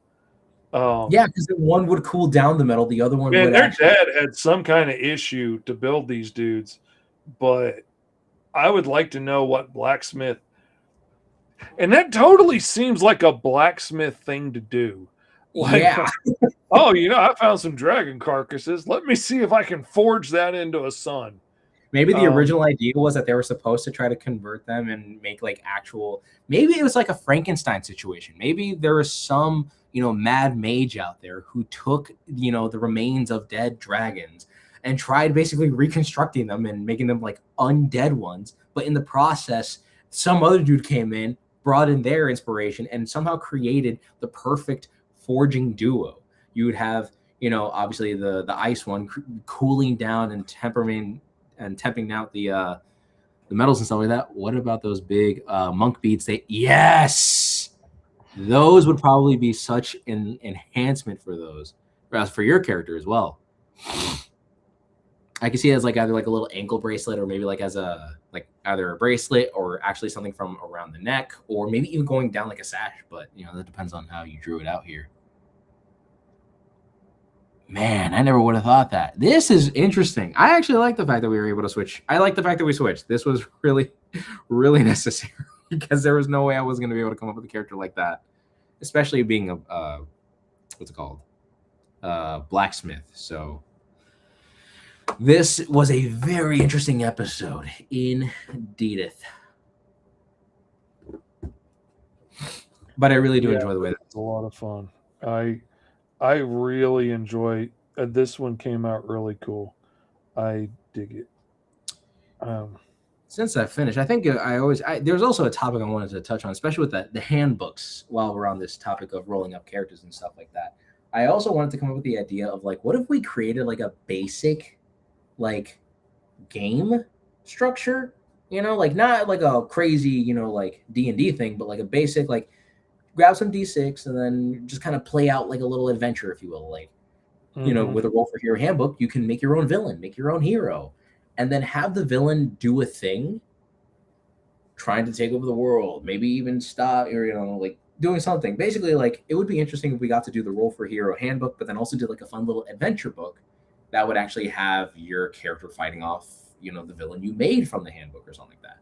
Yeah, because one would cool down the metal, the other one Man, would their actually... dad had some kind of issue to build these dudes, but I would like to know what blacksmith. And that totally seems like a blacksmith thing to do. Like, yeah. oh, you know, I found some dragon carcasses. Let me see if I can forge that into a sun. Maybe the original idea was that they were supposed to try to convert them and make like actual. Maybe it was like a Frankenstein situation. Maybe there was some, you know, mad mage out there who took, you know, the remains of dead dragons and tried basically reconstructing them and making them like undead ones. But in the process, some other dude came in, brought in their inspiration, and somehow created the perfect forging duo. You would have, you know, obviously the ice one cooling down and tempering out the metals and stuff like that. What about those big monk beads? Yes, those would probably be such an enhancement for those, for your character as well. I can see it as like either like a little ankle bracelet, or maybe like as a like either a bracelet or actually something from around the neck, or maybe even going down like a sash. But you know, that depends on how you drew it out here. Man, I never would have thought that. This is interesting. I actually like the fact that we were able to switch. I like the fact that we switched. This was really, really necessary because there was no way I was going to be able to come up with a character like that, especially being a what's it called, blacksmith. So This was a very interesting episode, indeedeth. But I really do Yeah, enjoy the way that. it's a lot of fun. I really enjoy. This one came out really cool. I dig it. Since I finished, I think there's also a topic I wanted to touch on, especially with the handbooks. While we're on this topic of rolling up characters and stuff like that, I also wanted to come up with the idea of like, what if we created like a basic, like, game structure? You know, like not like a crazy, like D&D thing, but like a basic, like grab some D6 and then just kind of play out like a little adventure, if you will. Like, with a Roll for Hero handbook, you can make your own villain, make your own hero, and then have the villain do a thing, trying to take over the world, maybe even stop, or like doing something. Basically, like, it would be interesting if we got to do the Roll for Hero handbook, but then also did like a fun little adventure book that would actually have your character fighting off, the villain you made from the handbook or something like that.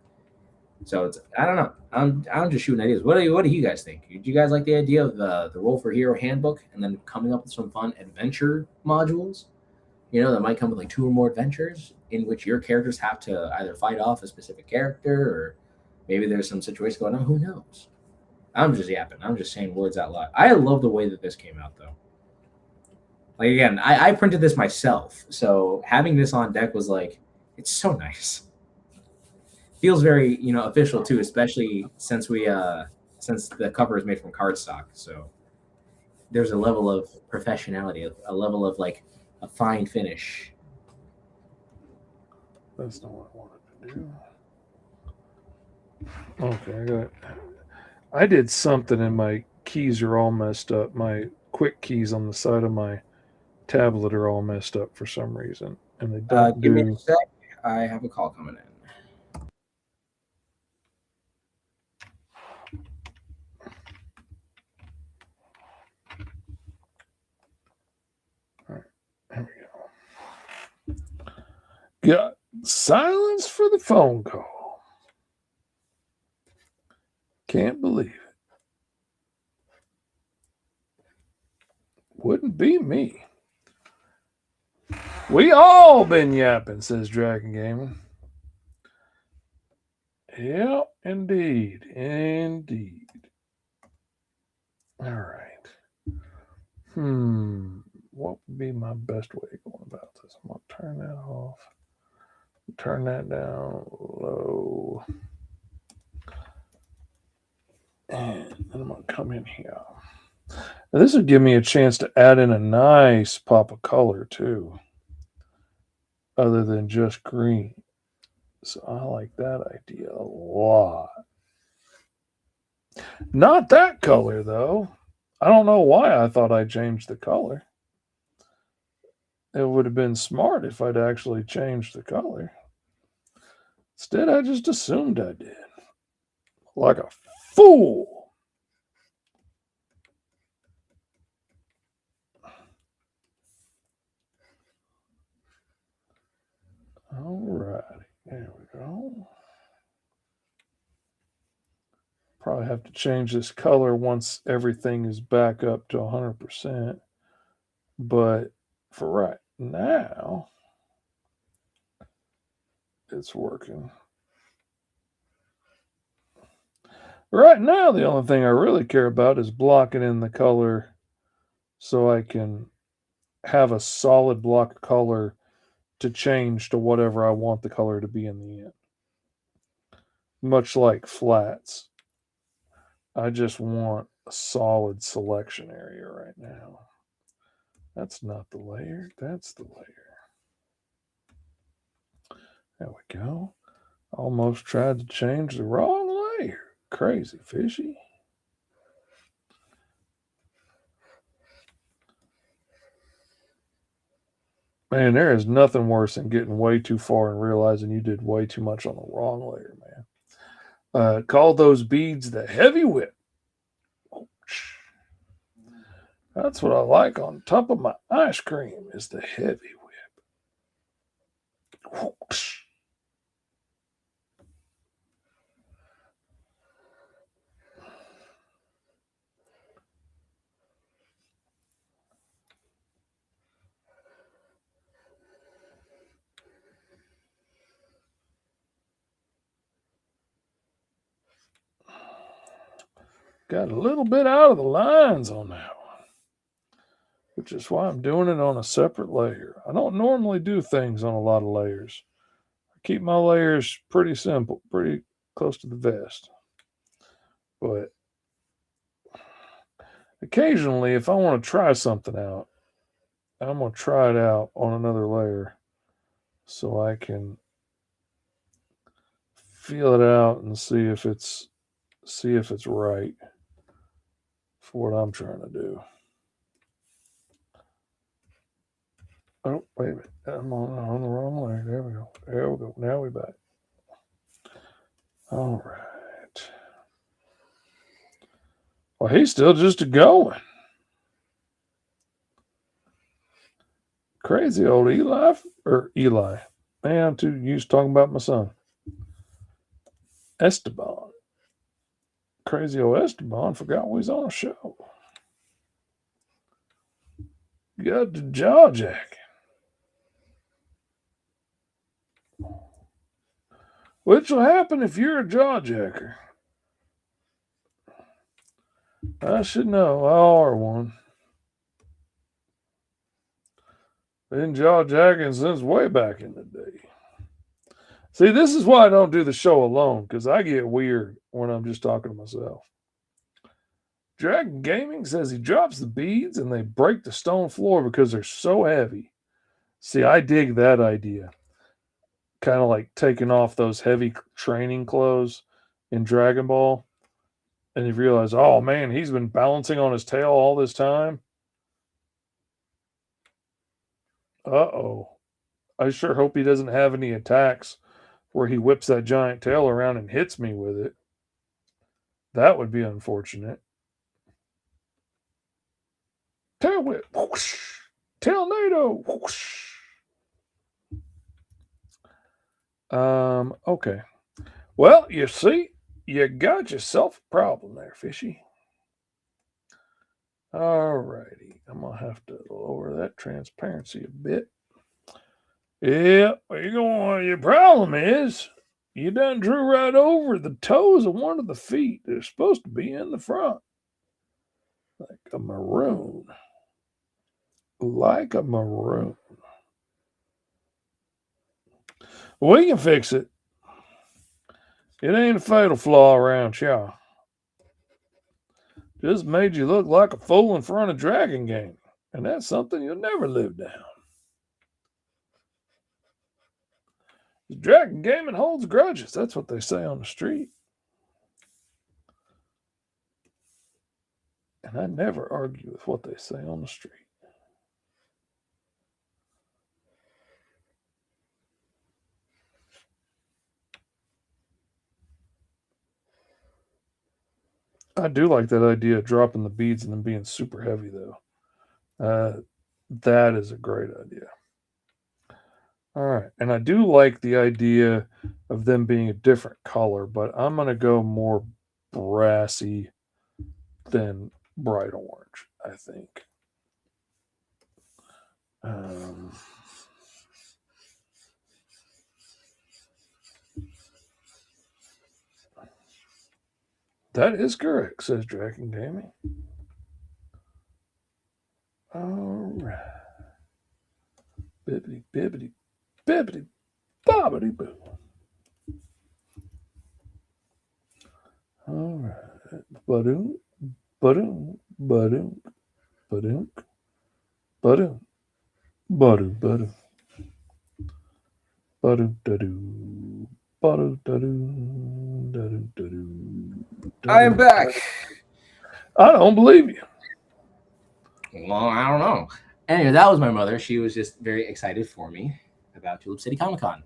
So I don't know. I'm just shooting ideas. What do you guys think? Do you guys like the idea of the Roll for Hero handbook and then coming up with some fun adventure modules? That might come with like 2 or more adventures in which your characters have to either fight off a specific character, or maybe there's some situation going on. Who knows? I'm just yapping. I'm just saying words out loud. I love the way that this came out, though. Like, again, I printed this myself, so having this on deck was like, it's so nice. Feels very, official too, especially since since the cover is made from cardstock. So there's a level of professionality, a level of like a fine finish. That's not what I wanted to do. Okay, I did something and my keys are all messed up. My quick keys on the side of my tablet are all messed up for some reason, and they don't Give me a do. sec. I have a call coming in. All right, there we go. Got silence for the phone call. Can't believe it. Wouldn't be me. We all been yapping, says Dragon Gaming. Yeah, indeed. Indeed. All right. What would be my best way of going about this? I'm going to turn that off. Turn that down low. And then I'm going to come in here. Now, this would give me a chance to add in a nice pop of color, too, other than just green. So I like that idea a lot. Not that color, though. I don't know why I thought I changed the color. It would have been smart if I'd actually changed the color. Instead, I just assumed I did. Like a fool. All righty. There we go. Probably have to change this color once everything is back up to 100%. But for right now, it's working. Right now, the only thing I really care about is blocking in the color so I can have a solid block of color to change to whatever I want the color to be in the end. Much like flats. I just want a solid selection area right now. That's not the layer. That's the layer. There we go. Almost tried to change the wrong layer. Crazy fishy. Man, there is nothing worse than getting way too far and realizing you did way too much on the wrong layer, man. Call those beads the heavy whip. That's what I like on top of my ice cream is the heavy whip. got a little bit out of the lines on that one, which is why I'm doing it on a separate layer. I don't normally do things on a lot of layers. I keep my layers pretty simple, pretty close to the vest. But occasionally, if I want to try something out, I'm going to try it out on another layer so I can feel it out and see if it's right for what I'm trying to do. Oh, wait a minute. I'm on the wrong layer. There we go. There we go. Now we're back. All right. Well, he's still just a going. Crazy old Eli. Man, I'm too used to talking about my son. Esteban. Crazy old Esteban forgot we was on a show. Got the jaw jack. Which will happen if you're a jaw jacker? I should know. I are one. Been jaw jacking since way back in the day. See, this is why I don't do the show alone, because I get weird when I'm just talking to myself. Dragon Gaming says he drops the beads and they break the stone floor because they're so heavy. See, I dig that idea. Kind of like taking off those heavy training clothes in Dragon Ball. And you realize, oh man, he's been balancing on his tail all this time. Uh-oh. I sure hope he doesn't have any attacks where he whips that giant tail around and hits me with it. That would be unfortunate. Tail whip. Whoosh. Tailnado. Whoosh. Okay. Well, you see, you got yourself a problem there, fishy. All righty. I'm going to have to lower that transparency a bit. Yeah, your problem is you done drew right over the toes of one of the feet. They're supposed to be in the front. Like a maroon. Like a maroon. We can fix it. It ain't a fatal flaw around y'all. Just made you look like a fool in front of Dragon Game. And that's something you'll never live down. Dragon Gaming holds grudges. That's what they say on the street. And I never argue with what they say on the street. I do like that idea of dropping the beads and them being super heavy, though. That is a great idea. All right. And I do like the idea of them being a different color, but I'm going to go more brassy than bright orange, I think. That is correct, says Dragon Gaming. All right. Bibbity, bibbity, bibbity, bobbity, boo. All right. Ba-doom, ba-doom, ba-doom, ba-doom, ba-doom, ba-doom, ba-doom. Ba-doom, da-doom, ba-doom, da-doom, da-doom, da-doom. I am back. I don't believe you. Well, I don't know. Anyway, that was my mother. She was just very excited for me about Tulip City Comic Con.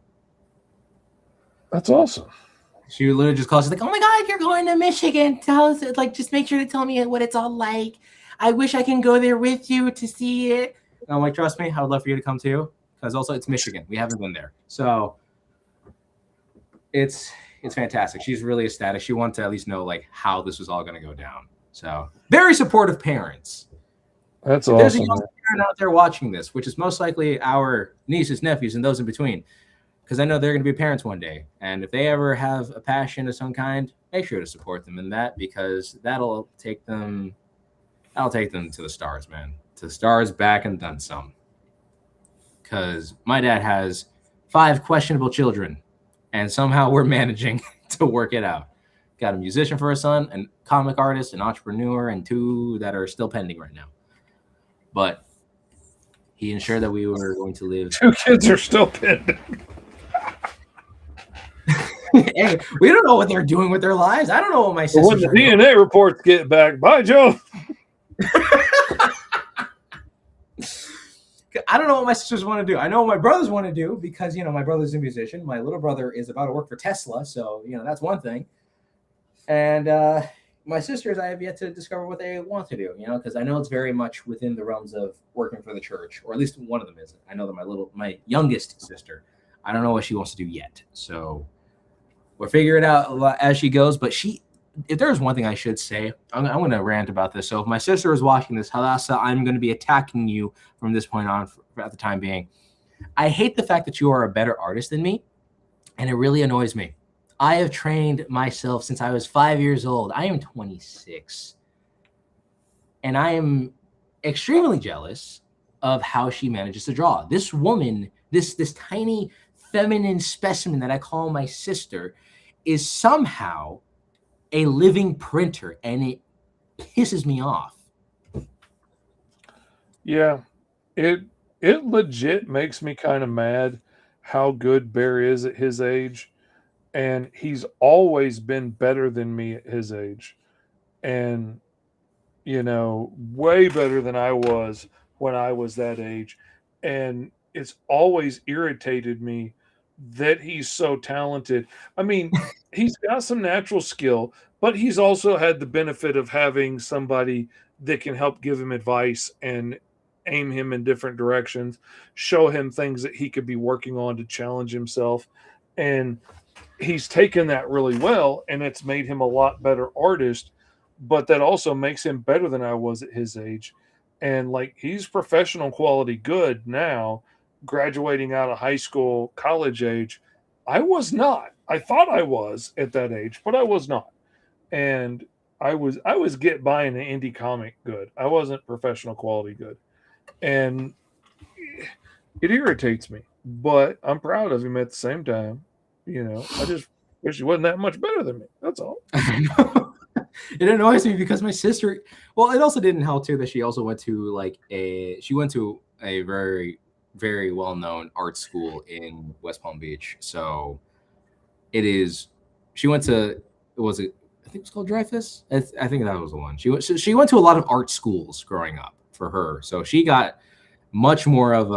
That's awesome. She literally just calls. She's like, "Oh my God, you're going to Michigan! Tell us, like, just make sure to tell me what it's all like. I wish I can go there with you to see it." And I'm like, "Trust me, I would love for you to come too, because also it's Michigan. We haven't been there, so it's fantastic." She's really ecstatic. She wanted to at least know like how this was all going to go down. So very supportive parents. That's if awesome. There's a young parent out there watching this, which is most likely our nieces, nephews, and those in between. because I know they're going to be parents one day. And if they ever have a passion of some kind, make sure to support them in that, because that'll take them to the stars, man. To the stars, back, and then some. Because my dad has 5 questionable children, and somehow we're managing to work it out. Got a musician for a son, a comic artist, an entrepreneur, and 2 that are still pending right now. But he ensured that we were going to live. 2 kids are still pending. Hey, we don't know what they're doing with their lives. I don't know what my sisters When the are doing. DNA reports get back, bye, Joe. I don't know what my sisters want to do. I know what my brothers want to do, because, my brother's a musician. My little brother is about to work for Tesla. So, that's one thing. And my sisters, I have yet to discover what they want to do, because I know it's very much within the realms of working for the church, or at least one of them is. I know that my youngest sister, I don't know what she wants to do yet. So we'll figure it out as she goes. But if there's one thing I should say, I'm going to rant about this. So if my sister is watching this, Hadassah, I'm going to be attacking you from this point on at the time being. I hate the fact that you are a better artist than me, and it really annoys me. I have trained myself since I was 5 years old. I am 26, and I am extremely jealous of how she manages to draw. This woman, this tiny feminine specimen that I call my sister, is somehow a living printer, and it pisses me off. Yeah, it legit makes me kind of mad how good Bear is at his age, and he's always been better than me at his age, and way better than I was when I was that age, and it's always irritated me that he's so talented. I mean, he's got some natural skill, but he's also had the benefit of having somebody that can help give him advice and aim him in different directions, show him things that he could be working on to challenge himself. And he's taken that really well, and it's made him a lot better artist, but that also makes him better than I was at his age. And he's professional quality good now, graduating out of high school, college age. I was not. I thought I was at that age, but I was not. And I was get by in an indie comic good. I wasn't professional quality good. And it irritates me, but I'm proud of him at the same time. I just wish he wasn't that much better than me. That's all. It annoys me because my sister, well, it also didn't help too that she also went to a very, very well-known art school in West Palm Beach. So she went to, I think it was called Dreyfus. I think that was the one. She went to a lot of art schools growing up for her. So she got much more of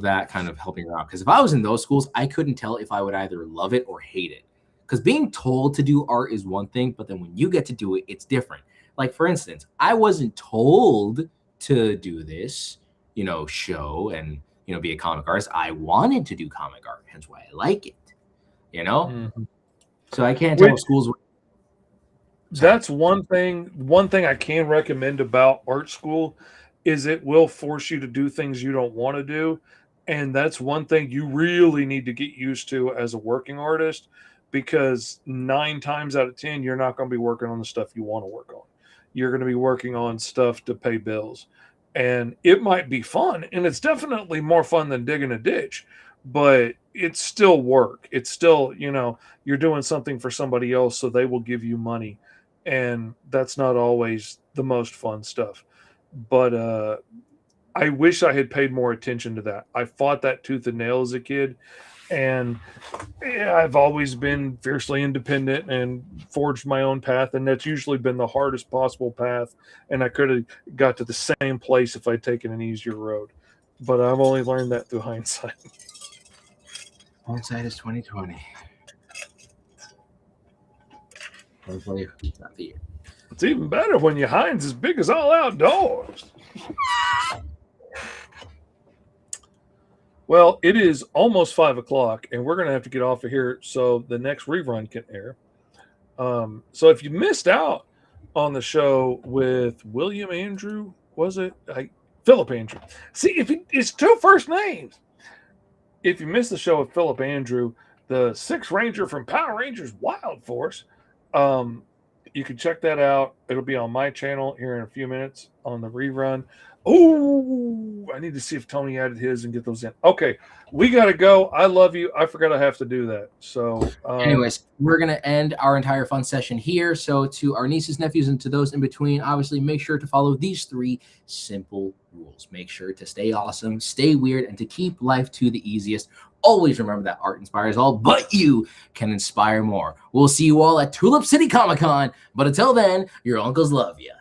that kind of helping her out. Because if I was in those schools, I couldn't tell if I would either love it or hate it. Because being told to do art is one thing, but then when you get to do it, it's different. Like, for instance, I wasn't told to do this, show and, be a comic artist. I wanted to do comic art, hence why I like it, Mm-hmm. So I can't tell schools. That's one thing I can recommend about art school is it will force you to do things you don't want to do. And that's one thing you really need to get used to as a working artist, because 9 times out of 10, you're not going to be working on the stuff you want to work on. You're going to be working on stuff to pay bills. And it might be fun, and it's definitely more fun than digging a ditch, but it's still work. It's still, you're doing something for somebody else, so they will give you money. And that's not always the most fun stuff. But I wish I had paid more attention to that. I fought that tooth and nail as a kid. And I've always been fiercely independent and forged my own path. And that's usually been the hardest possible path. And I could have got to the same place if I'd taken an easier road. But I've only learned that through hindsight. Hindsight is 2020. Hopefully, not the year. It's even better when your hind's as big as all outdoors. Well, it is almost 5 o'clock, and we're going to have to get off of here so the next rerun can air. So if you missed out on the show with William Andrew, was it? Philip Andrew. See, it's 2 first names. if you missed the show with Philip Andrew, the Sixth Ranger from Power Rangers Wild Force, you can check that out. It'll be on my channel here in a few minutes on the rerun. Oh, I need to see if Tony added his and get those in. Okay, we got to go. I love you. I forgot I have to do that. So, anyways, we're going to end our entire fun session here. So to our nieces, nephews, and to those in between, obviously make sure to follow these 3 simple rules. Make sure to stay awesome, stay weird, and to keep life to the easiest. Always remember that art inspires all, but you can inspire more. We'll see you all at Tulip City Comic Con. But until then, your uncles love you.